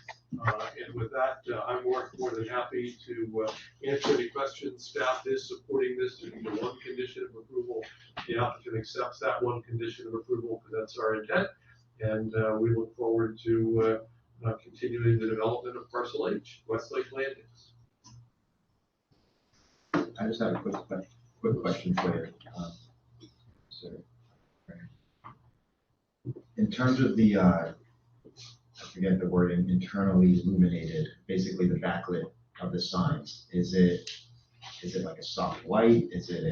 [SPEAKER 14] And with that, I'm more than happy to answer any questions. Staff is supporting this to be one condition of approval. The applicant accepts that one condition of approval because that's our intent. And we look forward to continuing the development of Parcel H, Westlake Landings.
[SPEAKER 4] I just have a quick question for you. In terms of the, I forget the word, internally illuminated, basically the backlit of the signs, is it like a soft white? Is it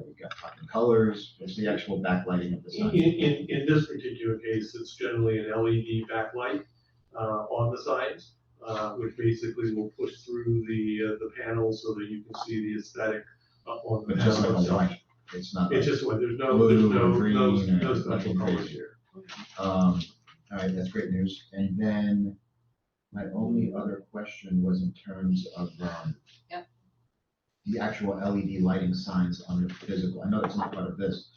[SPEAKER 4] we got fucking colors? What's the actual backlighting of the sign?
[SPEAKER 14] In this particular case, it's generally an LED backlight on the signs, which basically will push through the panels so that you can see the aesthetic on the
[SPEAKER 4] But just like a
[SPEAKER 14] itself.
[SPEAKER 4] white. It's not.
[SPEAKER 14] It's
[SPEAKER 4] like
[SPEAKER 14] just white. There's
[SPEAKER 4] blue or green
[SPEAKER 14] no
[SPEAKER 4] or
[SPEAKER 14] special
[SPEAKER 4] nothing
[SPEAKER 14] colors
[SPEAKER 4] crazy.
[SPEAKER 14] here.
[SPEAKER 4] All right, that's great news. And then my only other question was in terms of the actual LED lighting signs on the physical. I know it's not part of this,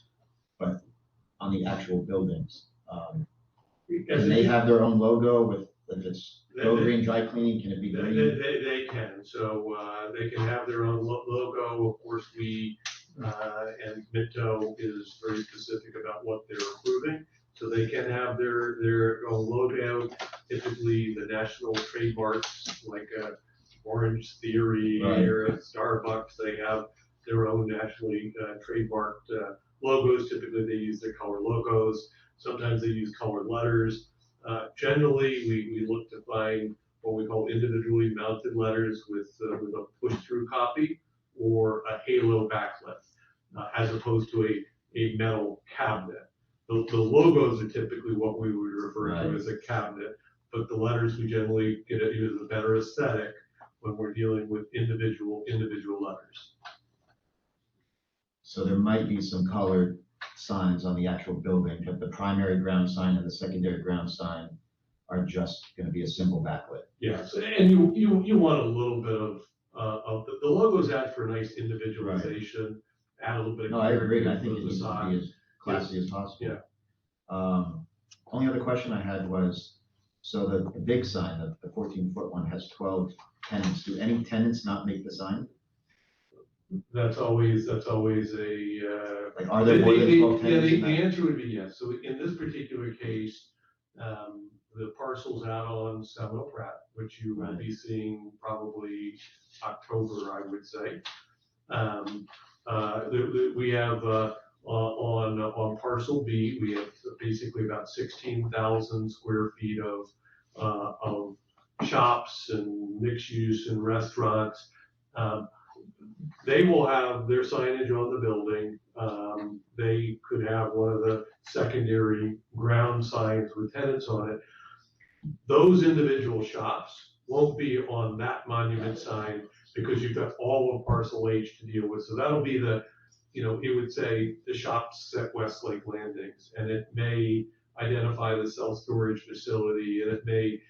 [SPEAKER 4] but on the actual buildings, can they have their own logo with, if it's Go Green Dry Cleaning, can it be green?
[SPEAKER 14] They can. So they can have their own logo. Of course, we and Minto is very specific about what they're approving. So they can have their own logo. Typically, the national trademarks like Orange Theory or Starbucks, they have their own nationally trademarked logos. Typically, they use their color logos. Sometimes they use colored letters. Generally, we look to find what we call individually mounted letters with a push-through copy or a halo backlit, as opposed to a metal cabinet. The logos are typically what we would refer to as a cabinet, but the letters we generally get at use a better aesthetic when we're dealing with individual letters.
[SPEAKER 4] So there might be some colored signs on the actual building, but the primary ground sign and the secondary ground sign are just going to be a simple backlit.
[SPEAKER 14] Yes, and you want a little bit of the logos add for nice individualization, add a little bit of
[SPEAKER 4] I agree. I think it
[SPEAKER 14] the
[SPEAKER 4] needs to
[SPEAKER 14] side.
[SPEAKER 4] be as classy as possible.
[SPEAKER 14] Yeah.
[SPEAKER 4] Only other question I had was, so the big sign, the 14-foot one, has 12 tenants. Do any tenants not make the sign?
[SPEAKER 14] That's always a.
[SPEAKER 4] Like, are there more than 12 tenants?
[SPEAKER 14] The answer would be yes. So in this particular case, the parcels out on Seminole Pratt, which you will be seeing probably October, I would say. We have on parcel B, we have basically about 16,000 square feet of shops and mixed use and restaurants. They will have their signage on the building. They could have one of the secondary ground signs with tenants on it. Those individual shops won't be on that monument sign because you've got all of Parcel H to deal with. So that'll be it would say the shops at Westlake Landings, and it may identify the self-storage facility, and it may,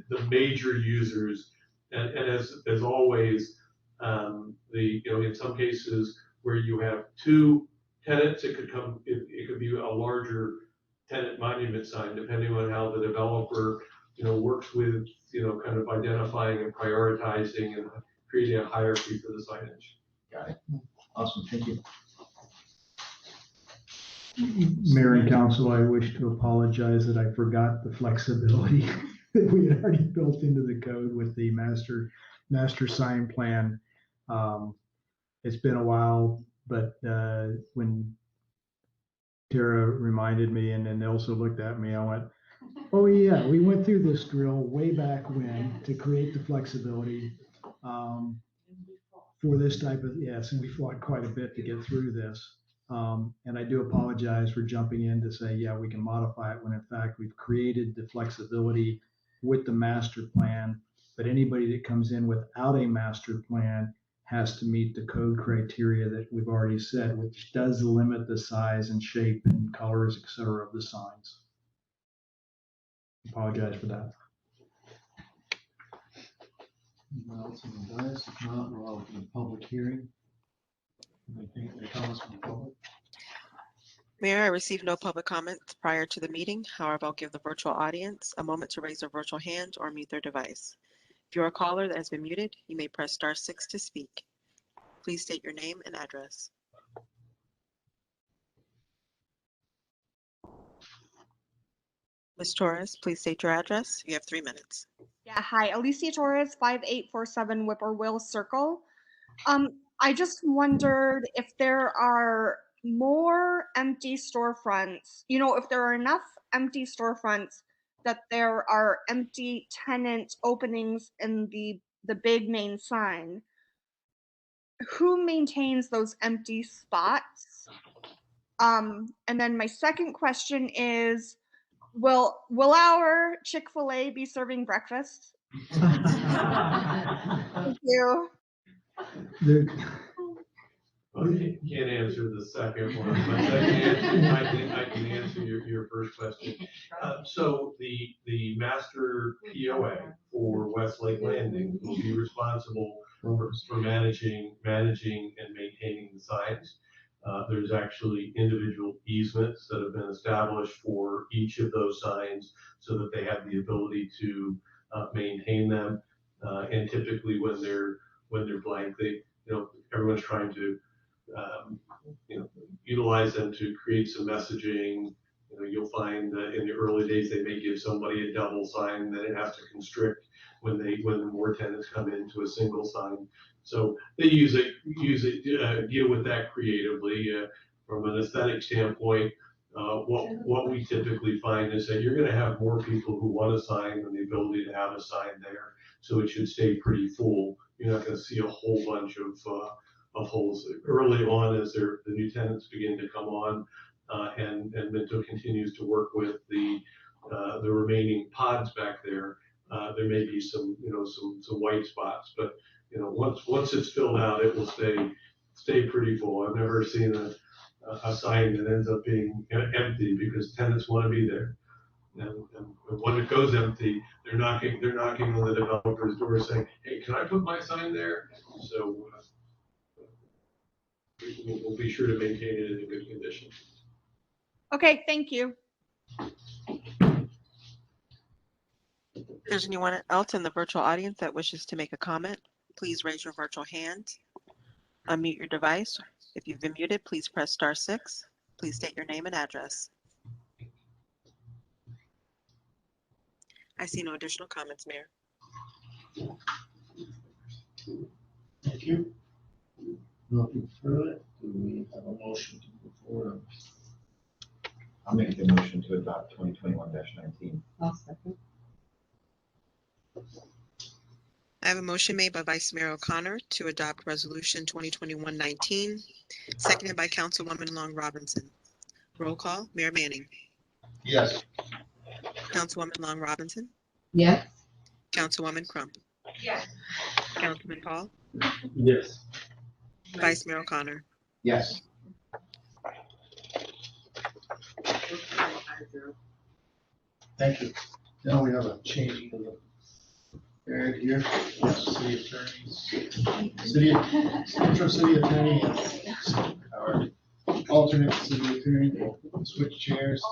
[SPEAKER 14] the major users, and as always, in some cases where you have two tenants, it could be a larger tenant monument sign, depending on how the developer, works with, kind of identifying and prioritizing and creating a hierarchy for the signage.
[SPEAKER 4] Got it. Awesome, thank you.
[SPEAKER 17] Mayor and council, I wish to apologize that I forgot the flexibility that we had already built into the code with the master sign plan. It's been a while, but when Tara reminded me and then Elsa looked at me, I went, oh yeah, we went through this drill way back when to create the flexibility for this type of, yes, and we fought quite a bit to get through this. And I do apologize for jumping in to say, yeah, we can modify it when in fact we've created the flexibility with the master plan. But anybody that comes in without a master plan has to meet the code criteria that we've already said, which does limit the size and shape and colors, et cetera, of the signs. Apologize for that.
[SPEAKER 1] Anyone else on the dais? If not, we'll open the public hearing. Anything, any comments from the public?
[SPEAKER 2] Mayor, I received no public comments prior to the meeting. However, I'll give the virtual audience a moment to raise their virtual hand or mute their device. If you're a caller that has been muted, you may press *6 to speak. Please state your name and address. Ms. Torres, please state your address. You have 3 minutes.
[SPEAKER 12] Yeah, hi, Alicia Torres, 5847 Whippoorwill Circle. I just wondered if there are more empty storefronts, if there are enough empty storefronts that there are empty tenant openings in the big main sign. Who maintains those empty spots? And then my second question is, will our Chick-fil-A be serving breakfast? Thank you.
[SPEAKER 14] Well, I can't answer the second one, but I can answer your first question. So the master POA for Westlake Landing will be responsible for managing and maintaining the signs. There's actually individual easements that have been established for each of those signs so that they have the ability to maintain them. And typically when they're blank, everyone's trying to utilize them to create some messaging. You'll find that in the early days they may give somebody a double sign, then it has to constrict when more tenants come into a single sign. So they deal with that creatively. From an aesthetic standpoint, what we typically find is that you're going to have more people who want a sign than the ability to have a sign there. So it should stay pretty full. You're not going to see a whole bunch of holes early on as the new tenants begin to come on, and Minto continues to work with the remaining pods back there. There may be some white spots, but once it's filled out, it will stay pretty full. I've never seen a sign that ends up being empty because tenants want to be there. And when it goes empty, they're knocking on the developer's door saying, "Hey, can I put my sign there?" So we'll be sure to maintain it in a good condition.
[SPEAKER 12] Okay, thank you.
[SPEAKER 2] If there's anyone else in the virtual audience that wishes to make a comment, please raise your virtual hand, unmute your device. If you've been muted, please press *6. Please state your name and address. I see no additional comments, Mayor.
[SPEAKER 1] Thank you. Looking further, do we have a motion to move forward?
[SPEAKER 4] I'll make the motion to adopt 2021-19.
[SPEAKER 8] I'll second.
[SPEAKER 2] I have a motion made by Vice Mayor O'Connor to adopt Resolution 2021-19, seconded by Councilwoman Long Robinson. Roll call, Mayor Manning.
[SPEAKER 1] Yes.
[SPEAKER 2] Councilwoman Long Robinson.
[SPEAKER 8] Yes.
[SPEAKER 2] Councilwoman Crump.
[SPEAKER 16] Yes.
[SPEAKER 2] Councilman Paul.
[SPEAKER 14] Yes.
[SPEAKER 2] Vice Mayor O'Connor.
[SPEAKER 4] Yes.
[SPEAKER 1] Thank you. Now we have a change to the area here. Yes, city attorneys. Intro city attorney. Howard. alternate city attorney, we'll switch chairs.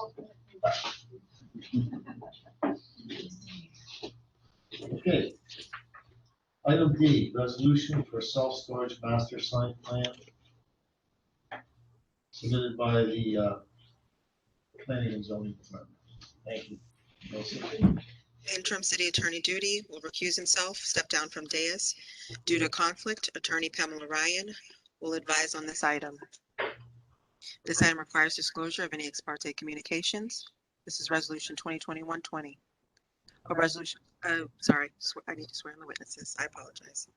[SPEAKER 1] Okay. Item D, resolution for self-storage master sign plan submitted by the planning and zoning department. Thank you. Nelson.
[SPEAKER 2] Interim City Attorney Duty will recuse himself, step down from dais. Due to conflict, Attorney Pamela Ryan will advise on this item. This item requires disclosure of any ex parte communications. This is Resolution 2021-20. A resolution, sorry, I need to swear in the witnesses. I apologize.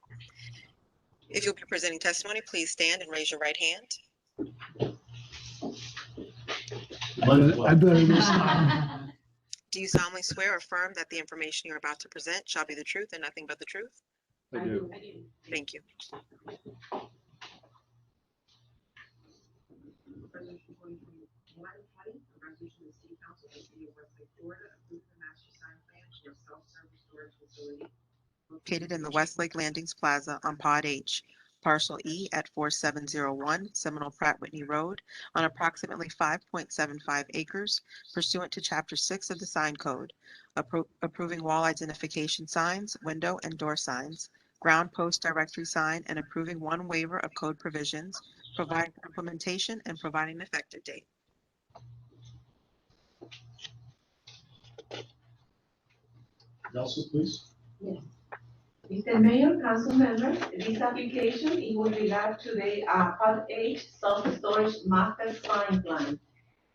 [SPEAKER 2] If you'll be presenting testimony, please stand and raise your right hand.
[SPEAKER 17] I better just stop.
[SPEAKER 2] Do you solemnly swear or affirm that the information you're about to present shall be the truth and nothing but the truth?
[SPEAKER 1] I do.
[SPEAKER 2] Thank you.
[SPEAKER 18] Resolution 2021-20, a resolution of the City Council of the City of Westlake, Florida, approving the master sign plan for a self-service storage facility
[SPEAKER 2] Located in the Westlake Landings Plaza on Pod H, Parcel E at 4701 Seminole Pratt Whitney Road on approximately 5.75 acres pursuant to Chapter 6 of the Sign Code, approving wall identification signs, window and door signs, ground post directory sign, and approving one waiver of code provisions, providing implementation and providing an effective date.
[SPEAKER 1] Nelson, please.
[SPEAKER 11] Yes. Mr. Mayor, council members, this application is with regard to the Part H self-storage master sign plan.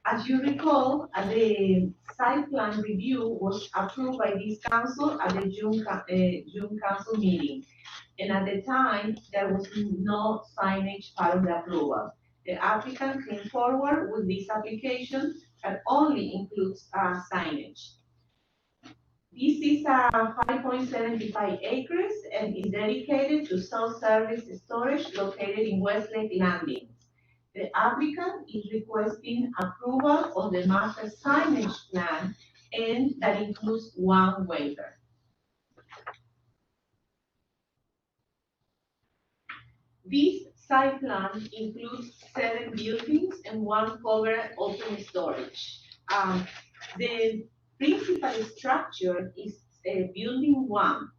[SPEAKER 11] As you recall, the site plan review was approved by this council at the June council meeting. And at the time, there was no signage part of the approval. The applicant came forward with this application that only includes signage. This is 5.75 acres and is dedicated to self-service storage located in Westlake Landings. The applicant is requesting approval of the master signage plan, and that includes one waiver. This site plan includes 7 buildings and 1 covered open storage. The principal structure is building 1,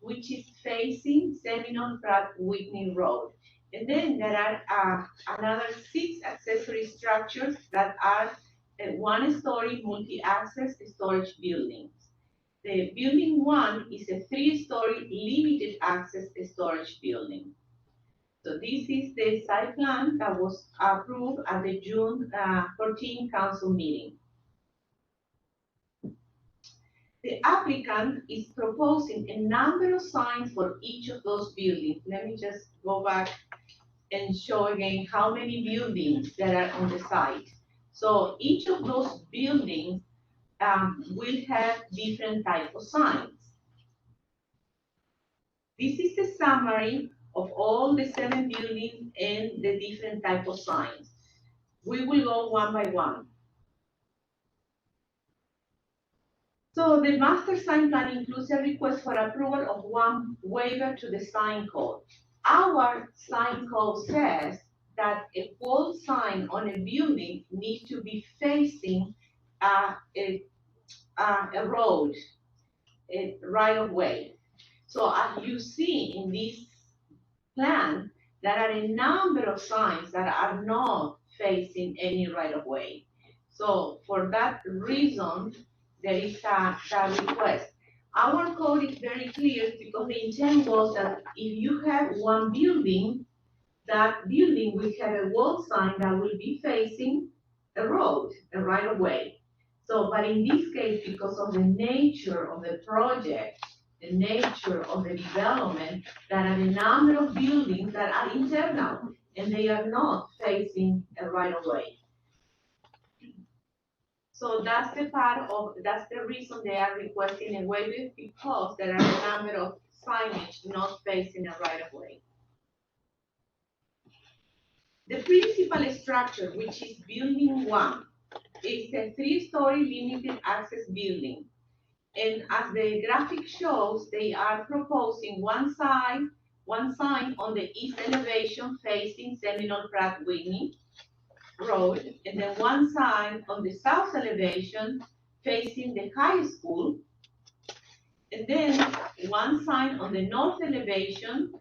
[SPEAKER 11] which is facing Seminole Pratt Whitney Road. And then there are another 6 accessory structures that are 1-story multi-access storage buildings. The building 1 is a 3-story limited access storage building. So this is the site plan that was approved at the June 14 council meeting. The applicant is proposing a number of signs for each of those buildings. Let me just go back and show again how many buildings there are on the site. So each of those buildings will have different types of signs. This is a summary of all the 7 buildings and the different types of signs. We will go one by one. So the master sign plan includes a request for approval of one waiver to the sign code. Our sign code says that a wall sign on a building needs to be facing a road, a right of way. So as you see in this plan, there are a number of signs that are not facing any right of way. So for that reason, there is that request. Our code is very clear because the intent was that if you have one building, that building will have a wall sign that will be facing a road, a right of way. So, but in this case, because of the nature of the project, the nature of the development, there are a number of buildings that are internal and they are not facing a right of way. So that's the reason they are requesting a waiver, because there are a number of signage not facing a right of way. The principal structure, which is building 1, is a 3-story limited access building. And as the graphic shows, they are proposing one sign on the east elevation facing Seminole Pratt Whitney, road, and then one sign on the south elevation facing the high school, and then one sign on the north elevation,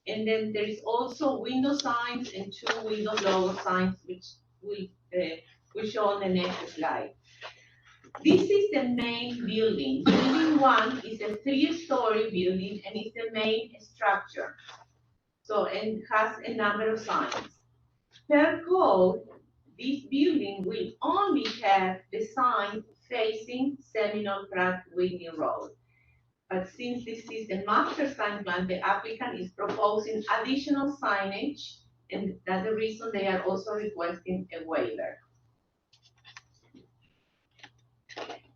[SPEAKER 11] and then there is also window signs and two window logo signs, which will show on the next slide. This is the main building. Building 1 is a 3-story building and is the main structure. So, and has a number of signs. Per code, this building will only have the sign facing Seminole Pratt Whitney Road. But since this is the master sign plan, the applicant is proposing additional signage, and that's the reason they are also requesting a waiver.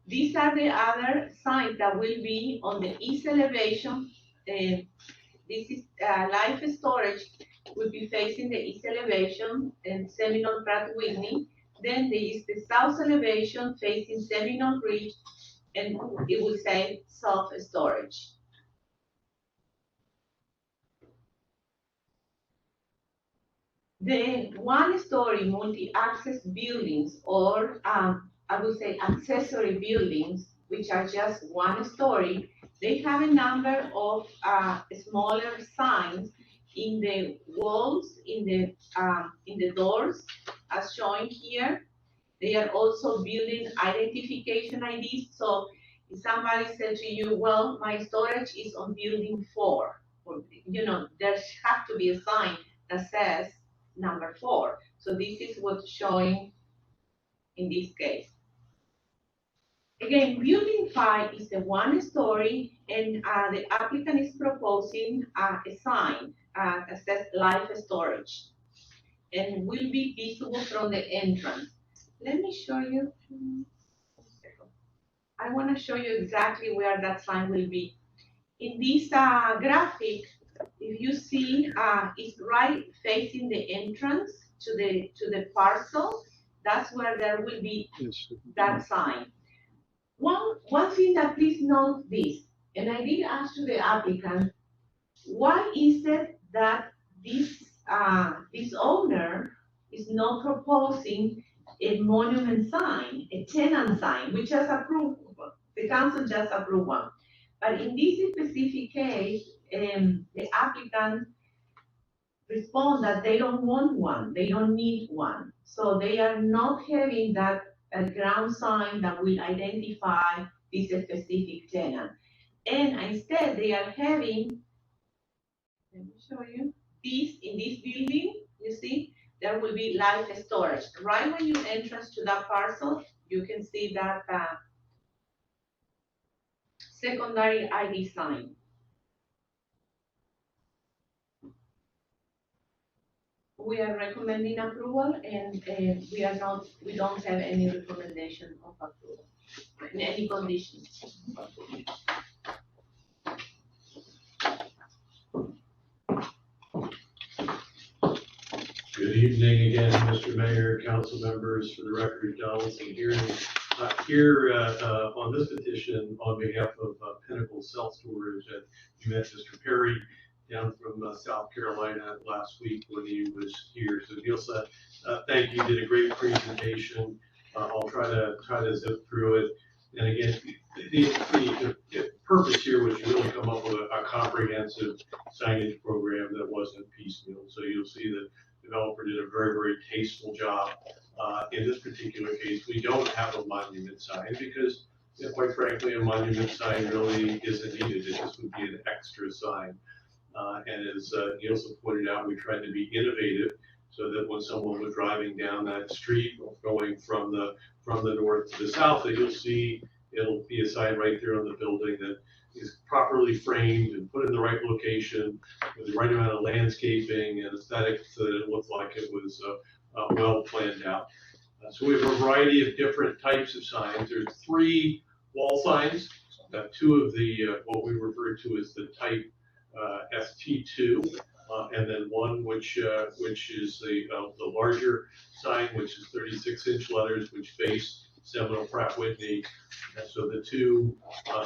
[SPEAKER 11] These are the other signs that will be on the east elevation. This is life storage will be facing the east elevation and Seminole Pratt Whitney. Then there is the south elevation facing Seminole Ridge, and it will say self-storage. The one-story multi-access buildings, or I would say accessory buildings, which are just one story, they have a number of smaller signs in the walls, in the doors, as shown here. They are also building identification IDs. So if somebody said to you, well, my storage is on building 4, or, you know, there has to be a sign that says number 4. So this is what's showing in this case. Again, building 5 is the one story, and the applicant is proposing a sign that says life storage, and will be visible from the entrance. Let me show you. I want to show you exactly where that sign will be. In this graphic, if you see, it's right facing the entrance to the parcel. That's where there will be that sign. One thing that please note this, and I did ask to the applicant, why is it that this owner is not proposing a monument sign, a tenant sign, which is approved, the council just approved one. But in this specific case, the applicant respond that they don't want one, they don't need one. So they are not having that ground sign that will identify this specific tenant. And instead they are having, let me show you, this in this building, you see, there will be life storage. Right when you enter to that parcel, you can see that secondary ID sign. We are recommending approval, and we don't have any recommendation of approval, any conditions.
[SPEAKER 14] Good evening again, Mr. Mayor, council members. For the record, Donaldson here on this petition on behalf of Pinnacle Self Storage. You met Mr. Perry down from South Carolina last week when he was here. So Nielsa, thank you, did a great presentation. I'll try to zip through it. And again, the purpose here was to really come up with a comprehensive signage program that wasn't piecemeal. So you'll see that the developer did a very, very tasteful job. In this particular case, we don't have a monument sign because, quite frankly, a monument sign really isn't needed. It just would be an extra sign. And as Nielsen pointed out, we tried to be innovative so that when someone was driving down that street going from the north to the south, that you'll see it'll be a sign right there on the building that is properly framed and put in the right location with the right amount of landscaping and aesthetics so that it looked like it was well planned out. So we have a variety of different types of signs. There's 3 wall signs, 2 of the what we refer to as the type ST2, and then one which is the larger sign, which is 36-inch letters, which face Seminole Pratt Whitney. And so the 2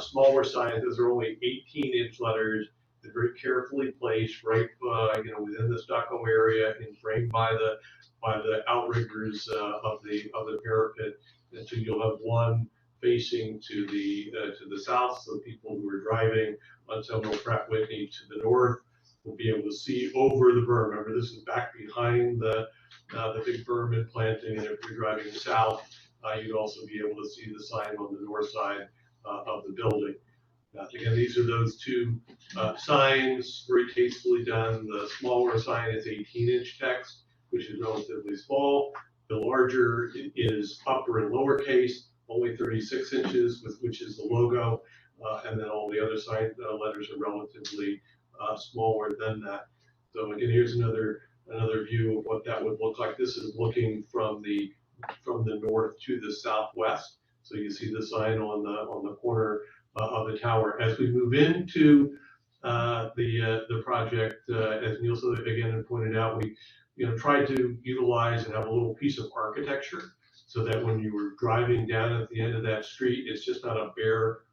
[SPEAKER 14] smaller signs, those are only 18-inch letters. They're very carefully placed right, within the stucco area and framed by the outriggers of the parapet. And so you'll have one facing to the south, so people who are driving on Seminole Pratt Whitney to the north will be able to see over the berm. Remember, this is back behind the big berm and planting, and if you're driving south, you'd also be able to see the sign on the north side of the building. Again, these are those two signs, very tastefully done. The smaller sign is 18-inch text, which is relatively small. The larger is upper and lowercase, only 36 inches, which is the logo, and then all the other sign letters are relatively smaller than that. So again, here's another view of what that would look like. This is looking from the north to the southwest. So you see the sign on the corner of the tower. As we move into the project, as Nielsen again pointed out, we tried to utilize and have a little piece of architecture so that when you were driving down at the end of that street, it's just not a bare,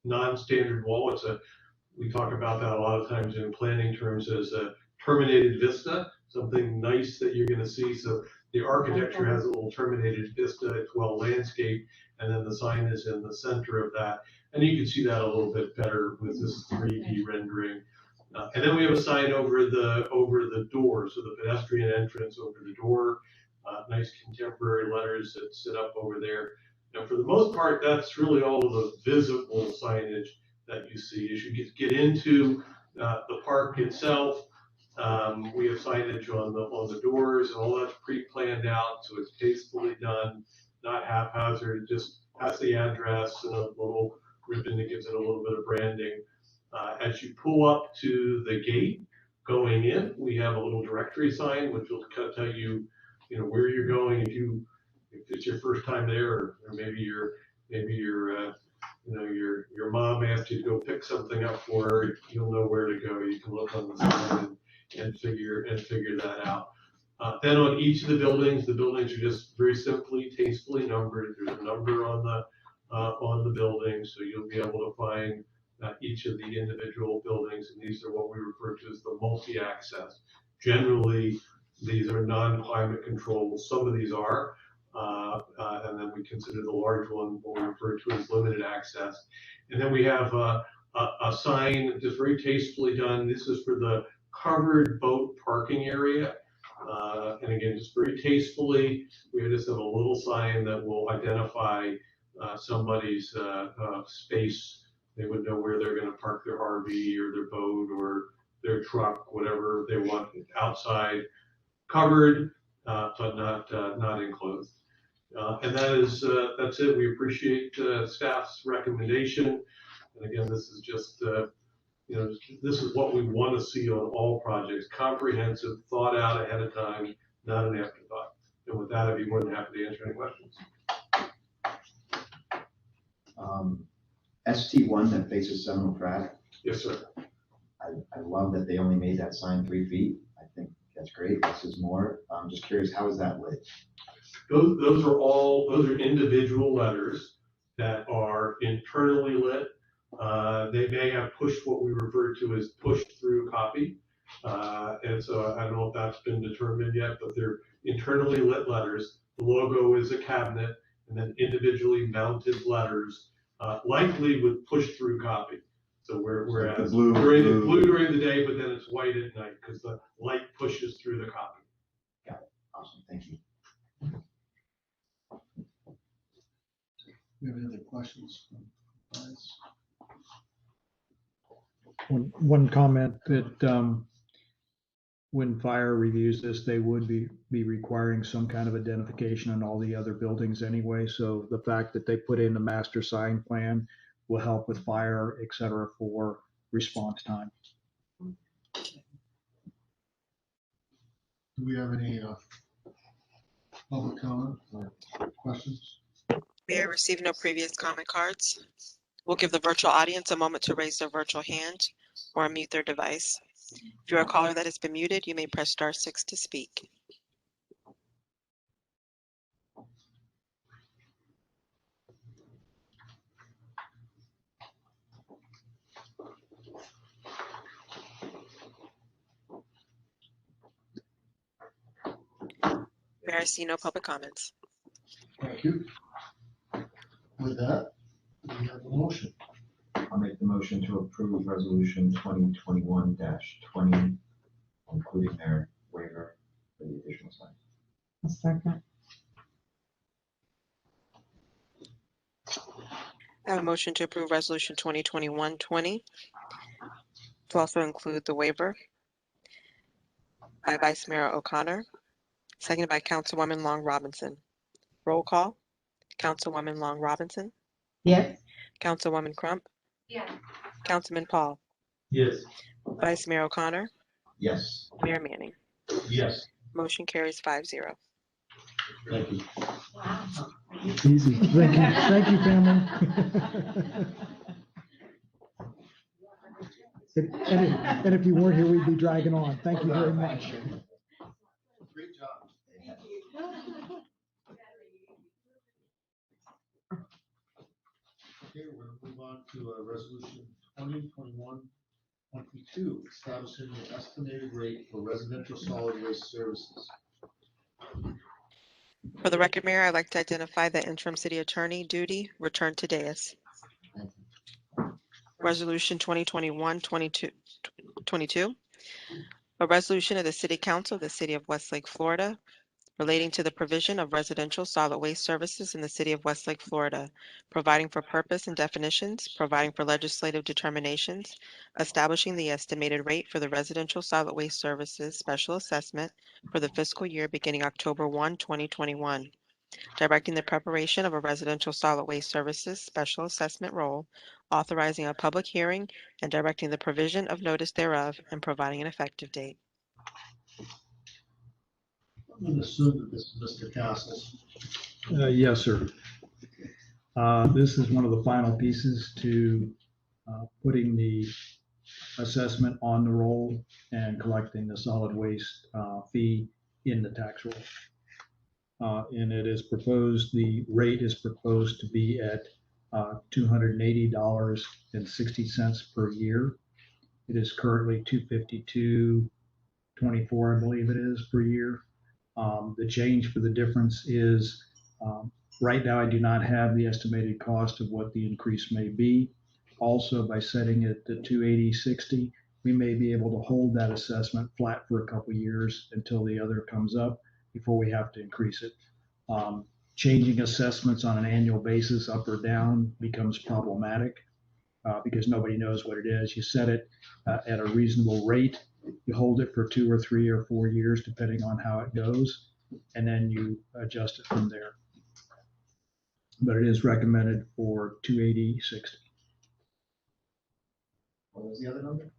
[SPEAKER 14] non-standard wall. We talk about that a lot of times in planning terms as a terminated vista, something nice that you're going to see. So the architecture has a little terminated vista, it's well landscaped, and then the sign is in the center of that. And you can see that a little bit better with this 3D rendering. And then we have a sign over the door, so the pedestrian entrance over the door, nice contemporary letters that sit up over there. Now, for the most part, that's really all of the visible signage that you see. As you get into the park itself, we have signage on the doors, and all that's pre-planned out, so it's tastefully done, not haphazard. Just has the address and a little ribbon that gives it a little bit of branding. As you pull up to the gate going in, we have a little directory sign which will tell you, where you're going. If it's your first time there, or maybe your mom asked you to go pick something up for her, you'll know where to go. You can look on the sign and figure that out. Then on each of the buildings are just very simply, tastefully numbered. There's a number on the building, so you'll be able to find each of the individual buildings, and these are what we refer to as the multi-access. Generally, these are non-climate controlled. Some of these are, and then we consider the large one what we refer to as limited access. And then we have a sign just very tastefully done. This is for the covered boat parking area. And again, just very tastefully, we just have a little sign that will identify somebody's space. They would know where they're going to park their RV or their boat or their truck, whatever they want outside, covered, but not enclosed. And that's it. We appreciate staff's recommendation. And again, this is just this is what we want to see on all projects: comprehensive, thought out ahead of time, not an afterthought. And with that, I'd be more than happy to answer any questions.
[SPEAKER 4] ST1 that faces Seminole Pratt.
[SPEAKER 14] Yes, sir.
[SPEAKER 4] I love that they only made that sign 3 feet. I think that's great. This is more. I'm just curious, how is that lit?
[SPEAKER 14] Those are individual letters that are internally lit. They may have pushed what we refer to as pushed through copy. And so I don't know if that's been determined yet, but they're internally lit letters. The logo is a cabinet, and then individually mounted letters, likely with push through copy. So whereas
[SPEAKER 4] the blue
[SPEAKER 14] during the day, but then it's white at night because the light pushes through the copy.
[SPEAKER 4] Got it. Awesome. Thank you.
[SPEAKER 1] Do you have any other questions?
[SPEAKER 6] One comment that when fire reviews this, they would be requiring some kind of identification on all the other buildings anyway. So the fact that they put in a master sign plan will help with fire, et cetera, for response time.
[SPEAKER 1] Do we have any public comment or questions?
[SPEAKER 2] May I receive no previous comment cards? We'll give the virtual audience a moment to raise their virtual hand or unmute their device. If you're a caller that has been muted, you may press *6 to speak. Mayor, I see no public comments.
[SPEAKER 1] Thank you. With that, we have a motion.
[SPEAKER 4] I'll make the motion to approve resolution 2021-20, including their waiver for the additional sign.
[SPEAKER 8] A second.
[SPEAKER 2] I have a motion to approve resolution 2021-20 to also include the waiver by Vice Mayor O'Connor, seconded by Councilwoman Long Robinson. Roll call. Councilwoman Long Robinson,
[SPEAKER 8] Yes.
[SPEAKER 2] Councilwoman Crump,
[SPEAKER 16] Yes.
[SPEAKER 2] Councilman Paul,
[SPEAKER 14] Yes.
[SPEAKER 2] Vice Mayor O'Connor,
[SPEAKER 4] Yes.
[SPEAKER 2] Mayor Manning.
[SPEAKER 14] Yes.
[SPEAKER 2] Motion carries 5-0.
[SPEAKER 1] Thank you.
[SPEAKER 16] Wow.
[SPEAKER 17] Easy. Thank you, family. And if you weren't here, we'd be dragging on. Thank you very much.
[SPEAKER 1] Great job. Okay, we're gonna move on to resolution 2021-22, establishing the estimated rate for residential solid waste services.
[SPEAKER 2] For the record, Mayor, I'd like to identify that interim city attorney duty returned to dais. Resolution 2021-22, a resolution of the City Council of the City of Westlake, Florida, relating to the provision of residential solid waste services in the City of Westlake, Florida, providing for purpose and definitions, providing for legislative determinations, establishing the estimated rate for the residential solid waste services special assessment for the fiscal year beginning October 1, 2021. Directing the preparation of a residential solid waste services special assessment roll, authorizing a public hearing, and directing the provision of notice thereof, and providing an effective date.
[SPEAKER 1] I'm gonna assume that this is Mr. Castles.
[SPEAKER 17] Yes, sir. This is one of the final pieces to putting the assessment on the roll and collecting the solid waste fee in the tax roll. And it is proposed, the rate is proposed to be at $280.60 per year. It is currently $252.24, I believe it is, per year. The change for the difference is, right now I do not have the estimated cost of what the increase may be. Also, by setting it to $280.60, we may be able to hold that assessment flat for a couple of years until the other comes up before we have to increase it. Changing assessments on an annual basis up or down becomes problematic because nobody knows what it is. You set it at a reasonable rate, you hold it for 2 or 3 or 4 years, depending on how it goes, and then you adjust it from there. But it is recommended for $280.60.
[SPEAKER 4] What was the other number?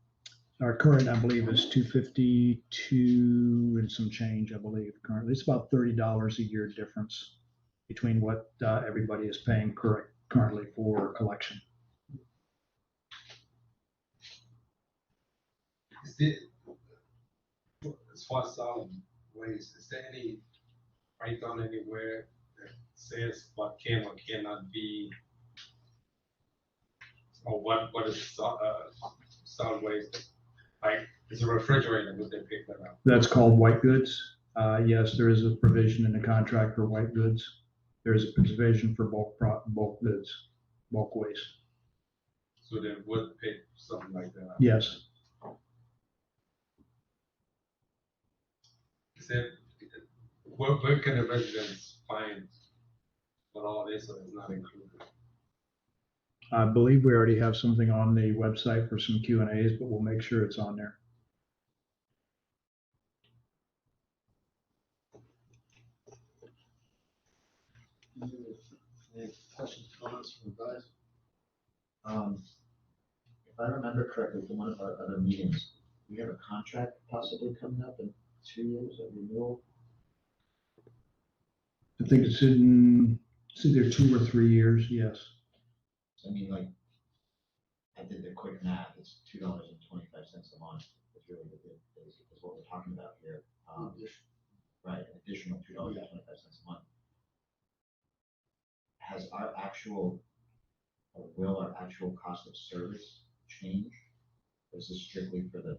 [SPEAKER 17] Our current, I believe, is $252 and some change, I believe, currently. It's about $30 a year difference between what everybody is paying currently for collection.
[SPEAKER 5] Is there, as far as solid waste, is there any breakdown anywhere that says what can or cannot be, or what is solid waste? Like, it's a refrigerator, would they pick that up?
[SPEAKER 17] That's called white goods. Yes, there is a provision in the contract for white goods. There is a provision for bulk goods, bulk waste.
[SPEAKER 5] So they would pick something like that up?
[SPEAKER 17] Yes.
[SPEAKER 5] Is it, where can the residents find what all this is not included?
[SPEAKER 17] I believe we already have something on the website for some Q&As, but we'll make sure it's on there.
[SPEAKER 1] Any questions, comments from the guys?
[SPEAKER 4] If I remember correctly from one of our other meetings, we have a contract possibly coming up in 2 years of renewal.
[SPEAKER 17] I think it's either 2 or 3 years, yes.
[SPEAKER 4] I mean, like, I did the quick math, it's $2.25 a month. It's really is what we're talking about here. Right, an additional $2.25 a month. Has our actual, or will our actual cost of service change? Or is this strictly for the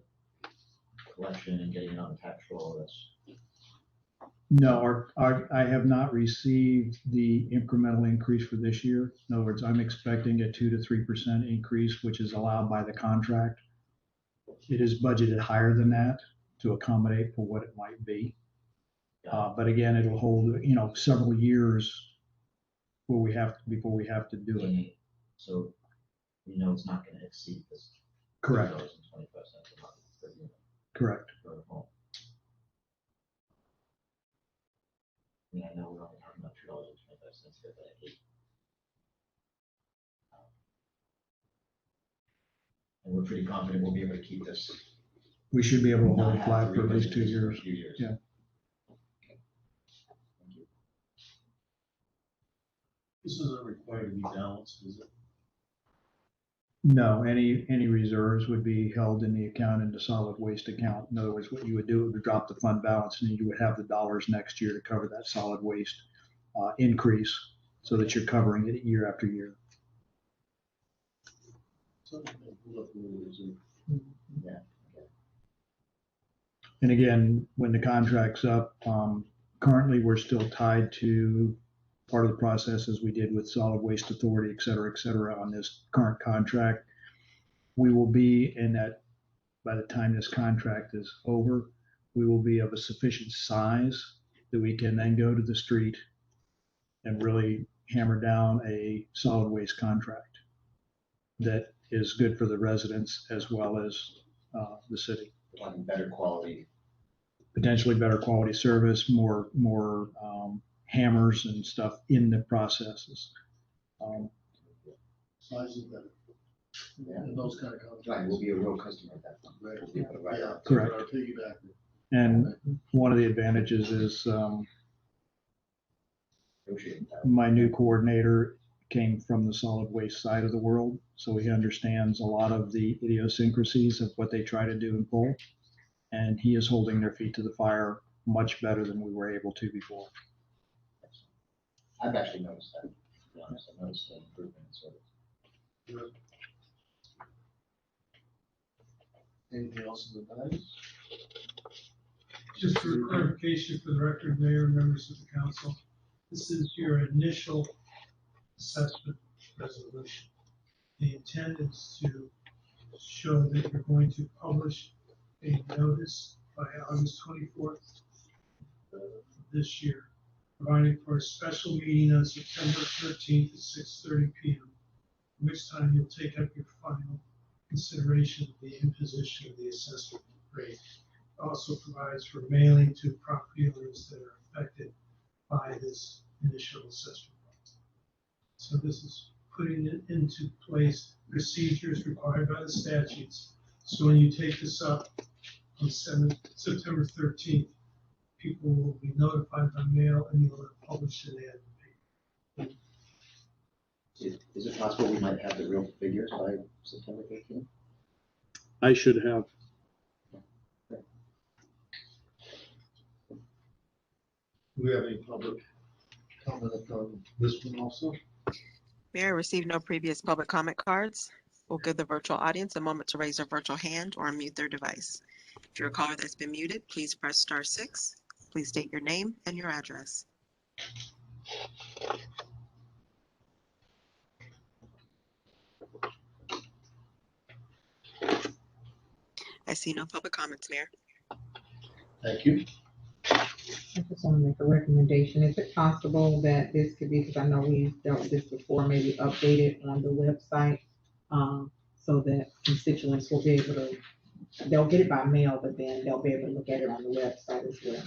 [SPEAKER 4] collection and getting it on the tax roll?
[SPEAKER 17] No, I have not received the incremental increase for this year. In other words, I'm expecting a 2 to 3% increase, which is allowed by the contract. It is budgeted higher than that to accommodate for what it might be. But again, it'll hold, several years before we have to do it.
[SPEAKER 4] So, it's not gonna exceed this.
[SPEAKER 17] Correct.
[SPEAKER 4] $2.25 a month per unit
[SPEAKER 17] Correct.
[SPEAKER 4] for a home. I mean, I know we're only talking about $2.25 here, but I hate. And we're pretty confident we'll be able to keep this.
[SPEAKER 17] We should be able to
[SPEAKER 4] Not
[SPEAKER 17] hold it
[SPEAKER 4] have
[SPEAKER 17] flat
[SPEAKER 4] to
[SPEAKER 17] for at least
[SPEAKER 4] revisit
[SPEAKER 17] 2
[SPEAKER 4] this for a
[SPEAKER 17] years.
[SPEAKER 4] few years.
[SPEAKER 17] Yeah.
[SPEAKER 4] Thank you.
[SPEAKER 1] This isn't required to be balanced, is it?
[SPEAKER 17] No, any reserves would be held in the account in the solid waste account. In other words, what you would do would drop the fund balance and you would have the dollars next year to cover that solid waste increase so that you're covering it year after year.
[SPEAKER 4] Yeah.
[SPEAKER 17] And again, when the contract's up, currently we're still tied to part of the process as we did with Solid Waste Authority, et cetera, on this current contract. We will be in that, by the time this contract is over, we will be of a sufficient size that we can then go to the street and really hammer down a solid waste contract that is good for the residents as well as the city.
[SPEAKER 4] Better quality.
[SPEAKER 17] Potentially better quality service, more hammers and stuff in the processes.
[SPEAKER 1] Size is better.
[SPEAKER 4] Yeah.
[SPEAKER 1] And those kind of contracts.
[SPEAKER 4] Right, we'll be a real customer at that point.
[SPEAKER 1] Right.
[SPEAKER 4] We'll be able to write out.
[SPEAKER 17] Correct.
[SPEAKER 1] Our piggyback.
[SPEAKER 17] And one of the advantages is my new coordinator came from the solid waste side of the world, so he understands a lot of the idiosyncrasies of what they try to do and pull. And he is holding their feet to the fire much better than we were able to before.
[SPEAKER 4] I've actually noticed that, to be honest. I've noticed an improvement in service.
[SPEAKER 1] Anything else in the guys?
[SPEAKER 9] Just for clarification for the record, Mayor, members of the council, this is your initial assessment resolution. The intent is to show that you're going to publish a notice by August 24th this year, providing for a special meeting on September 13th at 6:30 p.m., at which time you'll take up your final consideration of the imposition of the assessment rate. It also provides for mailing to property owners that are affected by this initial assessment. So this is putting it into place procedures required by the statutes. So when you take this up on September 13th, people will be notified by mail and you'll have published an ad in the paper.
[SPEAKER 4] Is it possible we might have the real figures by September 13th?
[SPEAKER 17] I should have.
[SPEAKER 1] Do we have any public comment on this one also?
[SPEAKER 2] Mayor, received no previous public comment cards. We'll give the virtual audience a moment to raise their virtual hand or unmute their device. If you're a caller that's been muted, please press *6. Please state your name and your address. I see no public comments, Mayor.
[SPEAKER 1] Thank you.
[SPEAKER 8] I just want to make a recommendation. Is it possible that this could be, because I know we've dealt with this before, maybe updated on the website, so that constituents will be able to, they'll get it by mail, but then they'll be able to look at it on the website as well.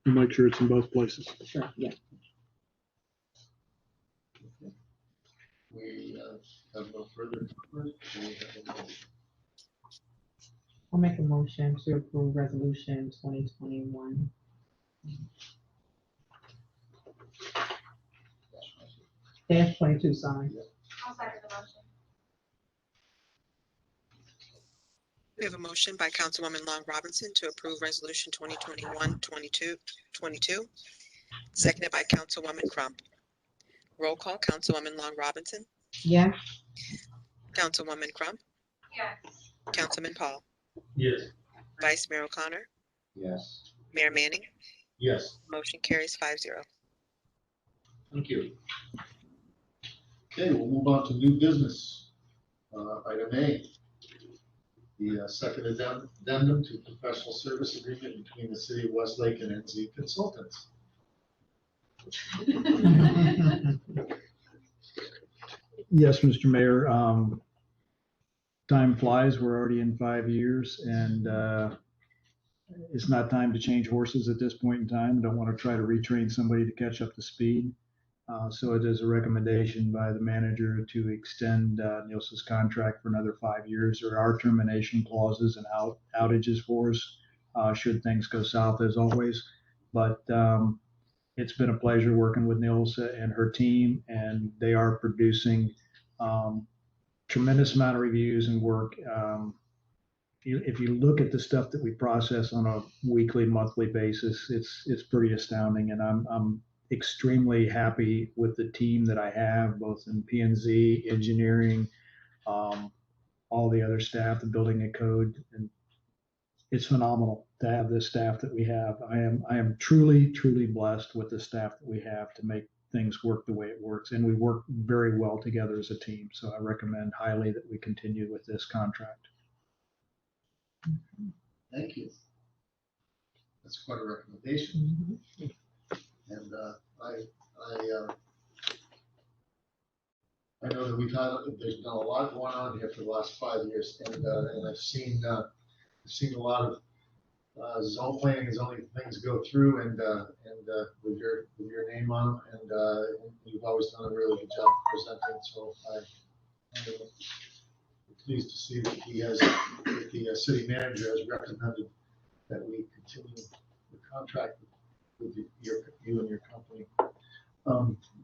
[SPEAKER 17] We'll make sure it's in both places.
[SPEAKER 8] Sure, yeah.
[SPEAKER 1] We have no further comments. Do we have a motion?
[SPEAKER 8] I'll make a motion to approve resolution 2021. Dash 22, sorry.
[SPEAKER 10] I'll second the motion.
[SPEAKER 2] We have a motion by Councilwoman Long Robinson to approve Resolution 2021-22, seconded by Councilwoman Crump. Roll call, Councilwoman Long Robinson,
[SPEAKER 8] Yes.
[SPEAKER 2] Councilwoman Crump,
[SPEAKER 10] Yes.
[SPEAKER 2] Councilman Paul,
[SPEAKER 14] Yes.
[SPEAKER 2] Vice Mayor O'Connor,
[SPEAKER 4] Yes.
[SPEAKER 2] Mayor Manning.
[SPEAKER 1] Yes,
[SPEAKER 2] Motion carries 5-0.
[SPEAKER 1] thank you. Okay, we'll move on to new business. Item A, the second addendum to professional service agreement between the city of Westlake and NZ Consultants.
[SPEAKER 17] Yes, Mr. Mayor. Time flies. We're already in 5 years, and it's not time to change horses at this point in time. Don't want to try to retrain somebody to catch up to speed. So it is a recommendation by the manager to extend Nielsen's contract for another 5 years. There are termination clauses and outages for us should things go south, as always. But it's been a pleasure working with Nilsa and her team, and they are producing tremendous amount of reviews and work. If you look at the stuff that we process on a weekly, monthly basis, it's pretty astounding, and I'm extremely happy with the team that I have, both in P&Z, engineering, all the other staff, the building and code, and it's phenomenal to have this staff that we have. I am truly, truly blessed with the staff that we have to make things work the way it works, and we work very well together as a team. So I recommend highly that we continue with this contract.
[SPEAKER 1] Thank you. That's quite a recommendation. And I know that there's been a lot going on here for the last 5 years, and I've seen a lot of zone planning and zoning things go through, and with your name on them, and you've always done a really good job presenting. So I'm pleased to see that the city manager has recommended that we continue the contract with you and your company.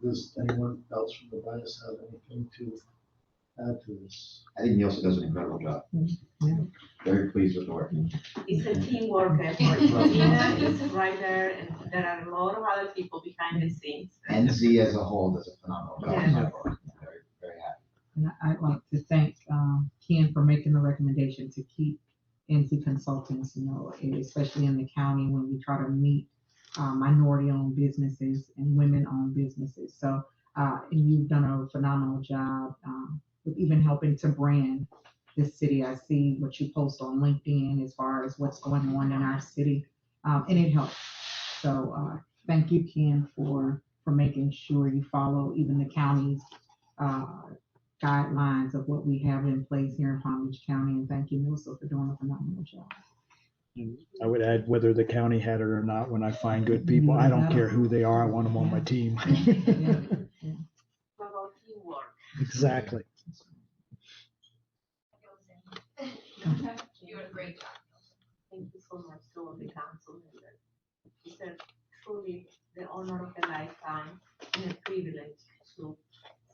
[SPEAKER 1] Does anyone else from the dais have anything to add to this?
[SPEAKER 4] I think Nielsen does an incredible job. Very pleased with the work.
[SPEAKER 11] It's a teamwork effort. Gina is right there, and there are a lot of other people behind the scenes.
[SPEAKER 4] NZ as a whole does a phenomenal job.
[SPEAKER 11] Yeah.
[SPEAKER 4] Very, very happy.
[SPEAKER 8] And I'd like to thank Ken for making the recommendation to keep NC Consultants, especially in the county when we try to meet minority-owned businesses and women-owned businesses. So, and you've done a phenomenal job with even helping to brand this city. I see what you post on LinkedIn as far as what's going on in our city, and it helps. So, thank you, Ken, for making sure you follow even the county's guidelines of what we have in place here in Palm Beach County. And thank you, Melissa, for doing a phenomenal job.
[SPEAKER 17] I would add, whether the county had it or not, when I find good people, I don't care who they are, I want them on my team.
[SPEAKER 11] About teamwork.
[SPEAKER 17] Exactly.
[SPEAKER 11] You're a great job. Thank you so much to all the council members. It's truly the honor of a lifetime and a privilege to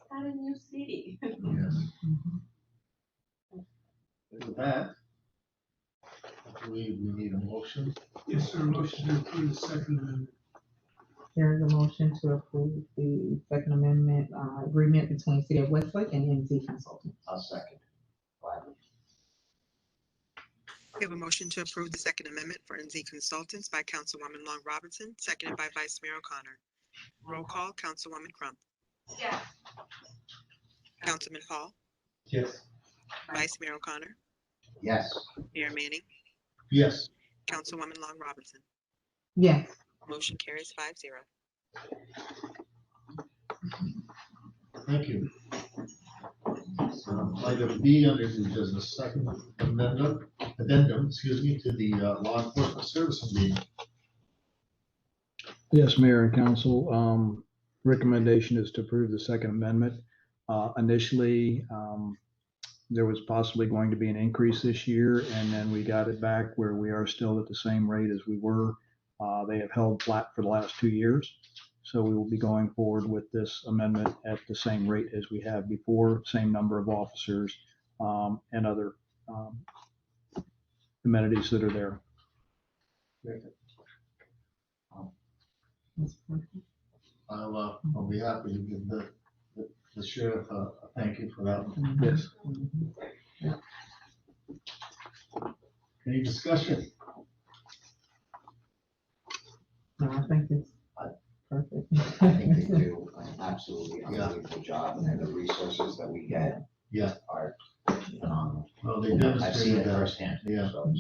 [SPEAKER 11] start a new city.
[SPEAKER 1] Yes. With that, I believe we need a motion.
[SPEAKER 9] Yes, sir, motion to approve the second amendment.
[SPEAKER 8] There is a motion to approve the Second Amendment agreement between City of Westlake and NZ Consultants.
[SPEAKER 4] I'll second. Gladly.
[SPEAKER 2] We have a motion to approve the Second Amendment for NZ Consultants by Councilwoman Long Robinson, seconded by Vice Mayor O'Connor. Roll call, Councilwoman Crump.
[SPEAKER 11] Yes.
[SPEAKER 2] Councilman Paul.
[SPEAKER 5] Yes.
[SPEAKER 2] Vice Mayor O'Connor.
[SPEAKER 4] Yes.
[SPEAKER 2] Mayor Manning.
[SPEAKER 1] Yes.
[SPEAKER 2] Councilwoman Long Robinson.
[SPEAKER 8] Yes.
[SPEAKER 2] Motion carries 5-0.
[SPEAKER 1] Thank you. Item B under the business, second addendum, to the law enforcement service agreement.
[SPEAKER 17] Yes, Mayor and Council, recommendation is to approve the Second Amendment. Initially, there was possibly going to be an increase this year, and then we got it back where we are still at the same rate as we were. They have held flat for the last 2 years. So we will be going forward with this amendment at the same rate as we have before, same number of officers, and other amenities that are there.
[SPEAKER 1] I'll be happy to give the sheriff a thank you for that one.
[SPEAKER 17] Yes.
[SPEAKER 1] Any discussion?
[SPEAKER 8] No, I think it's perfect.
[SPEAKER 4] I think they do an absolutely unbelievable job, and the resources that we get
[SPEAKER 1] Yeah.
[SPEAKER 4] are phenomenal.
[SPEAKER 1] Well, they
[SPEAKER 4] I've seen
[SPEAKER 1] demonstrated
[SPEAKER 4] it
[SPEAKER 1] that.
[SPEAKER 4] firsthand.
[SPEAKER 1] Yeah.
[SPEAKER 4] So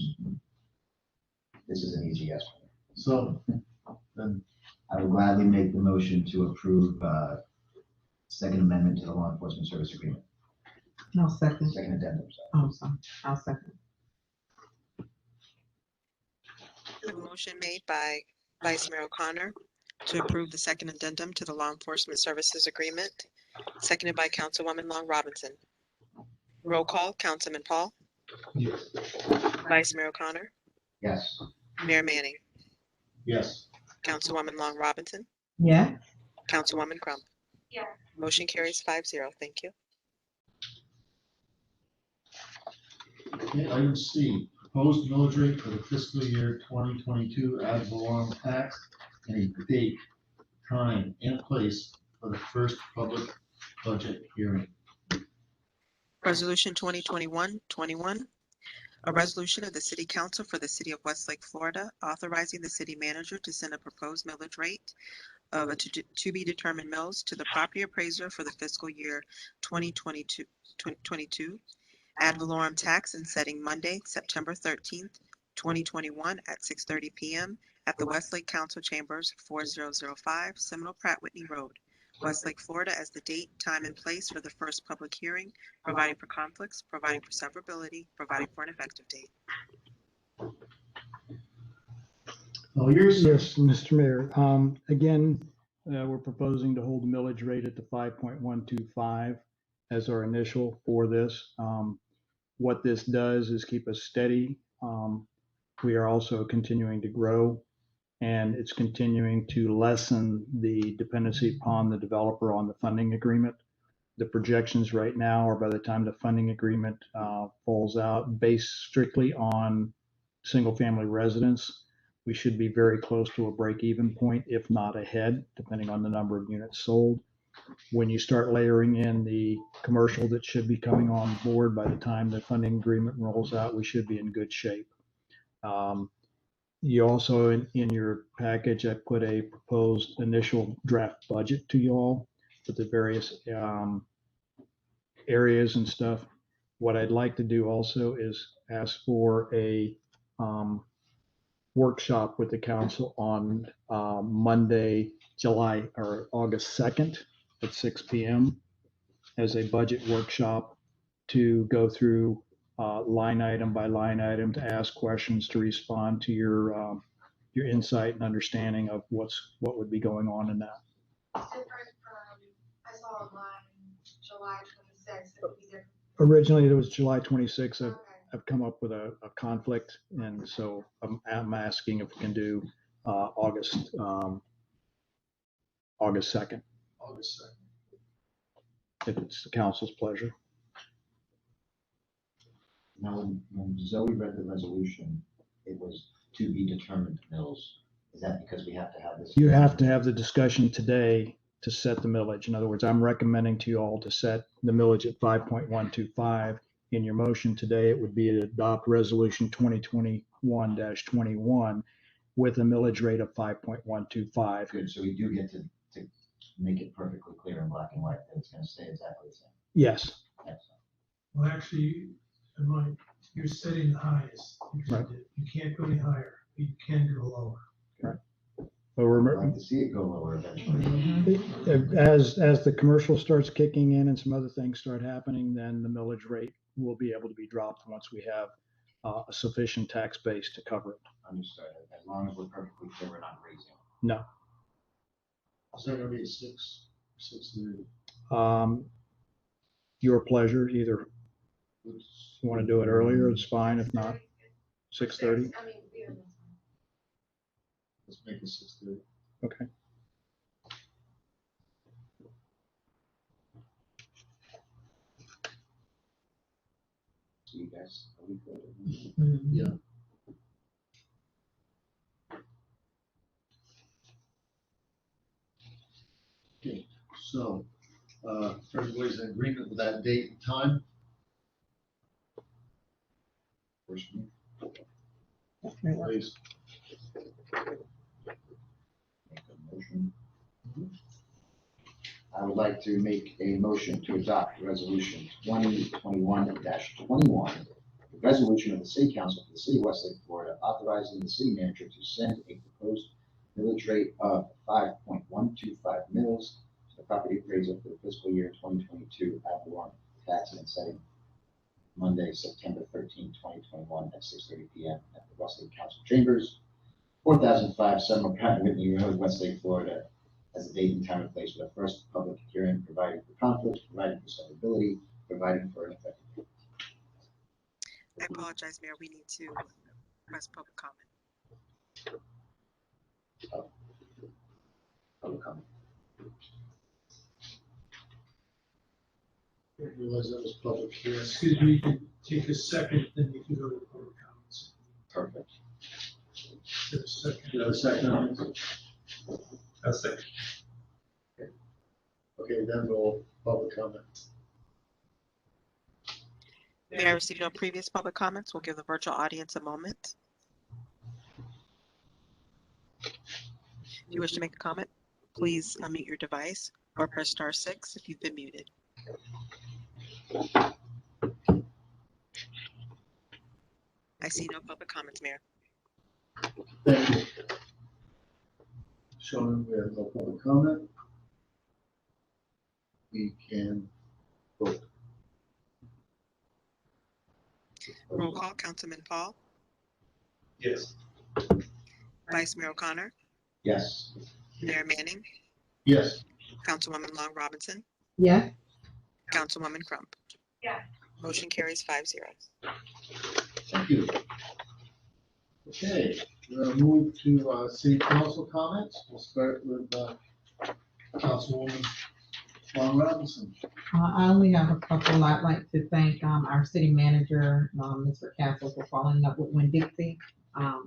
[SPEAKER 4] this is an easy yes for me.
[SPEAKER 1] So, then,
[SPEAKER 4] I would gladly make the motion to approve, second amendment to the law enforcement service agreement,
[SPEAKER 8] No, second.
[SPEAKER 4] second addendum, sorry.
[SPEAKER 8] Oh, sorry. I'll second.
[SPEAKER 2] A motion made by Vice Mayor O'Connor to approve the second addendum to the Law Enforcement Services Agreement, seconded by Councilwoman Long Robinson. Roll call, Councilman Paul,
[SPEAKER 5] Yes.
[SPEAKER 2] Vice Mayor O'Connor,
[SPEAKER 4] Yes.
[SPEAKER 2] Mayor Manning,
[SPEAKER 1] yes.
[SPEAKER 2] Councilwoman Long Robinson,
[SPEAKER 8] Yeah.
[SPEAKER 2] Councilwoman Crump.
[SPEAKER 16] Yeah.
[SPEAKER 2] Motion carries 5-0. Thank you.
[SPEAKER 1] Okay, item C, proposed millage rate for the fiscal year 2022 ad valorem tax and a date, time, and place for the first public budget hearing.
[SPEAKER 2] Resolution 2021-21, a resolution of the City Council for the City of Westlake, Florida, authorizing the city manager to send a proposed millage rate of a to be determined mills to the property appraiser for the fiscal year 2022 ad valorem tax and setting Monday, September 13th, 2021 at 6:30 p.m. at the Westlake Council Chambers, 4005 Seminole Pratt Whitney Road, Westlake, Florida, as the date, time, and place for the first public hearing, providing for conflicts, providing for severability, providing for an effective date.
[SPEAKER 1] Oh, yours?
[SPEAKER 6] Yes, Mr. Mayor. Again, we're proposing to hold the millage rate at the 5.125 as our initial for this. What this does is keep us steady. We are also continuing to grow, and it's continuing to lessen the dependency upon the developer on the funding agreement. The projections right now are by the time the funding agreement falls out, based strictly on single-family residents, we should be very close to a break-even point, if not ahead, depending on the number of units sold. When you start layering in the commercial that should be coming on board by the time the funding agreement rolls out, we should be in good shape. You also, in your package, I put a proposed initial draft budget to you all with the various areas and stuff. What I'd like to do also is ask for a workshop with the council on Monday, August 2nd at 6 p.m. as a budget workshop to go through line item by line item, to ask questions, to respond to your insight and understanding of what would be going on in that.
[SPEAKER 16] Different from, I saw online, July 26th, it would be different.
[SPEAKER 6] Originally, it was July 26th.
[SPEAKER 16] Okay.
[SPEAKER 6] I've come up with a conflict, and so I'm asking if we can do August 2nd.
[SPEAKER 1] August 2nd.
[SPEAKER 6] If it's the council's pleasure.
[SPEAKER 4] Now, when Zoe read the resolution, it was to be determined mills. Is that because we have to have this?
[SPEAKER 6] You have to have the discussion today to set the millage. In other words, I'm recommending to you all to set the millage at 5.125. In your motion today, it would be to adopt resolution 2021-21 with a millage rate of 5.125.
[SPEAKER 4] Good, so we do get to make it perfectly clear in black and white that it's gonna stay exactly the same.
[SPEAKER 6] Yes.
[SPEAKER 4] Excellent.
[SPEAKER 9] Well, actually, am I, you're setting the highest.
[SPEAKER 6] Right.
[SPEAKER 9] You can't go any higher, but you can go lower.
[SPEAKER 6] But
[SPEAKER 4] I'd
[SPEAKER 6] remember,
[SPEAKER 4] like to see it go lower eventually.
[SPEAKER 6] as the commercial starts kicking in and some other things start happening, then the millage rate will be able to be dropped once we have a sufficient tax base to cover it.
[SPEAKER 4] Understood. As long as we're perfectly clear, we're not raising.
[SPEAKER 6] No.
[SPEAKER 1] Is that gonna be 6:30?
[SPEAKER 6] Your pleasure. Either you want to do it earlier, it's fine. If not, 6:30.
[SPEAKER 16] I mean, yeah.
[SPEAKER 1] Let's make it 6:30.
[SPEAKER 6] Okay.
[SPEAKER 4] So you guys, are we good?
[SPEAKER 1] Yeah. Okay, so, everybody's in agreement with that date and time? Please.
[SPEAKER 4] Make a motion. I would like to make a motion to adopt resolution 2021-21, the resolution of the City Council for the City of Westlake, Florida, authorizing the city manager to send a proposed millage rate of 5.125 mils to the property appraiser for the fiscal year 2022 ad valorem tax and setting Monday, September 13, 2021 at 6:30 p.m. at the Westlake Council Chambers, 4005 Summer Pratt Whitney Road, Westlake, Florida, as a date and time and place for the first public hearing, providing for conflict, providing for severability, providing for an effective date.
[SPEAKER 2] I apologize, Mayor. We need to press public comment.
[SPEAKER 4] Public comment.
[SPEAKER 1] I didn't realize that was public hearing.
[SPEAKER 9] Excuse me, you can take a second, then you can go to public comments.
[SPEAKER 4] Perfect.
[SPEAKER 9] Get a second.
[SPEAKER 1] Do you have a second on this?
[SPEAKER 5] A second.
[SPEAKER 1] Okay, then we'll public comment.
[SPEAKER 2] Mayor, I received no previous public comments. We'll give the virtual audience a moment. If you wish to make a comment, please unmute your device or press *6 if you've been muted. I see no public comments, Mayor.
[SPEAKER 1] Thank you. Showing we have no public comment. We can vote.
[SPEAKER 2] Roll call, Councilman Paul,
[SPEAKER 5] Yes.
[SPEAKER 2] Vice Mayor O'Connor,
[SPEAKER 4] Yes.
[SPEAKER 2] Mayor Manning,
[SPEAKER 1] Yes.
[SPEAKER 2] Councilwoman Long Robinson,
[SPEAKER 8] Yes.
[SPEAKER 2] Councilwoman Crump.
[SPEAKER 10] Yeah.
[SPEAKER 2] Motion carries 5-0.
[SPEAKER 1] Thank you. Okay, we'll move to city council comments. We'll start with Councilwoman Long Robinson.
[SPEAKER 8] I only have a couple. I'd like to thank our city manager, Mr. Castle, for following up with Winn-Dixie. I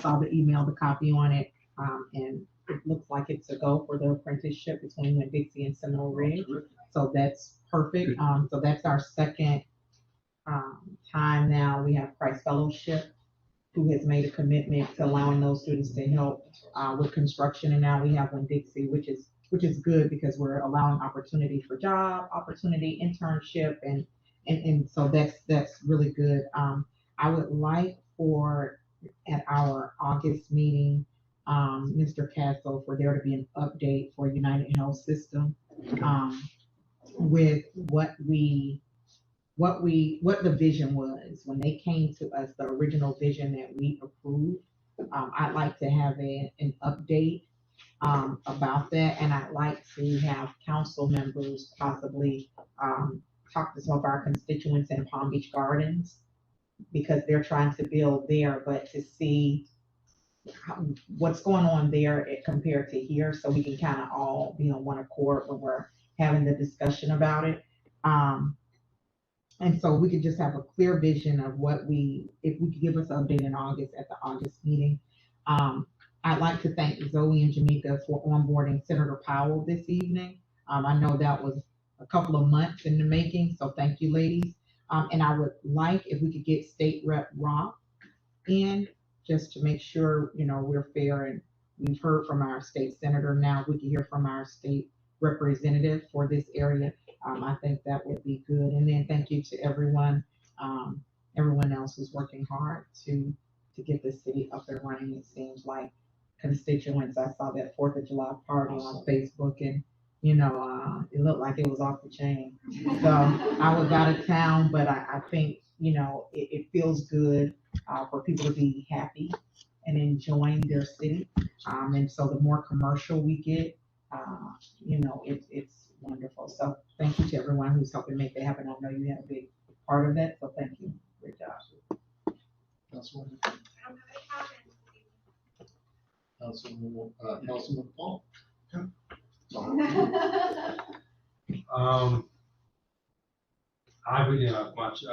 [SPEAKER 8] saw the email, the copy on it, and it looks like it's a go for the apprenticeship between Winn-Dixie and Seminole Ridge. So that's perfect. So that's our second time now. We have Christ Fellowship, who has made a commitment to allowing those students to help with construction, and now we have Winn-Dixie, which is good because we're allowing opportunity for job opportunity, internship, and so that's really good. I would like for at our August meeting, Mr. Castle, for there to be an update for United Health System with what the vision was when they came to us, the original vision that we approved. I'd like to have an update about that, and I'd like to have council members possibly talk to some of our constituents in Palm Beach Gardens, because they're trying to build there, but to see what's going on there compared to here, so we can kind of all be on one accord when we're having the discussion about it. And so we could just have a clear vision of if we could give us an update in August at the August meeting. I'd like to thank Zoe and Jamaica for onboarding Senator Powell this evening. I know that was a couple of months in the making, so thank you, ladies. And I would like if we could get State Rep Rock in, just to make sure, we're fair, and we've heard from our state senator. Now we can hear from our state representative for this area. I think that would be good. And then thank you to everyone else who's working hard to get the city up and running. It seems like constituents, I saw that 4th of July party on Facebook, and it looked like it was off the chain. So I was out of town, but I think, it feels good for people to be happy and enjoying their city. And so the more commercial we get, it's wonderful. So thank you to everyone who's helping make that happen. I know you had a big part of that, so thank you. Great job.
[SPEAKER 1] Councilwoman Paul.
[SPEAKER 5] I really don't have much.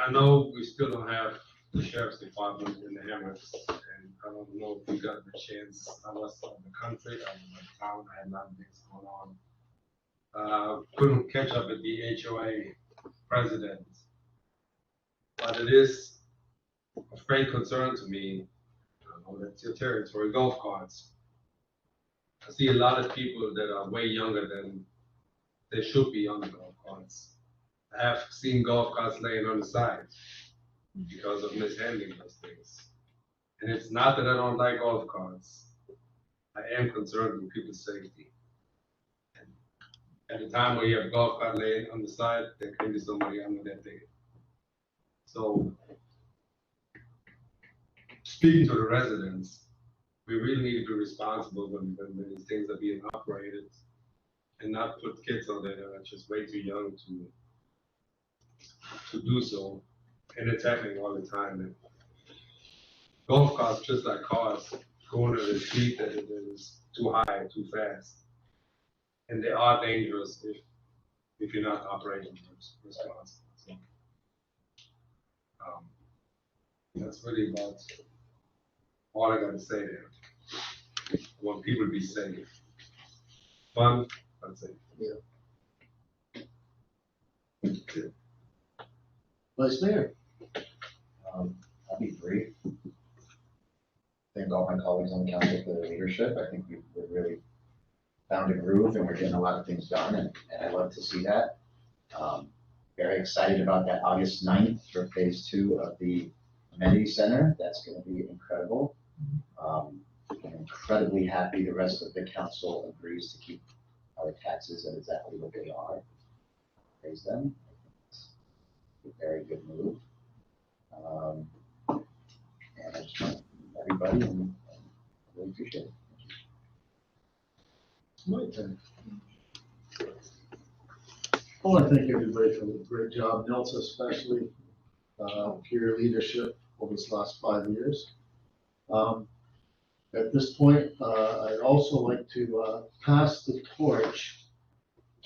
[SPEAKER 5] I know we still don't have the sheriff's department in the Hammocks, and I don't know if you got the chance. I was in the country, I was in town, I had a lot of things going on. Couldn't catch up with the HOA president. But it is of great concern to me, that's your territory, golf carts. I see a lot of people that are way younger than they should be on the golf carts. I have seen golf carts laying on the side because of mishandling those things. And it's not that I don't like golf carts. I am concerned with people's safety. At the time where you have a golf cart laying on the side, there can be somebody under that thing. So, speaking to the residents, we really need to be responsible when these things are being operated and not put kids on there that are just way too young to do so. And it's happening all the time. And golf carts, just like cars, going at a speed that it is too high, too fast. And they are dangerous if you're not operating responsibly. So, that's really about all I gotta say there. I want people to be safe. Fun, but safe.
[SPEAKER 1] Yeah. Vice Mayor.
[SPEAKER 4] I'll be brief. Thank all my colleagues on the council for their leadership. I think we've really found a groove and we're getting a lot of things done, and I love to see that. Very excited about that August 9th for phase 2 of the amenity center. That's going to be incredible. I'm incredibly happy the rest of the council agrees to keep our taxes at exactly what they are. Raise them. I think it's a very good move. And I just want everybody and really appreciate it.
[SPEAKER 1] My turn. I want to thank everybody for the great job, Nelson especially, for your leadership over this last 5 years. At this point, I'd also like to pass the torch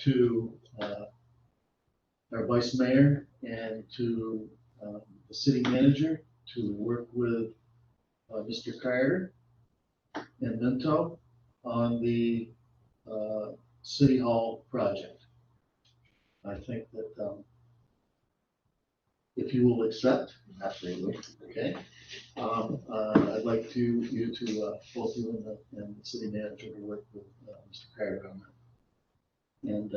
[SPEAKER 1] to our vice mayor and to the city manager to work with Mr. Carter and Minto on the City Hall project. I think that if you will accept, absolutely, okay. I'd like you to both you and the city manager to work with Mr. Carter on that. And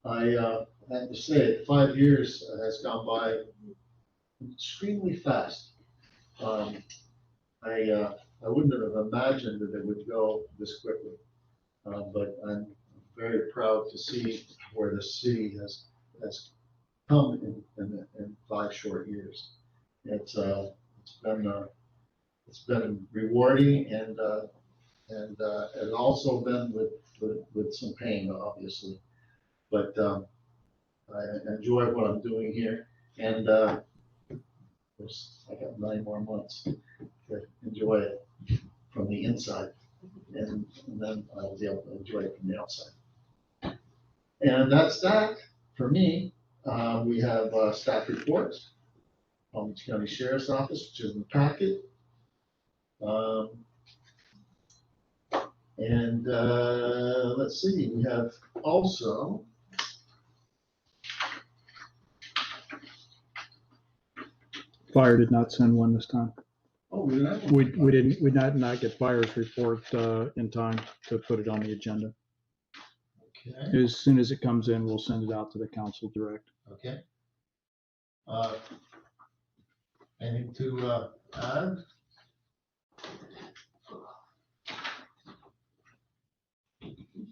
[SPEAKER 1] I have to say, 5 years has gone by extremely fast. I wouldn't have imagined that it would go this quickly, but I'm very proud to see where the city has come in 5 short years. It's been rewarding and also been with some pain, obviously. But I enjoy what I'm doing here, and I got 9 more months to enjoy it from the inside, and then I'll be able to enjoy it from the outside. And that's that for me. We have staff reports from the County Sheriff's Office, which is in the packet. Let's see, we have also
[SPEAKER 6] Fire did not send one this time.
[SPEAKER 1] Oh, we didn't have one.
[SPEAKER 6] We did not get fire's report in time to put it on the agenda.
[SPEAKER 1] Okay.
[SPEAKER 6] As soon as it comes in, we'll send it out to the council direct.
[SPEAKER 1] Okay. Anything to add?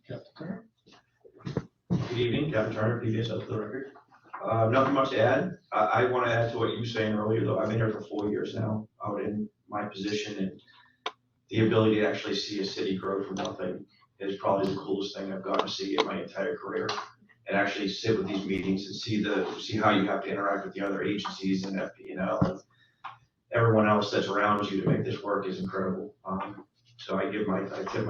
[SPEAKER 1] Captain Turner?
[SPEAKER 19] Good evening, Captain Turner, PBS Health for the record. Nothing much to add. I want to add to what you were saying earlier, though. I've been here for 4 years now, out in my position, and the ability to actually see a city grow from nothing is probably the coolest thing I've gotten to see in my entire career. And actually sit with these meetings and see how you have to interact with the other agencies and FP&L and everyone else that's around you to make this work is incredible. So I tip my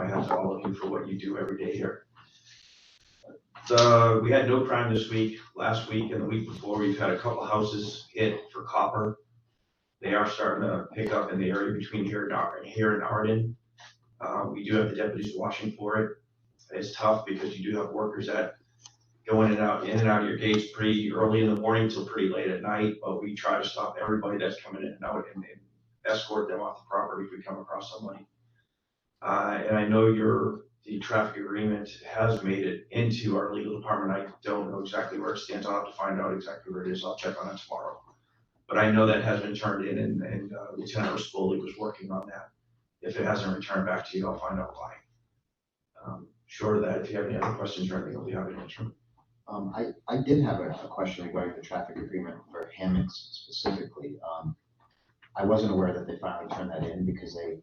[SPEAKER 19] hat to all of you for what you do every day here. We had no crime this week. Last week and the week before, we've had a couple of houses hit for copper. They are starting to pick up in the area between here and Arden. We do have the deputies watching for it. It's tough because you do have workers that go in and out of your gates pretty early in the morning till pretty late at night, but we try to stop everybody that's coming in and out and escort them off the property if we come across somebody. And I know the traffic agreement has made it into our legal department. I don't know exactly where it stands. I'll have to find out exactly where it is. I'll check on it tomorrow. But I know that has been turned in and Lieutenant Rispoli was working on that. If it hasn't returned back to you, I'll find out why. Short of that, if you have any other questions or anything, I'll be happy to answer them.
[SPEAKER 4] I did have a question regarding the traffic agreement for hammocks specifically. I wasn't aware that they finally turned that in because they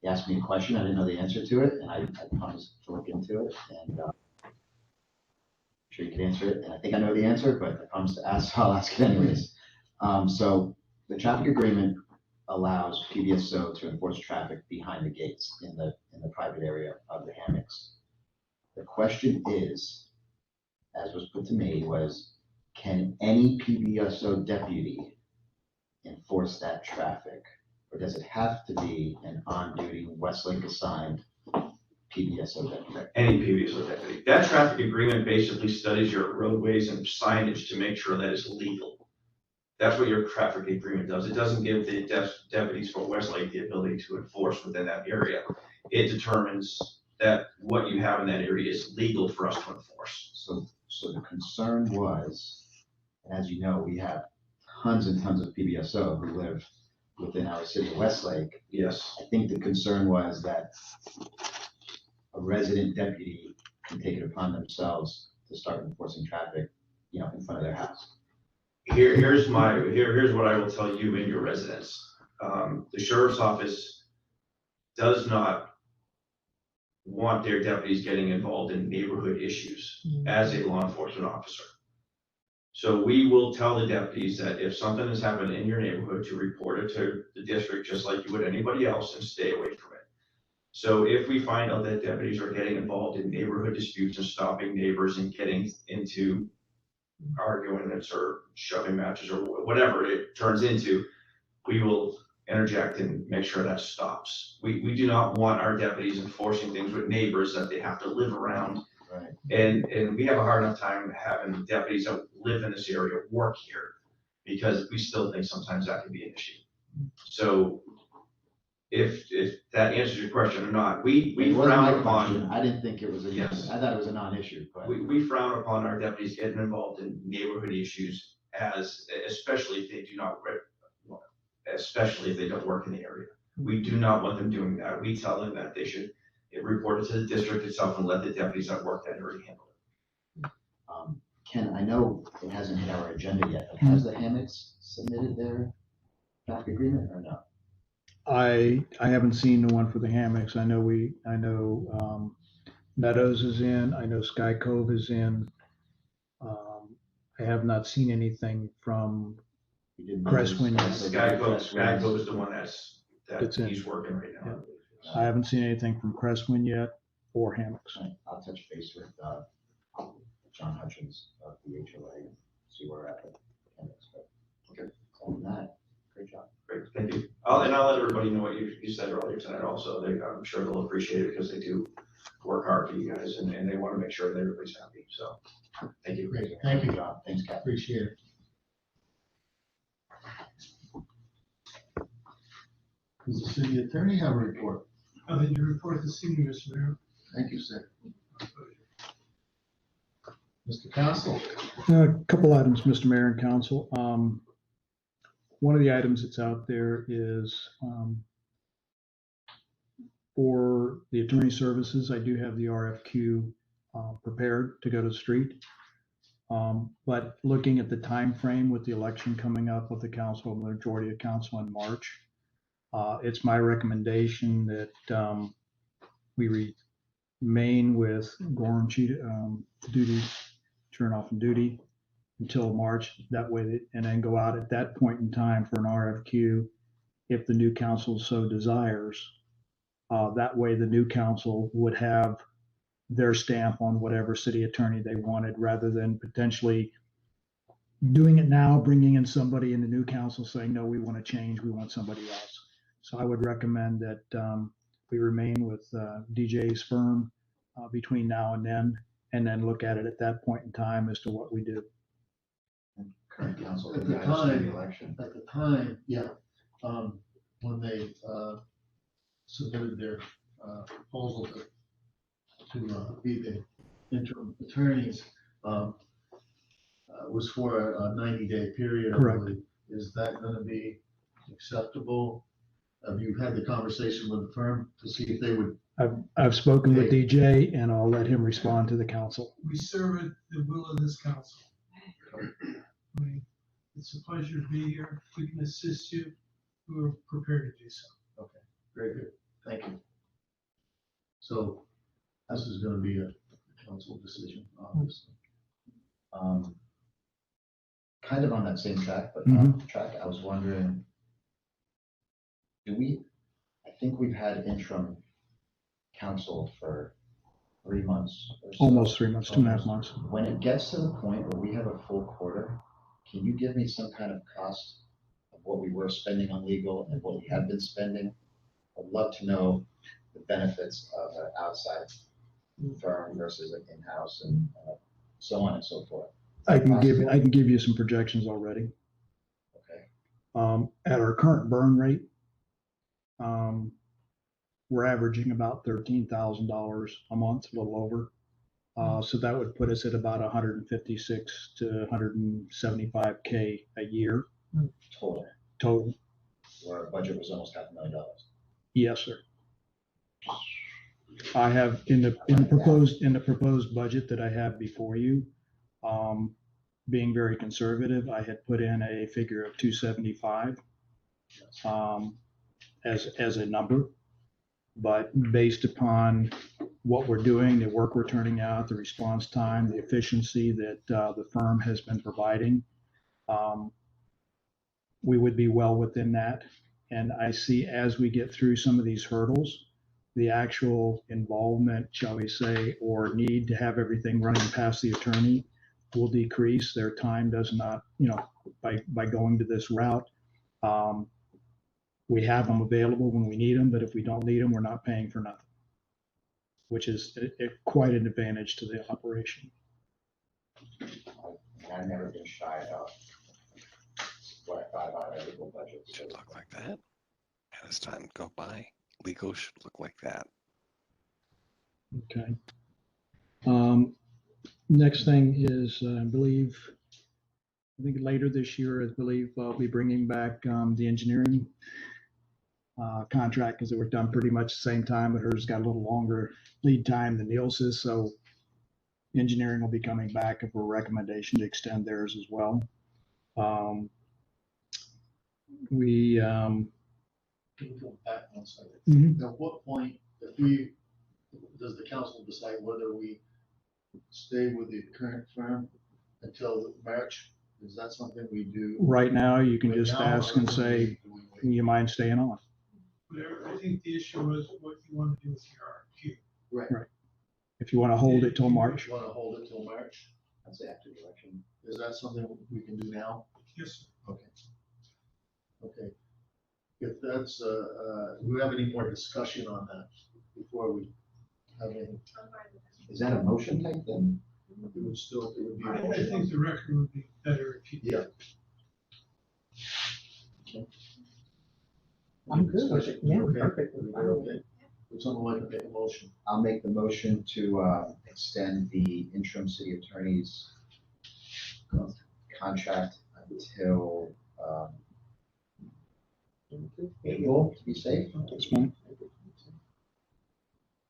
[SPEAKER 4] asked me a question. I didn't know the answer to it, and I promised to look into it, and I'm sure you can answer it. And I think I know the answer, but I promised to ask, so I'll ask it anyways. So the traffic agreement allows PBSO to enforce traffic behind the gates in the private area of the hammocks. The question is, as was put to me, was can any PBSO deputy enforce that traffic? Or does it have to be an on-duty Westlake assigned PBSO deputy?
[SPEAKER 19] Any PBSO deputy. That traffic agreement basically studies your roadways and signage to make sure that it's legal. That's what your traffic agreement does. It doesn't give the deputies for Westlake the ability to enforce within that area. It determines that what you have in that area is legal for us to enforce.
[SPEAKER 4] So the concern was, and as you know, we have tons and tons of PBSO who live within our city of Westlake.
[SPEAKER 19] Yes.
[SPEAKER 4] I think the concern was that a resident deputy can take it upon themselves to start enforcing traffic, in front of their house.
[SPEAKER 19] Here's what I will tell you and your residents. The sheriff's office does not want their deputies getting involved in neighborhood issues as a law enforcement officer. So we will tell the deputies that if something has happened in your neighborhood, to report it to the district just like you would anybody else and stay away from it. So if we find out that deputies are getting involved in neighborhood disputes and stopping neighbors and getting into arguments or shoving matches or whatever it turns into, we will interject and make sure that stops. We do not want our deputies enforcing things with neighbors that they have to live around.
[SPEAKER 4] Right.
[SPEAKER 19] And we have a hard enough time having deputies that live in this area work here because we still think sometimes that can be an issue. So if that answers your question or not, we frown upon.
[SPEAKER 4] I didn't think it was yes. I thought it was a non-issue. But
[SPEAKER 19] we frown upon our deputies getting involved in neighborhood issues especially if they do not especially if they don't work in the area. We do not want them doing that. We tell them that they should report it to the district itself and let the deputies that work that area handle it.
[SPEAKER 4] Ken, I know it hasn't hit our agenda yet, but has the hammocks submitted their traffic agreement or no?
[SPEAKER 6] I haven't seen the one for the hammocks. I know Meadows is in. I know Sky Cove is in. I have not seen anything from Crestwind.
[SPEAKER 19] Sky Cove is the one that
[SPEAKER 6] in.
[SPEAKER 19] He's working right now.
[SPEAKER 6] Yeah. I haven't seen anything from Crestwind yet or hammocks.
[SPEAKER 4] I'll touch base with John Hutchins of the HOA and see where we're at with hammocks. But okay, other than that, great job.
[SPEAKER 19] Great, thank you. I'll let everybody know what you said earlier tonight also. I'm sure they'll appreciate it because they do work hard for you guys and they want to make sure that everybody's happy. So thank you.
[SPEAKER 4] Great. Thank you, John. Thanks, Kat.
[SPEAKER 17] Appreciate it. Does the city attorney have a report?
[SPEAKER 9] How did you report this evening, Mr. Mayor?
[SPEAKER 17] Thank you, sir. Mr. Council.
[SPEAKER 6] A couple items, Mr. Mayor and Council. One of the items that's out there is for the attorney services. I do have the RFQ prepared to go to the street. But looking at the time frame with the election coming up with the council, majority of council in March, it's my recommendation that we remain with Gorham duty, turn off and duty until March. That way, and then go out at that point in time for an RFQ if the new council so desires. That way, the new council would have their stamp on whatever city attorney they wanted, rather than potentially doing it now, bringing in somebody in the new council saying, no, we want to change, we want somebody else. So I would recommend that we remain with DJ's firm between now and then.
[SPEAKER 17] and then look at it at that point in time as to what we do.
[SPEAKER 4] Current council.
[SPEAKER 1] At the time, yeah, when they, submitted their, proposal to be the interim attorneys, was for a 90-day period. I
[SPEAKER 17] Correct.
[SPEAKER 1] believe. Is that gonna be acceptable? Have you had the conversation with the firm to see if they would?
[SPEAKER 17] I've spoken with DJ, and I'll let him respond to the council.
[SPEAKER 9] We serve at the will of this council. I mean, it's a pleasure to be here. If we can assist you, we're prepared to do so.
[SPEAKER 1] Okay, very good. Thank you. So this is gonna be a council decision, obviously.
[SPEAKER 4] Kind of on that same track, but not off track, I was wondering, I think we've had interim council for 3 months or so.
[SPEAKER 17] Almost 3 months, 2.5 months.
[SPEAKER 4] When it gets to the point where we have a full quarter, can you give me some kind of cost of what we were spending on legal and what we have been spending? I'd love to know the benefits of an outside firm versus an in-house and so on and so forth.
[SPEAKER 17] I can give you some projections already.
[SPEAKER 4] Okay.
[SPEAKER 17] At our current burn rate, we're averaging about $13,000 a month, a little over. So that would put us at about 156 to 175K a year. Total.
[SPEAKER 4] Where our budget was almost $500,000.
[SPEAKER 17] Yes, sir. I have in the proposed budget that I have before you, being very conservative, I had put in a figure of 275 as a number, but based upon what we're doing, the work we're turning out, the response time, the efficiency that the firm has been providing, we would be well within that. And I see as we get through some of these hurdles, the actual involvement, shall we say, or need to have everything running past the attorney will decrease. Their time does not, by going to this route, we have them available when we need them, but if we don't need them, we're not paying for nothing, which is quite an advantage to the operation.
[SPEAKER 4] I've never been shy about what I thought about our legal budget.
[SPEAKER 20] Should look like that. And as time go by, legal should look like that.
[SPEAKER 17] Okay. Next thing is, I think later this year, I believe I'll be bringing back the engineering contract because it was done pretty much the same time, but hers got a little longer lead time than Nielsen's. So engineering will be coming back for a recommendation to extend theirs as well.
[SPEAKER 1] Can you go back 1 second? At what point, does the council decide whether we stay with the current firm until March? Is that something we do?
[SPEAKER 17] Right now, you can just ask and say, you mind staying on?
[SPEAKER 9] I think the issue was what you want to do with your RFQ.
[SPEAKER 1] Right.
[SPEAKER 17] If you want to hold it till March.
[SPEAKER 1] You want to hold it till March?
[SPEAKER 4] I'd say after the election.
[SPEAKER 1] Is that something we can do now?
[SPEAKER 9] Yes.
[SPEAKER 1] Okay. If that's, do we have any more discussion on that before we have any?
[SPEAKER 4] Is that a motion type thing?
[SPEAKER 1] It would be. a
[SPEAKER 9] I
[SPEAKER 1] motion.
[SPEAKER 9] think the record would be better if you.
[SPEAKER 1] Yeah.
[SPEAKER 8] I'm good with it. Yeah,
[SPEAKER 1] Okay.
[SPEAKER 8] perfect.
[SPEAKER 1] Okay. Would someone like to make a motion?
[SPEAKER 4] I'll make the motion to extend the interim city attorney's contract until April, to be safe.
[SPEAKER 17] That's fine.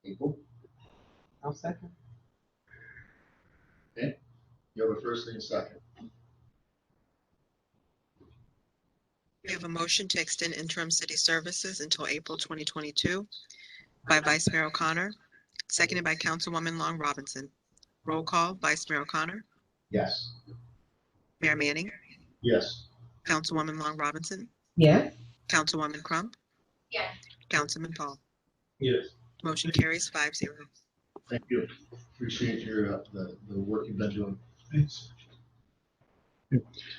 [SPEAKER 4] April.
[SPEAKER 8] I'll second.
[SPEAKER 1] Okay. You have a first and a second.
[SPEAKER 2] We have a motion to extend interim city services until April 2022 by Vice Mayor O'Connor, seconded by Councilwoman Long Robinson. Roll call, Vice Mayor O'Connor,
[SPEAKER 4] Yes.
[SPEAKER 2] Mayor Manning,
[SPEAKER 1] Yes.
[SPEAKER 2] Councilwoman Long Robinson,
[SPEAKER 8] Yes.
[SPEAKER 2] Councilwoman Crump,
[SPEAKER 16] Yes.
[SPEAKER 2] Councilman Paul.
[SPEAKER 5] Yes.
[SPEAKER 2] Motion carries 5-0.
[SPEAKER 1] Thank you. Appreciate your, the work you've been doing.
[SPEAKER 9] Thanks.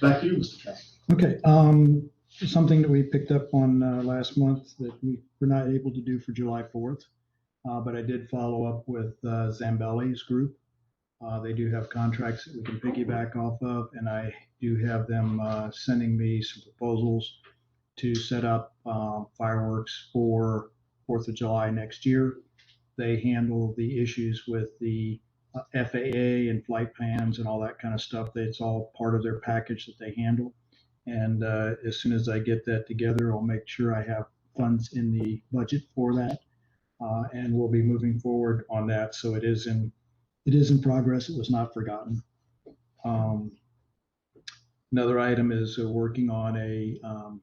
[SPEAKER 1] Back to you, Mr. Cass.
[SPEAKER 17] Okay. Something that we picked up on last month that we were not able to do for July 4th, but I did follow up with Zambelli's group. They do have contracts that we can piggyback off of, and I do have them sending me some proposals to set up fireworks for 4th of July next year. They handle the issues with the FAA and flight plans and all that kind of stuff. It's all part of their package that they handle. And as soon as I get that together, I'll make sure I have funds in the budget for that. And we'll be moving forward on that. So it is in progress. It was not forgotten. Another item is working on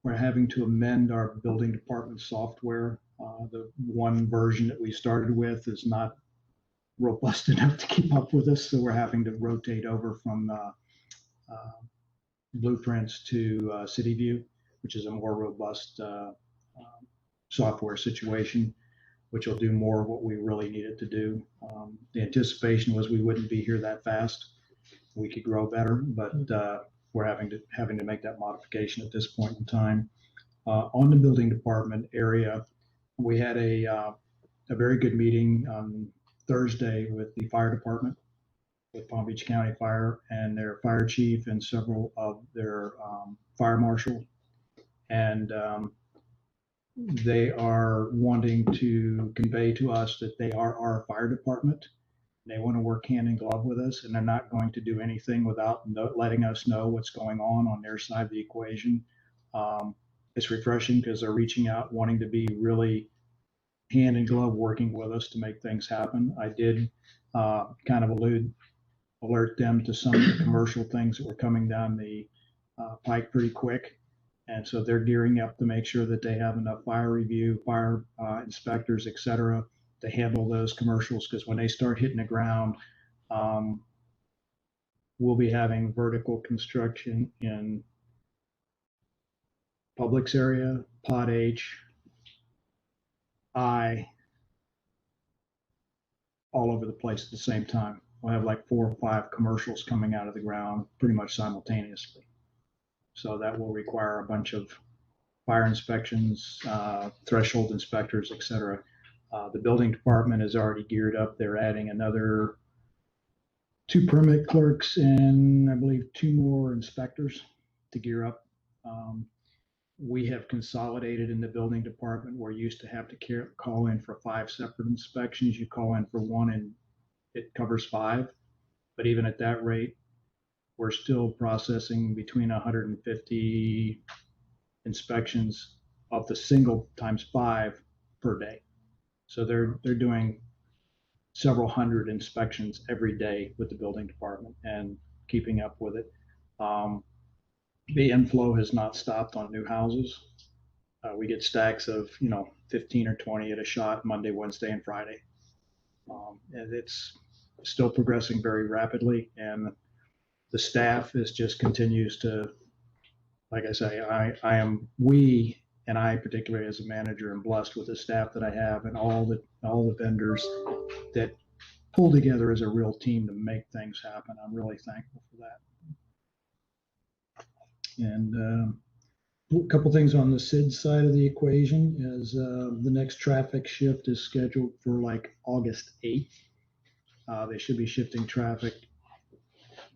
[SPEAKER 17] we're having to amend our building department software. The one version that we started with is not robust enough to keep up with us, so we're having to rotate over from Blueprints to CityView, which is a more robust software situation, which will do more of what we really need it to do. The anticipation was we wouldn't be here that fast. We could grow better, but we're having to make that modification at this point in time. On the building department area, we had a very good meeting on Thursday with the fire department, with Palm Beach County Fire and their fire chief and several of their fire marshal. And they are wanting to convey to us that they are our fire department. They want to work hand in glove with us, and they're not going to do anything without letting us know what's going on their side of the equation. It's refreshing because they're reaching out, wanting to be really hand in glove working with us to make things happen. I did kind of alert them to some of the commercial things that were coming down the pike pretty quick. And so they're gearing up to make sure that they have enough fire review, fire inspectors, et cetera, to handle those commercials. Because when they start hitting the ground, we'll be having vertical construction in Publix area, Pod H, I, all over the place at the same time. We'll have like 4 or 5 commercials coming out of the ground pretty much simultaneously. So that will require a bunch of fire inspections, threshold inspectors, et cetera. The building department is already geared up. They're adding another 2 permit clerks and I believe 2 more inspectors to gear up. We have consolidated in the building department. We're used to have to call in for 5 separate inspections. You call in for 1 and it covers 5. But even at that rate, we're still processing between 150 inspections of the single times 5 per day. So they're doing several hundred inspections every day with the building department and keeping up with it. The inflow has not stopped on new houses. We get stacks of 15 or 20 at a shot Monday, Wednesday, and Friday. And it's still progressing very rapidly, and the staff just continues to, like I say, we and I particularly as a manager am blessed with the staff that I have and all the vendors that pull together as a real team to make things happen. I'm really thankful for that. And a couple things on the SID side of the equation is the next traffic shift is scheduled for like August 8th. They should be shifting traffic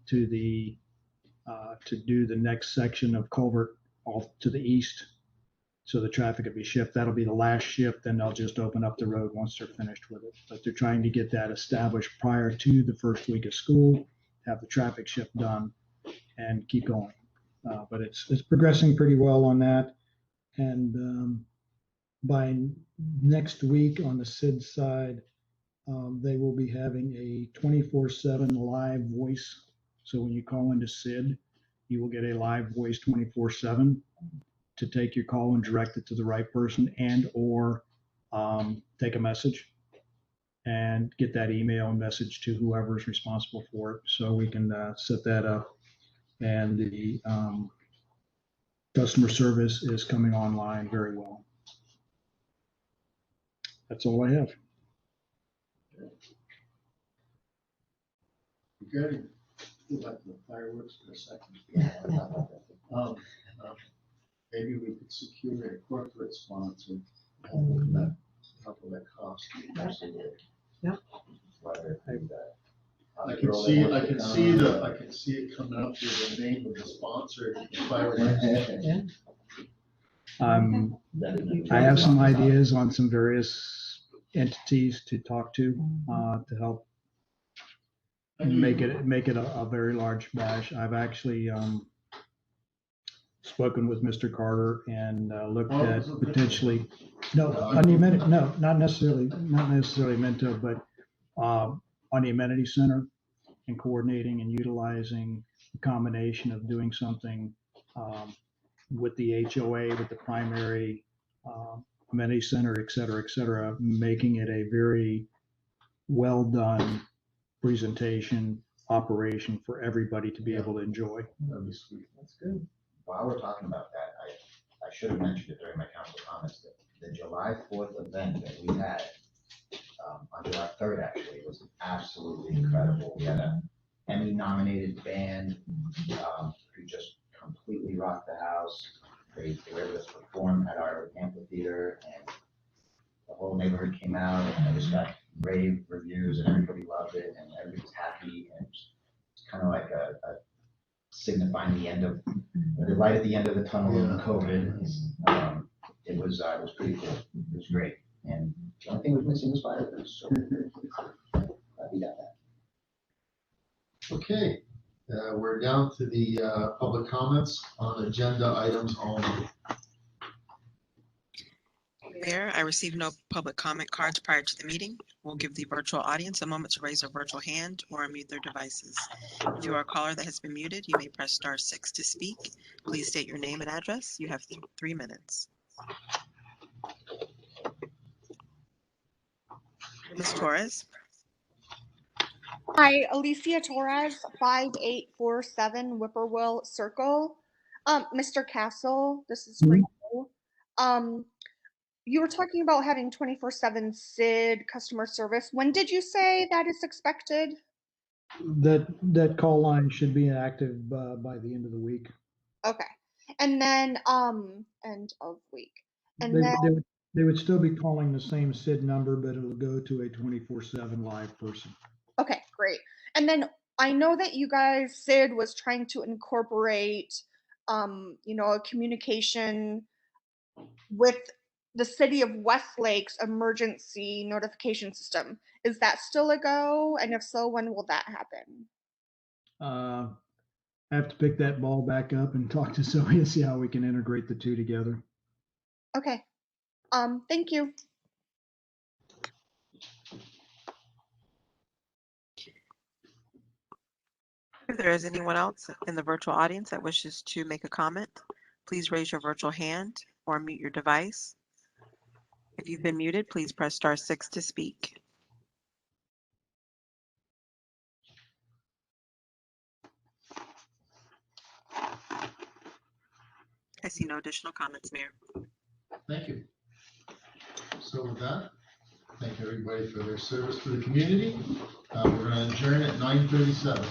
[SPEAKER 17] to do the next section of culvert off to the east. So the traffic will be shifted. That'll be the last shift. Then they'll just open up the road once they're finished with it. But they're trying to get that established prior to the first week of school, have the traffic shift done, and keep going. But it's progressing pretty well on that. And by next week on the SID side, they will be having a 24/7 live voice. So when you call into SID, you will get a live voice 24/7 to take your call and direct it to the right person, and or take a message and get that email message to whoever is responsible for it. So we can set that up. And the customer service is coming online very well. That's all I have.
[SPEAKER 1] Good. Like the fireworks for a second. Maybe we could secure a corporate sponsor to help with that cost.
[SPEAKER 8] Yep.
[SPEAKER 4] Whether it's,
[SPEAKER 1] I can see it coming up here, the name of the sponsor.
[SPEAKER 8] Yeah.
[SPEAKER 17] I have some ideas on some various entities to talk to help make it a very large bash. I've actually spoken with Mr. Carter and looked at potentially, no, on the amenity, no, not necessarily Mento, but on the amenity center and coordinating and utilizing a combination of doing something with the HOA, with the primary amenity center, et cetera, making it a very well done presentation operation for everybody to be able to enjoy.
[SPEAKER 4] That'd be sweet. That's good. While we're talking about that, I should have mentioned it during my council comments, that the July 4th event that we had, on July 3rd actually, was absolutely incredible. We had a Emmy nominated band who just completely rocked the house. They were able to perform at our amphitheater, and the whole neighborhood came out, and I just got rave reviews, and everybody loved it, and everybody was happy, and it's kind of like a signifying the end of the light at the end of the tunnel of COVID. It was pretty cool. It was great, and the only thing was missing was fireworks. So glad we got that.
[SPEAKER 1] Okay, we're down to the public comments on agenda items only.
[SPEAKER 2] Mayor, I received no public comment cards prior to the meeting. We'll give the virtual audience a moment to raise their virtual hand or unmute their devices. If you are a caller that has been muted, you may press *6 to speak. Please state your name and address. You have 3 minutes. Ms. Torres?
[SPEAKER 12] Hi, Alicia Torres, 5847 Whippoorwill Circle. Mr. Castle, this is for you. You were talking about having 24/7 SID customer service. When did you say that is expected?
[SPEAKER 6] That call line should be active by the end of the week.
[SPEAKER 12] Okay. And then, end of week. And
[SPEAKER 6] They,
[SPEAKER 12] then,
[SPEAKER 6] they would still be calling the same SID number, but it'll go to a 24/7 live person.
[SPEAKER 12] okay, great. And then I know that you guys, SID was trying to incorporate, a communication with the city of Westlake's emergency notification system. Is that still a go? And if so, when will that happen?
[SPEAKER 6] I have to pick that ball back up and talk to Zoe and see how we can integrate the two together.
[SPEAKER 12] Okay. Thank you.
[SPEAKER 2] If there is anyone else in the virtual audience that wishes to make a comment, please raise your virtual hand or mute your device. If you've been muted, please press *6 to speak. I see no additional comments, Mayor.
[SPEAKER 1] Thank you. So with that, thank everybody for their service to the community. We're going to adjourn at 9:37.